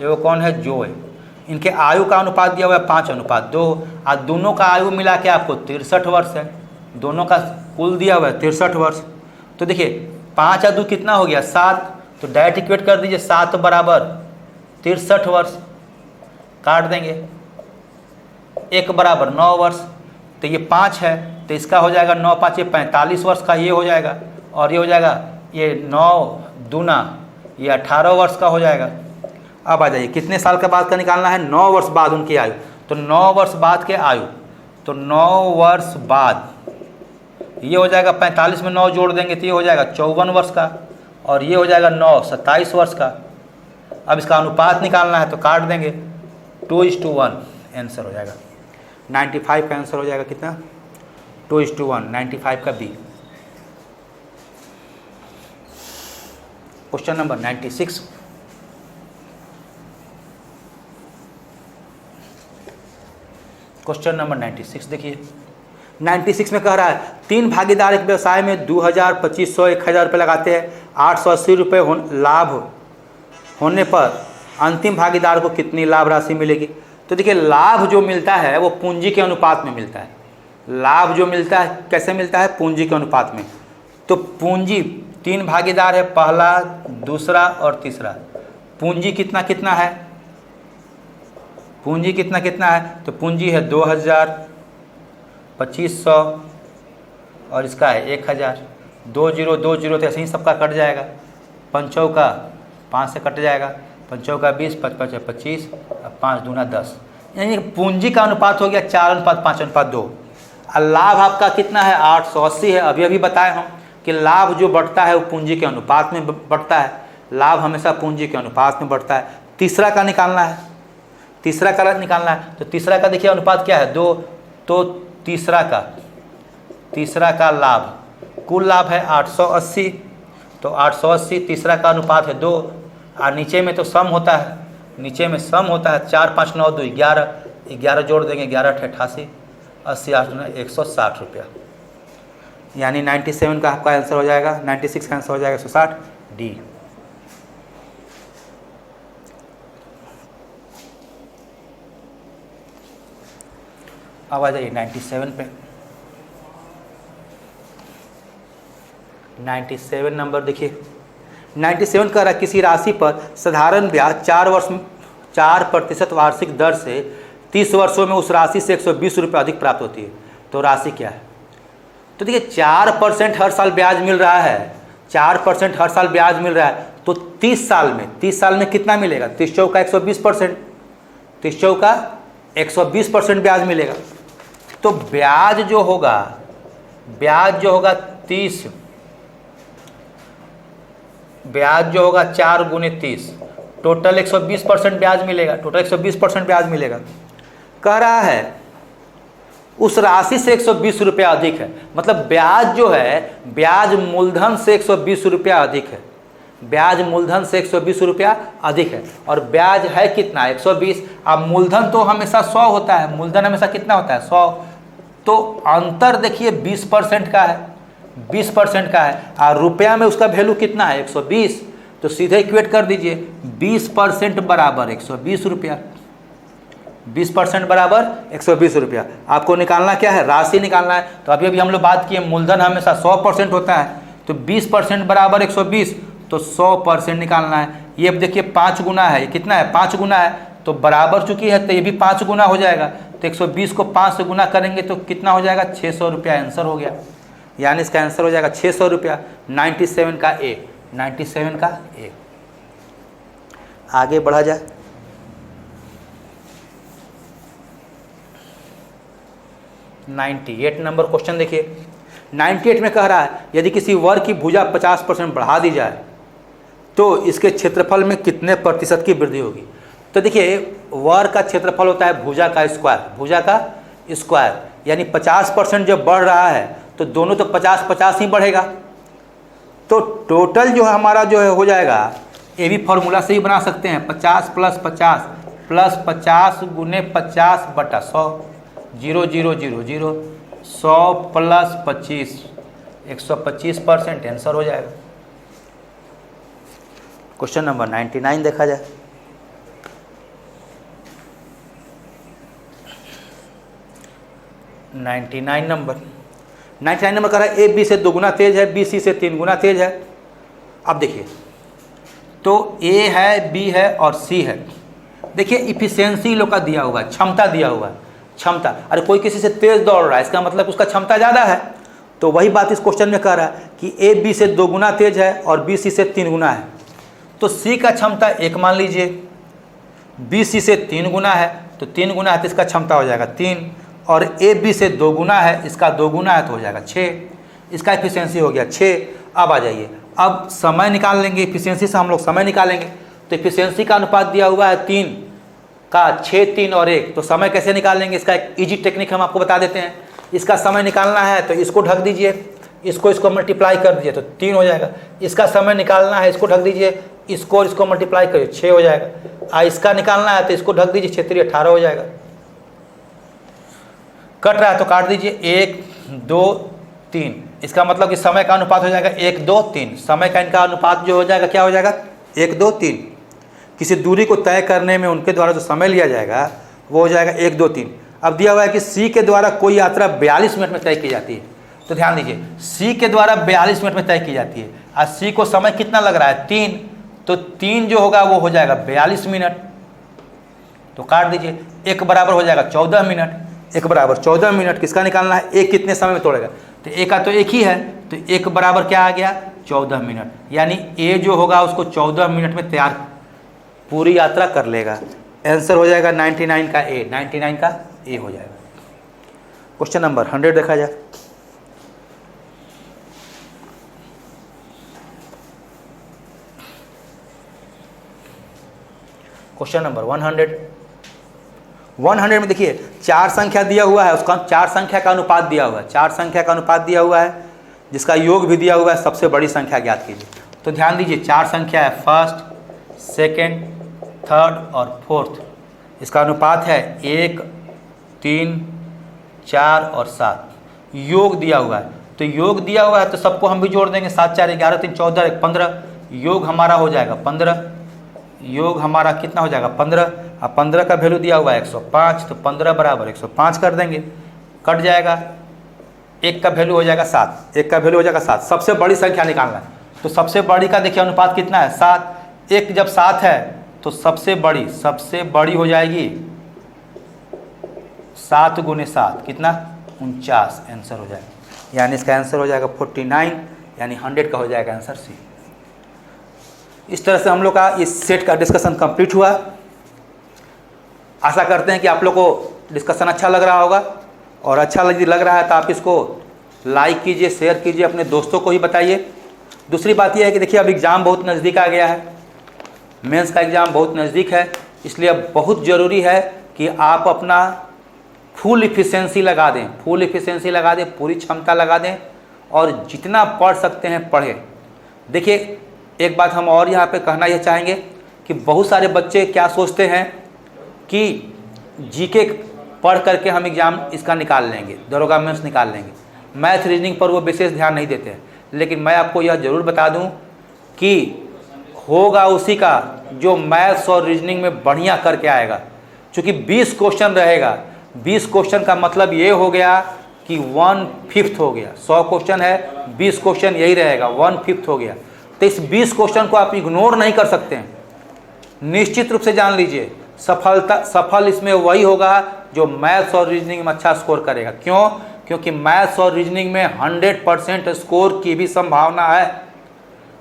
ये कौन है? जोय। इनके आयु का अनुपात दिया हुआ है 5:2, और दोनों का आयु मिला के आपको 63 वर्ष है। दोनों का कुल दिया हुआ है 63 वर्ष। तो देखिए 5 और 2 कितना हो गया? 7, तो डायरेक्ट इक्वेट कर दीजिए, 7 बराबर 63 वर्ष, काट देंगे, 1 बराबर 9 वर्ष, तो ये 5 है, तो इसका हो जाएगा 9 5 45 वर्ष का ये हो जाएगा, और ये हो जाएगा ये 9 दूना ये 18 वर्ष का हो जाएगा। अब आ जाइए कितने साल के बाद का निकालना है, 9 वर्ष बाद उनकी आयु, तो 9 वर्ष बाद के आयु, तो 9 वर्ष बाद ये हो जाएगा 45 में 9 जोड़ देंगे तो ये हो जाएगा 54 वर्ष का, और ये हो जाएगा 9 27 वर्ष का। अब इसका अनुपात निकालना है तो काट देंगे 2:1 आंसर हो जाएगा। 95 का आंसर हो जाएगा कितना, 2:1, 95 का B. Question number 96, question number 96 देखिए। 96 में कह रहा है 3 भागीदार एक व्यवसाय में 2000, 2500, 1000 रुपये लगाते हैं। 880 रुपये लाभ होने पर अंतिम भागीदार को कितनी लाभ राशि मिलेगी। तो देखिए लाभ जो मिलता है वो पूंजी के अनुपात में मिलता है। लाभ जो मिलता है कैसे मिलता है, पूंजी के अनुपात में। तो पूंजी 3 भागीदार है, पहला, दूसरा और तीसरा। पूंजी कितना कितना है, पूंजी कितना कितना है, तो पूंजी है 2000, 2500 और इसका है 1000। 2 0 2 0 तो ऐसे ही सबका कट जाएगा। 5 का 5 से कट जाएगा, 5 का 20, 5 5 25, 5 दूना 10, यानी पूंजी का अनुपात हो गया 4:5:2। और लाभ आपका कितना है, 880 है। अभी अभी बताए हम कि लाभ जो बढ़ता है वो पूंजी के अनुपात में बढ़ता है। लाभ हमेशा पूंजी के अनुपात में बढ़ता है। तीसरा का निकालना है, तीसरा का निकालना है, तो तीसरा का देखिए अनुपात क्या है, 2। तो तीसरा का लाभ, कुल लाभ है 880, तो 880 तीसरा का अनुपात है 2। और नीचे में तो सम होता है, नीचे में सम होता है 4 5 9 2 11, 11 जोड़ देंगे 11 88, 80 8 160 रुपया, यानी 97 का आपका आंसर हो जाएगा। 96 का आंसर हो जाएगा 160 डी। अब आ जाइए 97 पे। 97 नंबर देखिए। 97 का किसी राशि पर साधारण ब्याज 4% वार्षिक दर से 30 वर्षों में उस राशि से 120 रुपये अधिक प्राप्त होती है। तो राशि क्या है, तो देखिए 4% हर साल ब्याज मिल रहा है, 4% हर साल ब्याज मिल रहा है, तो 30 साल में कितना मिलेगा, 30 चौका 120%, 30 चौका 120% ब्याज मिलेगा। तो ब्याज जो होगा 30, ब्याज जो होगा 4 × 30, टोटल 120% ब्याज मिलेगा, टोटल 120% ब्याज मिलेगा। कह रहा है उस राशि से 120 रुपया अधिक है, मतलब ब्याज जो है ब्याज मूलधन से 120 रुपया अधिक है, ब्याज मूलधन से 120 रुपया अधिक है। और ब्याज है कितना, 120। अब मूलधन तो हमेशा 100 होता है, मूलधन हमेशा कितना होता है, 100। तो अंतर देखिए 20% का है, 20% का है, और रुपया में उसका वैल्यू कितना है, 120। तो सीधे इक्वेट कर दीजिए, 20% बराबर 120 रुपया, 20% बराबर 120 रुपया। आपको निकालना क्या है, राशि निकालना है। तो अभी हम लोग बात किए मूलधन हमेशा 100% होता है, तो 20% बराबर 120, तो 100% निकालना है। ये अब देखिए 5 गुना है, ये कितना है, 5 गुना है, तो बराबर चुकी है तो ये भी 5 गुना हो जाएगा। तो 120 को 5 से गुना करेंगे तो कितना हो जाएगा, 600 रुपया आंसर हो गया, यानी इसका आंसर हो जाएगा 600 रुपया। 97 का ए, 97 का ए। आगे बढ़ा जाए। नाइन्टी नंबर क्वेश्चन देखिए। 98 में कह रहा है यदि किसी वर्ग की भुजा 50% बढ़ा दी जाए तो इसके क्षेत्रफल में कितने प्रतिशत की वृद्धि होगी। तो देखिए वर्ग का क्षेत्रफल होता है भुजा का स्क्वायर, भुजा का स्क्वायर, यानी 50% जब बढ़ रहा है तो दोनों तो 50-50 ही बढ़ेगा। तो टोटल जो हमारा जो है हो जाएगा, ये भी फॉर्मूला से ही बना सकते हैं, 50 + 50 + 50 × 50/100, 0 0 0 0, 100 + 25, 125% आंसर हो जाएगा। क्वेश्चन नंबर 99 देखा जाए। नंबर 99 नंबर कह रहा है ए बी से 2 गुना तेज है, बी सी से 3 गुना तेज है। अब देखिए तो ए है, बी है और सी है। देखिए इफिशियंसी लोग का दिया हुआ है, क्षमता दिया हुआ है, क्षमता। अरे कोई किसी से तेज दौड़ रहा है, इसका मतलब उसका क्षमता ज़्यादा है। तो वही बात इस क्वेश्चन में कह रहा है कि ए बी से 2 गुना तेज है और बी सी से 3 गुना है। तो सी का क्षमता 1 मान लीजिए, बी सी से 3 गुना है तो 3 गुना है तो इसका क्षमता हो जाएगा 3, और ए बी से 2 गुना है, इसका 2 गुना है तो हो जाएगा 6। इसका एफिशिएंसी हो गया 6। अब आ जाइए, अब समय निकाल लेंगे, एफिशिएंसी से हम लोग समय निकालेंगे। तो एफिशिएंसी का अनुपात दिया हुआ है 3 का 6, 3 और 1। तो समय कैसे निकालेंगे, इसका एक ईजी टेक्निक हम आपको बता देते हैं। इसका समय निकालना है तो इसको ढक दीजिए, इसको मल्टीप्लाई कर दीजिए तो 3 हो जाएगा। इसका समय निकालना है, इसको ढक दीजिए, इसको मल्टीप्लाई करिए 6 हो जाएगा। इसका निकालना है तो इसको ढक दीजिए, 6 3 18 हो जाएगा। कट रहा है तो काट दीजिए, 1 2 3। इसका मतलब कि समय का अनुपात हो जाएगा 1 2 3। समय का इनका अनुपात जो हो जाएगा क्या हो जाएगा 1 2 3। किसी दूरी को तय करने में उनके द्वारा जो समय लिया जाएगा वो हो जाएगा 1 2 3। अब दिया हुआ है कि सी के द्वारा कोई यात्रा 42 मिनट में तय की जाती है। तो ध्यान दीजिए, सी के द्वारा 42 मिनट में तय की जाती है और सी को समय कितना लग रहा है 3, तो 3 जो होगा वो हो जाएगा 42 मिनट। तो काट दीजिए, 1 बराबर हो जाएगा 14 मिनट। 1 बराबर 14 मिनट। किसका निकालना है, 1 कितने समय में तोड़ेगा, तो 1 का तो 1 ही है, तो 1 बराबर क्या आ गया 14 मिनट। यानी ए जो होगा उसको 14 मिनट में तैयार पूरी यात्रा कर लेगा। आंसर हो जाएगा 99 का ए, 99 का ए हो जाएगा। क्वेश्चन नंबर 100 देखा जाए। क्वेश्चन नंबर 100 में देखिए 4 संख्या दिया हुआ है, उसका 4 संख्या का अनुपात दिया हुआ है, 4 संख्या का अनुपात दिया हुआ है जिसका योग भी दिया हुआ है। सबसे बड़ी संख्या ज्ञात कीजिए। तो ध्यान दीजिए, 4 संख्या है, फर्स्ट, सेकंड, थर्ड और फोर्थ। इसका अनुपात है 1 3 4 और 7। योग दिया हुआ है, तो योग दिया हुआ है तो सबको हम भी जोड़ देंगे, 7 4 11 3 14 1 15। योग हमारा हो जाएगा 15। योग हमारा कितना हो जाएगा 15, और 15 का वैल्यू दिया हुआ है 105, तो 15 बराबर 105 कर देंगे। कट जाएगा, 1 का वैल्यू हो जाएगा 7, 1 का वैल्यू हो जाएगा 7। सबसे बड़ी संख्या निकालना है, तो सबसे बड़ी का देखिए अनुपात कितना है 7। 1 जब 7 है तो सबसे बड़ी हो जाएगी 7 गुने 7 कितना 49। आंसर हो जाएगा, यानी इसका आंसर हो जाएगा 49, यानी 100 का हो जाएगा आंसर सी। इस तरह से हम लोग का इस सेट का डिस्कशन कंप्लीट हुआ। आशा करते हैं कि आप लोग को डिस्कशन अच्छा लग रहा होगा, और अच्छा लग रहा है तो आप इसको लाइक कीजिए, शेयर कीजिए, अपने दोस्तों को ही बताइए। दूसरी बात यह है कि देखिए अब एग्ज़ाम बहुत नज़दीक आ गया है, मेंस का एग्ज़ाम बहुत नज़दीक है, इसलिए अब बहुत ज़रूरी है कि आप अपना फुल इफिशिएंसी लगा दें, पूरी क्षमता लगा दें, और जितना पढ़ सकते हैं पढ़ें। देखिए एक बात हम और यहाँ पे कहना यह चाहेंगे कि बहुत सारे बच्चे क्या सोचते हैं कि जीके पढ़ करके हम एग्ज़ाम इसका निकाल लेंगे, दरोगा मेंस निकाल लेंगे, मैथ रीजनिंग पर वो विशेष ध्यान नहीं देते हैं। लेकिन मैं आपको यह ज़रूर बता दूं कि होगा उसी का जो मैथ्स और रीजनिंग में बढ़िया करके आएगा। चूँकि 20 क्वेश्चन रहेगा, 20 क्वेश्चन का मतलब ये हो गया कि 1/5 हो गया। 100 क्वेश्चन है, 20 क्वेश्चन यही रहेगा, 1/5 हो गया। तो इस 20 क्वेश्चन को आप इग्नोर नहीं कर सकते हैं। निश्चित रूप से जान लीजिए, सफल इसमें वही होगा जो मैथ्स और रीजनिंग में अच्छा स्कोर करेगा। क्यों? क्योंकि मैथ्स और रीजनिंग में 100% स्कोर की भी संभावना है।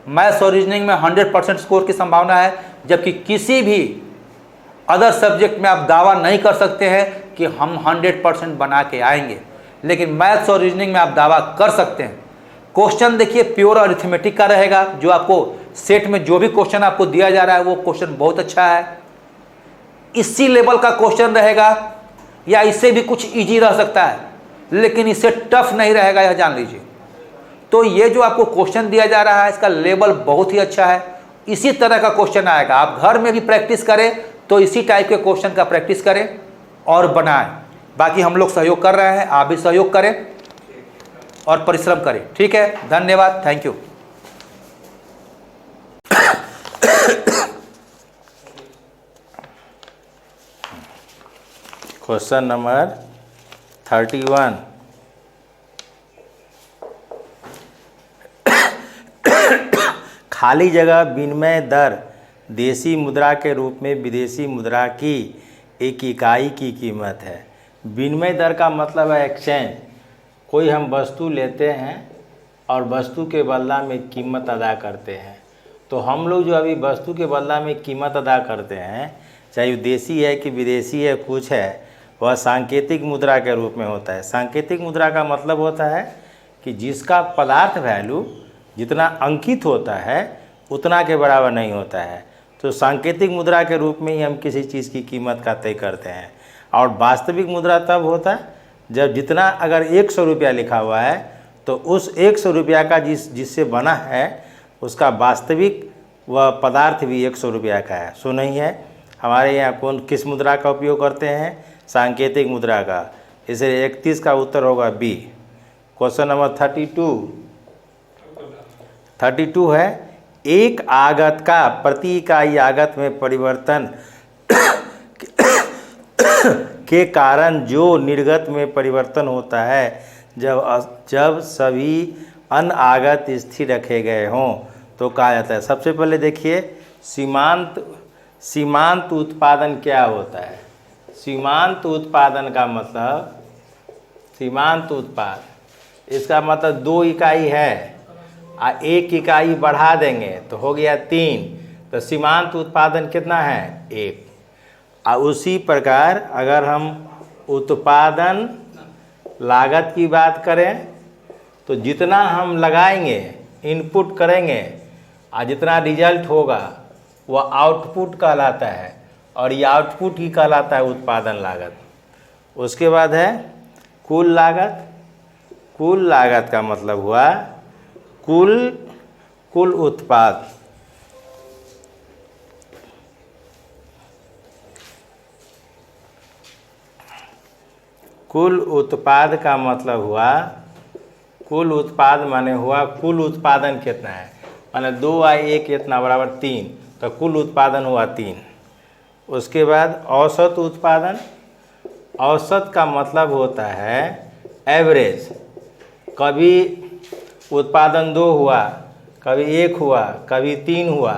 मैथ्स और रीजनिंग में 100% स्कोर की संभावना है, जबकि किसी भी अदर सब्जेक्ट में आप दावा नहीं कर सकते हैं कि हम 100% बना के आएंगे, लेकिन मैथ्स और रीजनिंग में आप दावा कर सकते हैं। क्वेश्चन देखिए प्योर अरिथमेटिक का रहेगा, जो आपको सेट में जो भी क्वेश्चन आपको दिया जा रहा है वो क्वेश्चन बहुत अच्छा है। इसी लेवल का क्वेश्चन रहेगा या इससे भी कुछ इजी रह सकता है, लेकिन इससे टफ नहीं रहेगा, यह जान लीजिए। तो ये जो आपको क्वेश्चन दिया जा रहा है इसका लेवल बहुत ही अच्छा है। इसी तरह का क्वेश्चन आएगा, आप घर में भी प्रैक्टिस करें तो इसी टाइप के क्वेश्चन का प्रैक्टिस करें और बनाएं। बाकी हम लोग सहयोग कर रहे हैं, आप भी सहयोग करें और परिश्रम करें। ठीक है, धन्यवाद, थैंक यू। Question number 31। खाली जगह विनिमय दर देशी मुद्रा के रूप में विदेशी मुद्रा की एक इकाई की कीमत है। विनिमय दर का मतलब है एक्सचेंज। कोई हम वस्तु लेते हैं और वस्तु के बदला में कीमत अदा करते हैं, तो हम लोग जो अभी वस्तु के बदला में कीमत अदा करते हैं, चाहे देसी है कि विदेशी है कुछ है, वह सांकेतिक मुद्रा के रूप में होता है। सांकेतिक मुद्रा का मतलब होता है कि जिसका पदार्थ वैल्यू जितना अंकित होता है उतना के बराबर नहीं होता है, तो सांकेतिक मुद्रा के रूप में ही हम किसी चीज़ की कीमत का तय करते हैं। और वास्तविक मुद्रा तब होता है जब जितना, अगर 100 रुपया लिखा हुआ है तो उस 100 रुपया का जिससे बना है उसका वास्तविक वह पदार्थ भी 100 रुपया का है, सो नहीं है। हमारे यहाँ किस मुद्रा का उपयोग करते हैं? सांकेतिक मुद्रा का। इसलिए 31 का उत्तर होगा बी। क्वेश्चन नंबर 32 है, एक आगत का प्रति इकाई आगत में परिवर्तन के कारण जो निर्गत में परिवर्तन होता है जब सभी अन्य आगत स्थिर रखे गए हों तो कहा जाता है। सबसे पहले देखिए सीमांत उत्पादन क्या होता है। सीमांत उत्पादन का मतलब, सीमांत उत्पाद, इसका मतलब 2 इकाई है और 1 इकाई बढ़ा देंगे तो हो गया 3, तो सीमांत उत्पादन कितना है? 1। और उसी प्रकार अगर हम उत्पादन लागत की बात करें तो जितना हम लगाएंगे, इनपुट करेंगे और जितना रिजल्ट होगा वह आउटपुट कहलाता है, और ये आउटपुट ही कहलाता है उत्पादन लागत। उसके बाद है कुल लागत। कुल लागत का मतलब हुआ कुल उत्पाद। कुल उत्पाद का मतलब हुआ, कुल उत्पाद माने हुआ कुल उत्पादन कितना है, माने 2 और 1 इतना बराबर 3, तो कुल उत्पादन हुआ 3। उसके बाद औसत उत्पादन। औसत का मतलब होता है एवरेज। कभी उत्पादन 2 हुआ, कभी 1 हुआ, कभी 3 हुआ,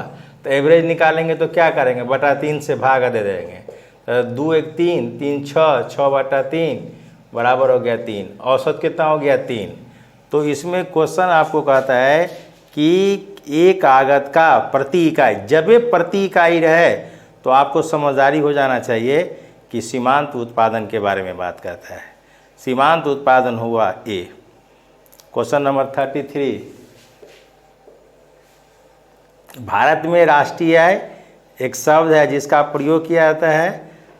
तो एवरेज निकालेंगे तो क्या करेंगे? बटा 3 से भाग दे देंगे, तो 2 1 3, 3 6, 6 बटा 3 बराबर हो गया 3। औसत कितना हो गया? 3। तो इसमें क्वेश्चन आपको कहता है कि एक आगत का प्रति इकाई, जब ये प्रति इकाई रहे तो आपको समझदारी हो जाना चाहिए कि सीमांत उत्पादन के बारे में बात करता है। सीमांत उत्पादन हुआ ए। क्वेश्चन नंबर 33, भारत में राष्ट्रीय आय एक शब्द है जिसका प्रयोग किया जाता है।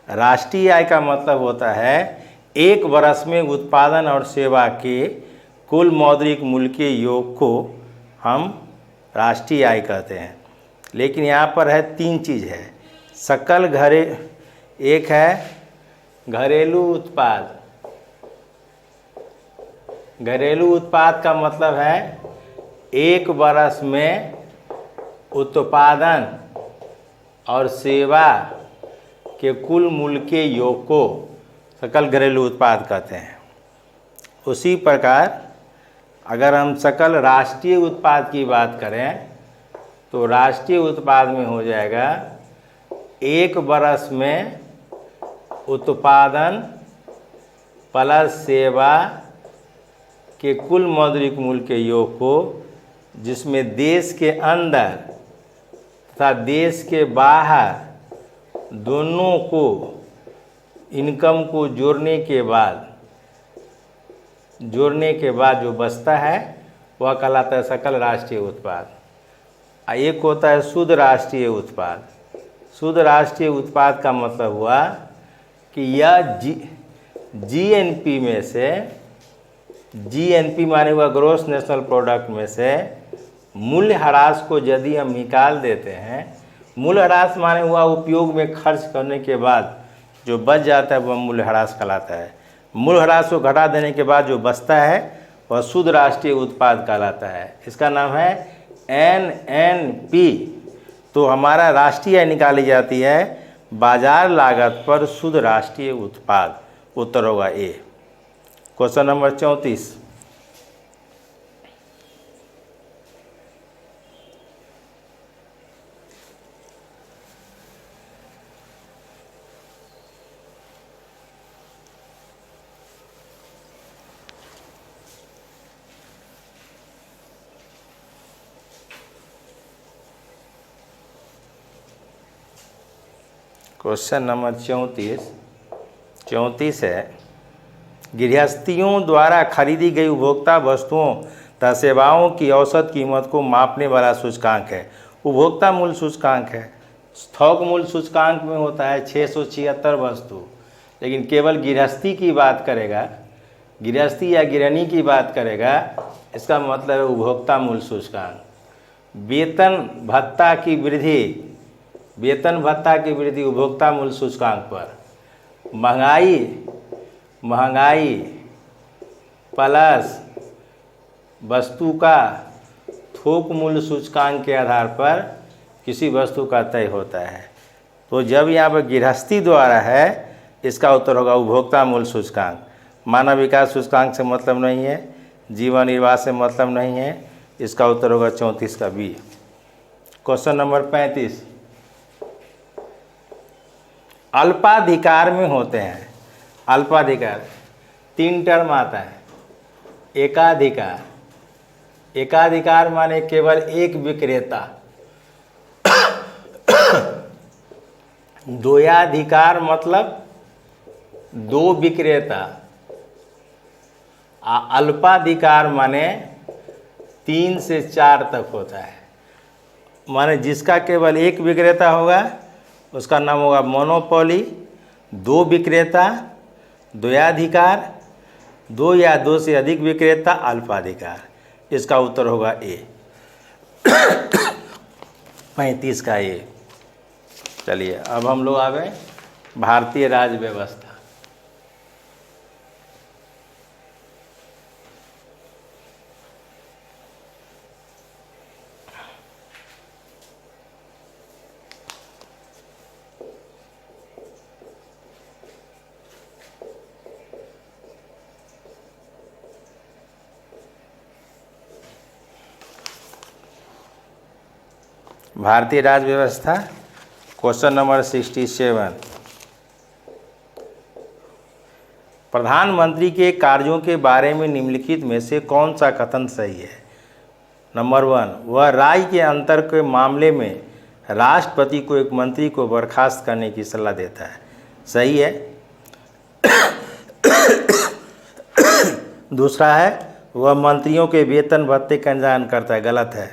राष्ट्रीय आय का मतलब होता है एक वर्ष में उत्पादन और सेवा के कुल मौद्रिक मूल्य के योग को हम राष्ट्रीय आय कहते हैं। लेकिन यहाँ पर है 3 चीज़ है। सकल एक है घरेलू उत्पाद। घरेलू उत्पाद का मतलब है एक वर्ष में उत्पादन और सेवा के कुल मूल्य के योग को सकल घरेलू उत्पाद कहते हैं। उसी प्रकार अगर हम सकल राष्ट्रीय उत्पाद की बात करें तो राष्ट्रीय उत्पाद में हो जाएगा एक वर्ष में उत्पादन प्लस सेवा के कुल मौद्रिक मूल्य के योग को, जिसमें देश के अंदर तथा देश के बाहर दोनों को इनकम को जोड़ने के बाद जो बचता है वह कहलाता है सकल राष्ट्रीय उत्पाद। एक होता है शुद्ध राष्ट्रीय उत्पाद। शुद्ध राष्ट्रीय उत्पाद का मतलब हुआ कि यह जीएनपी में से, जीएनपी माने हुआ ग्रॉस नेशनल प्रोडक्ट में से मूल्यह्रास को यदि हम निकाल देते हैं, मूल्यह्रास माने हुआ उपयोग में खर्च करने के बाद जो बच जाता है वह मूल्यह्रास कहलाता है। मूल्यह्रास को घटा देने के बाद जो बचता है वह शुद्ध राष्ट्रीय उत्पाद कहलाता है। इसका नाम है एनएनपी। तो हमारा राष्ट्रीय आय निकाली जाती है बाजार लागत पर शुद्ध राष्ट्रीय उत्पाद। उत्तर होगा ए। क्वेश्चन नंबर 34, क्वेश्चन नंबर 34 है, गृहस्थियों द्वारा खरीदी गई उपभोक्ता वस्तुओं तथा सेवाओं की औसत कीमत को मापने वाला सूचकांक है। उपभोक्ता मूल्य सूचकांक है। थोक मूल्य सूचकांक में होता है 676 वस्तु, लेकिन केवल गृहस्थी की बात करेगा, गृहस्थी या गृहिणी की बात करेगा, इसका मतलब है उपभोक्ता मूल्य सूचकांक। वेतन भत्ता की वृद्धि उपभोक्ता मूल्य सूचकांक पर। महंगाई प्लस वस्तु का थोक मूल्य सूचकांक के आधार पर किसी वस्तु का तय होता है। तो जब यहाँ पर गृहस्थी द्वारा है, इसका उत्तर होगा उपभोक्ता मूल्य सूचकांक। मानव विकास सूचकांक से मतलब नहीं है, जीवन निर्वाह से मतलब नहीं है, इसका उत्तर होगा 34 का बी। क्वेश्चन नंबर 35, अल्पाधिकार में होते हैं। अल्पाधिकार 3 टर्म आता है। एकाधिकार माने केवल एक विक्रेता। द्वयाधिकार मतलब 2 विक्रेता। अल्पाधिकार माने 3 से 4 तक होता है। माने जिसका केवल एक विक्रेता होगा उसका नाम होगा मोनोपोली। 2 विक्रेता द्वयाधिकार, 2 या 2 से अधिक विक्रेता अल्पाधिकार। इसका उत्तर होगा ए। 35 का ए। चलिए अब हम लोग आ गए भारतीय राज्य व्यवस्था। भारतीय राज्य व्यवस्था क्वेश्चन नंबर 67, प्रधानमंत्री के कार्यों के बारे में निम्नलिखित में से कौन सा कथन सही है? नंबर 1, वह राज्य के अंतर के मामले में राष्ट्रपति को एक मंत्री को बर्खास्त करने की सलाह देता है। सही है। दूसरा है, वह मंत्रियों के वेतन भत्ते का इंतजाम करता है। गलत है,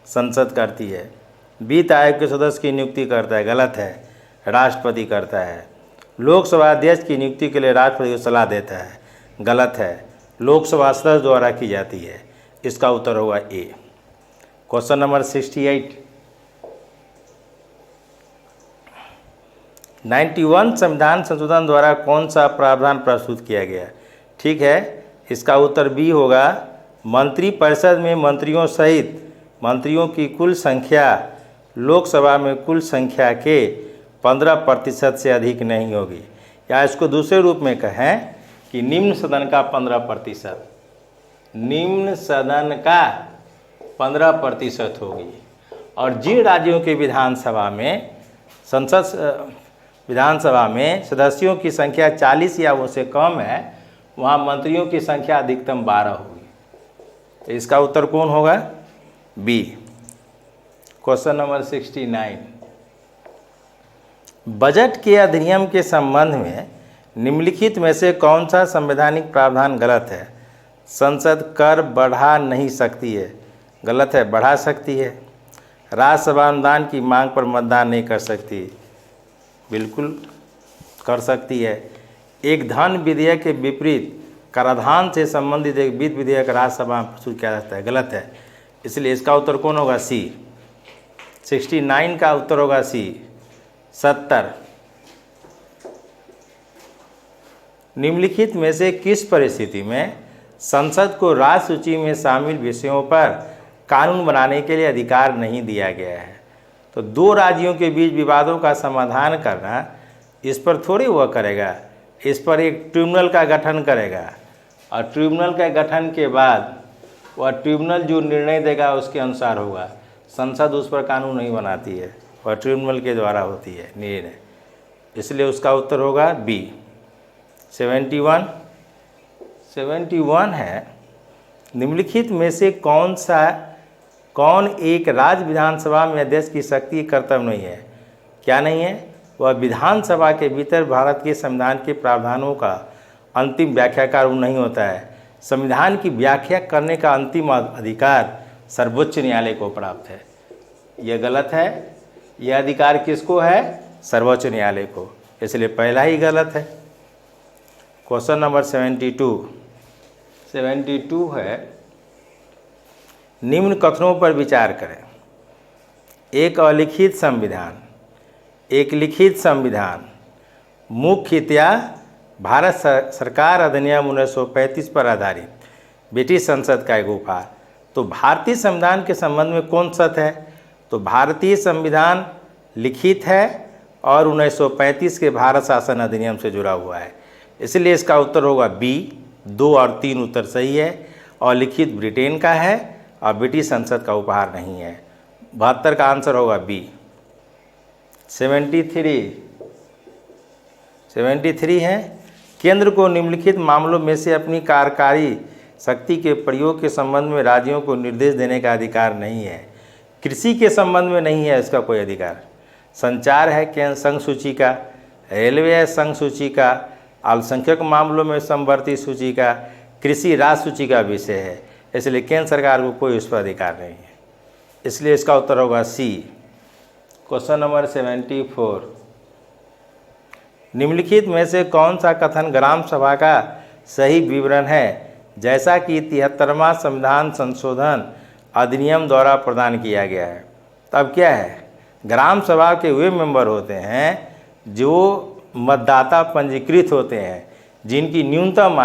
संसद करती है। वित्त आयोग के सदस्य की नियुक्ति करता है। गलत है, राष्ट्रपति करता है। लोकसभा अध्यक्ष की नियुक्ति के लिए राष्ट्रपति को सलाह देता है। गलत है, लोकसभा सदस्य द्वारा की जाती है। इसका उत्तर होगा ए। क्वेश्चन नंबर 68, 91 संविधान संशोधन द्वारा कौन सा प्रावधान प्रस्तुत किया गया? ठीक है, इसका उत्तर बी होगा। मंत्रिपरिषद में मंत्रियों सहित मंत्रियों की कुल संख्या लोकसभा में कुल संख्या के 15% से अधिक नहीं होगी। या इसको दूसरे रूप में कहें कि निम्न सदन का 15%, निम्न सदन का 15% होगी। और जिन राज्यों के विधानसभा में सदस्यों की संख्या 40 या उससे कम है, वहाँ मंत्रियों की संख्या अधिकतम 12 होगी। तो इसका उत्तर कौन होगा? बी। क्वेश्चन नंबर 69, बजट के अधिनियम के संबंध में निम्नलिखित में से कौन सा संवैधानिक प्रावधान गलत है? संसद कर बढ़ा नहीं सकती है। गलत है, बढ़ा सकती है। राज्यसभा अनुदान की मांग पर मतदान नहीं कर सकती। बिल्कुल कर सकती है। एक धन विधेयक के विपरीत कराधान से संबंधित एक वित्त विधेयक राज्यसभा में प्रस्तुत किया जाता है। गलत है, इसलिए इसका उत्तर कौन होगा? सी। 69 का उत्तर होगा सी। 70, निम्नलिखित में से किस परिस्थिति में संसद को राज्य सूची में शामिल विषयों पर कानून बनाने के लिए अधिकार नहीं दिया गया है? तो 2 राज्यों के बीच विवादों का समाधान करना, इस पर थोड़ी वह करेगा। इस पर एक ट्रिब्यूनल का गठन करेगा और ट्रिब्यूनल के गठन के बाद वह ट्रिब्यूनल जो निर्णय देगा उसके अनुसार होगा। संसद उस पर कानून नहीं बनाती है, वह ट्रिब्यूनल के द्वारा होती है निर्णय। इसलिए उसका उत्तर होगा बी। 71 है, निम्नलिखित में से कौन एक राज्य विधानसभा में अध्यक्ष की शक्ति कर्तव्य नहीं है? क्या नहीं है? वह विधानसभा के भीतर भारत के संविधान के प्रावधानों का अंतिम व्याख्याकार नहीं होता है। संविधान की व्याख्या करने का अंतिम अधिकार सर्वोच्च न्यायालय को प्राप्त है। यह गलत है। यह अधिकार किसको है? सर्वोच्च न्यायालय को। इसलिए पहला ही गलत है। क्वेश्चन नंबर 72 है, निम्न कथनों पर विचार करें। एक अलिखित संविधान, एक लिखित संविधान मुख्यतया भारत सरकार अधिनियम 1935 पर आधारित ब्रिटिश संसद का एक उपहार। तो भारतीय संविधान के संबंध में कौन सत्य है? तो भारतीय संविधान लिखित है और 1935 के भारत शासन अधिनियम से जुड़ा हुआ है। इसलिए इसका उत्तर होगा बी। 2 और 3 उत्तर सही है। और लिखित ब्रिटेन का है और ब्रिटिश संसद का उपहार नहीं है। 72 का आंसर होगा बी। 73 है, केंद्र को निम्नलिखित मामलों में से अपनी कार्यकारी शक्ति के प्रयोग के संबंध में राज्यों को निर्देश देने का अधिकार नहीं है। कृषि के संबंध में नहीं है इसका कोई अधिकार। संचार है केंद्र संघ सूची का, रेलवे है संघ सूची का, अल्पसंख्यक मामलों में समवर्ती सूची का, कृषि राज्य सूची का विषय है। इसलिए केंद्र सरकार को कोई उस पर अधिकार नहीं है। इसलिए इसका उत्तर होगा सी। क्वेश्चन नंबर 74, निम्नलिखित में से कौन सा कथन ग्राम सभा का सही विवरण है जैसा कि 73वां संविधान संशोधन अधिनियम द्वारा प्रदान किया गया है? तब क्या है? ग्राम सभा के वे मेंबर होते हैं जो मतदाता पंजीकृत होते हैं, जिनकी न्यूनतम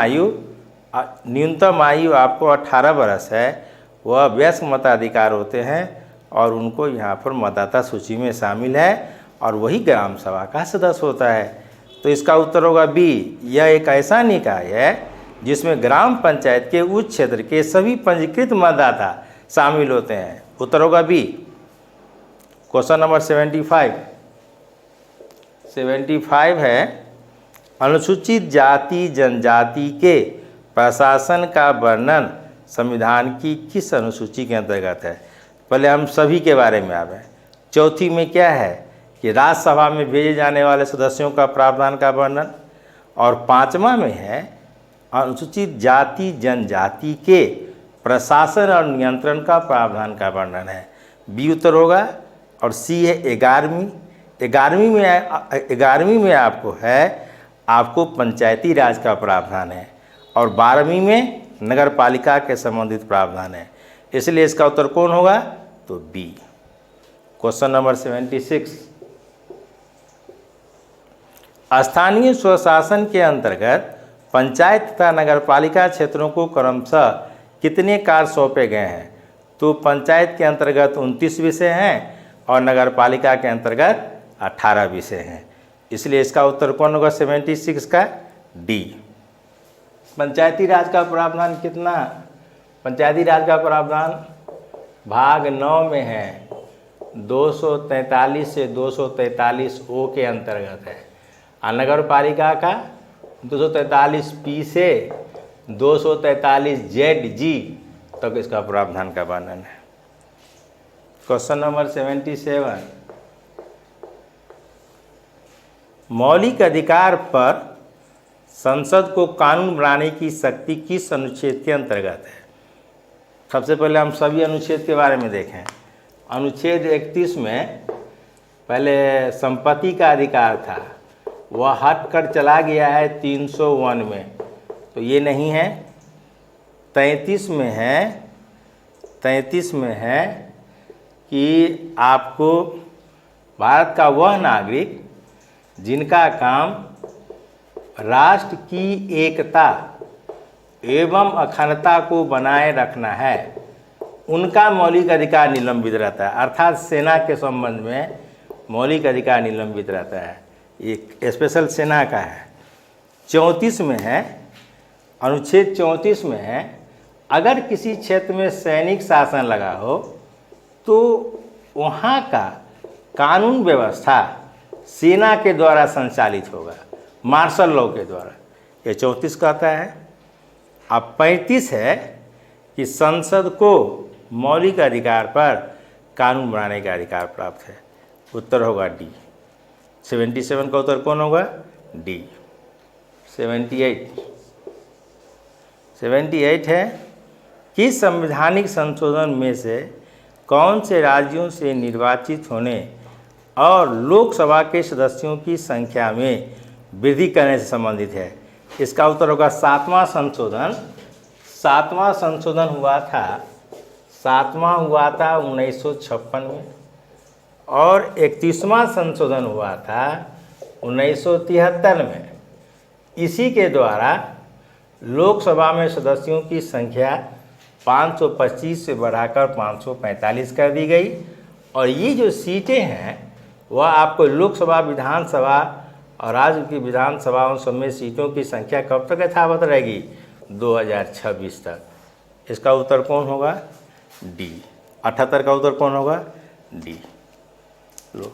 आयु आपको 18 वर्ष है, वह वयस्क मताधिकार होते हैं और उनको यहाँ पर मतदाता सूची में शामिल है और वही ग्राम सभा का सदस्य होता है। तो इसका उत्तर होगा बी। यह एक ऐसा निकाय है जिसमें ग्राम पंचायत के उस क्षेत्र के सभी पंजीकृत मतदाता शामिल होते हैं। उत्तर होगा बी। क्वेश्चन नंबर 75 है, अनुसूचित जाति जनजाति के प्रशासन का वर्णन संविधान की किस अनुसूची के अंतर्गत है? पहले हम सभी के बारे में आवे। चौथी में क्या है कि राज्यसभा में भेजे जाने वाले सदस्यों का प्रावधान का वर्णन, और 5वां में है अनुसूचित जाति जनजाति के प्रशासन और नियंत्रण का प्रावधान का वर्णन है। बी उत्तर होगा। और सी है 11वीं। 11वीं में आपको पंचायती राज का प्रावधान है और 12वीं में नगर पालिका के संबंधित प्रावधान है। इसलिए इसका उत्तर कौन होगा? तो बी। क्वेश्चन नंबर 76, स्थानीय स्वशासन के अंतर्गत पंचायत तथा नगर पालिका क्षेत्रों को क्रमशः कितने कार्य सौंपे गए हैं? तो पंचायत के अंतर्गत 29 विषय हैं और नगर पालिका के अंतर्गत 18 विषय हैं। इसलिए इसका उत्तर कौन होगा? 76 का डी। पंचायती राज का प्रावधान कितना? पंचायती राज का प्रावधान भाग 9 में है, 243 से 243 ओ के अंतर्गत है। और नगर पालिका का 243 पी से 243 जेड जी तक इसका प्रावधान का वर्णन है। क्वेश्चन नंबर 77, मौलिक अधिकार पर संसद को कानून बनाने की शक्ति किस अनुच्छेद के अंतर्गत है? सबसे पहले हम सभी अनुच्छेद के बारे में देखें। अनुच्छेद 31 में पहले संपत्ति का अधिकार था, वह हट कर चला गया है 301 में, तो ये नहीं है। 33 में है कि आपको भारत का वह नागरिक जिनका काम राष्ट्र की एकता एवं अखंडता को बनाए रखना है, उनका मौलिक अधिकार निलंबित रहता है। अर्थात सेना के संबंध में मौलिक अधिकार निलंबित रहता है। एक स्पेशल सेना का है। 34 में है, अनुच्छेद 34 में है, अगर किसी क्षेत्र में सैनिक शासन लगा हो तो वहाँ का कानून व्यवस्था सेना के द्वारा संचालित होगा, मार्शल लॉ के द्वारा। ये 34 कहता है। अब 35 है कि संसद को मौलिक अधिकार पर कानून बनाने का अधिकार प्राप्त है। उत्तर होगा डी। 77 का उत्तर कौन होगा? डी। 78 है कि संवैधानिक संशोधन में से कौन से राज्यों से निर्वाचित होने और लोकसभा के सदस्यों की संख्या में वृद्धि करने से संबंधित है? इसका उत्तर होगा 7वां संशोधन। 7वां संशोधन हुआ था 1956 में और 31वां संशोधन हुआ था 1973 में। इसी के द्वारा लोकसभा में सदस्यों की संख्या 525 से बढ़ाकर 545 कर दी गई और ये जो सीटें हैं वह आपको लोकसभा, विधानसभा और राज्य की विधानसभाओं सब में सीटों की संख्या कब तक यथावत रहेगी? 2026 तक। इसका उत्तर कौन होगा? डी। 78 का उत्तर कौन होगा? डी। लो।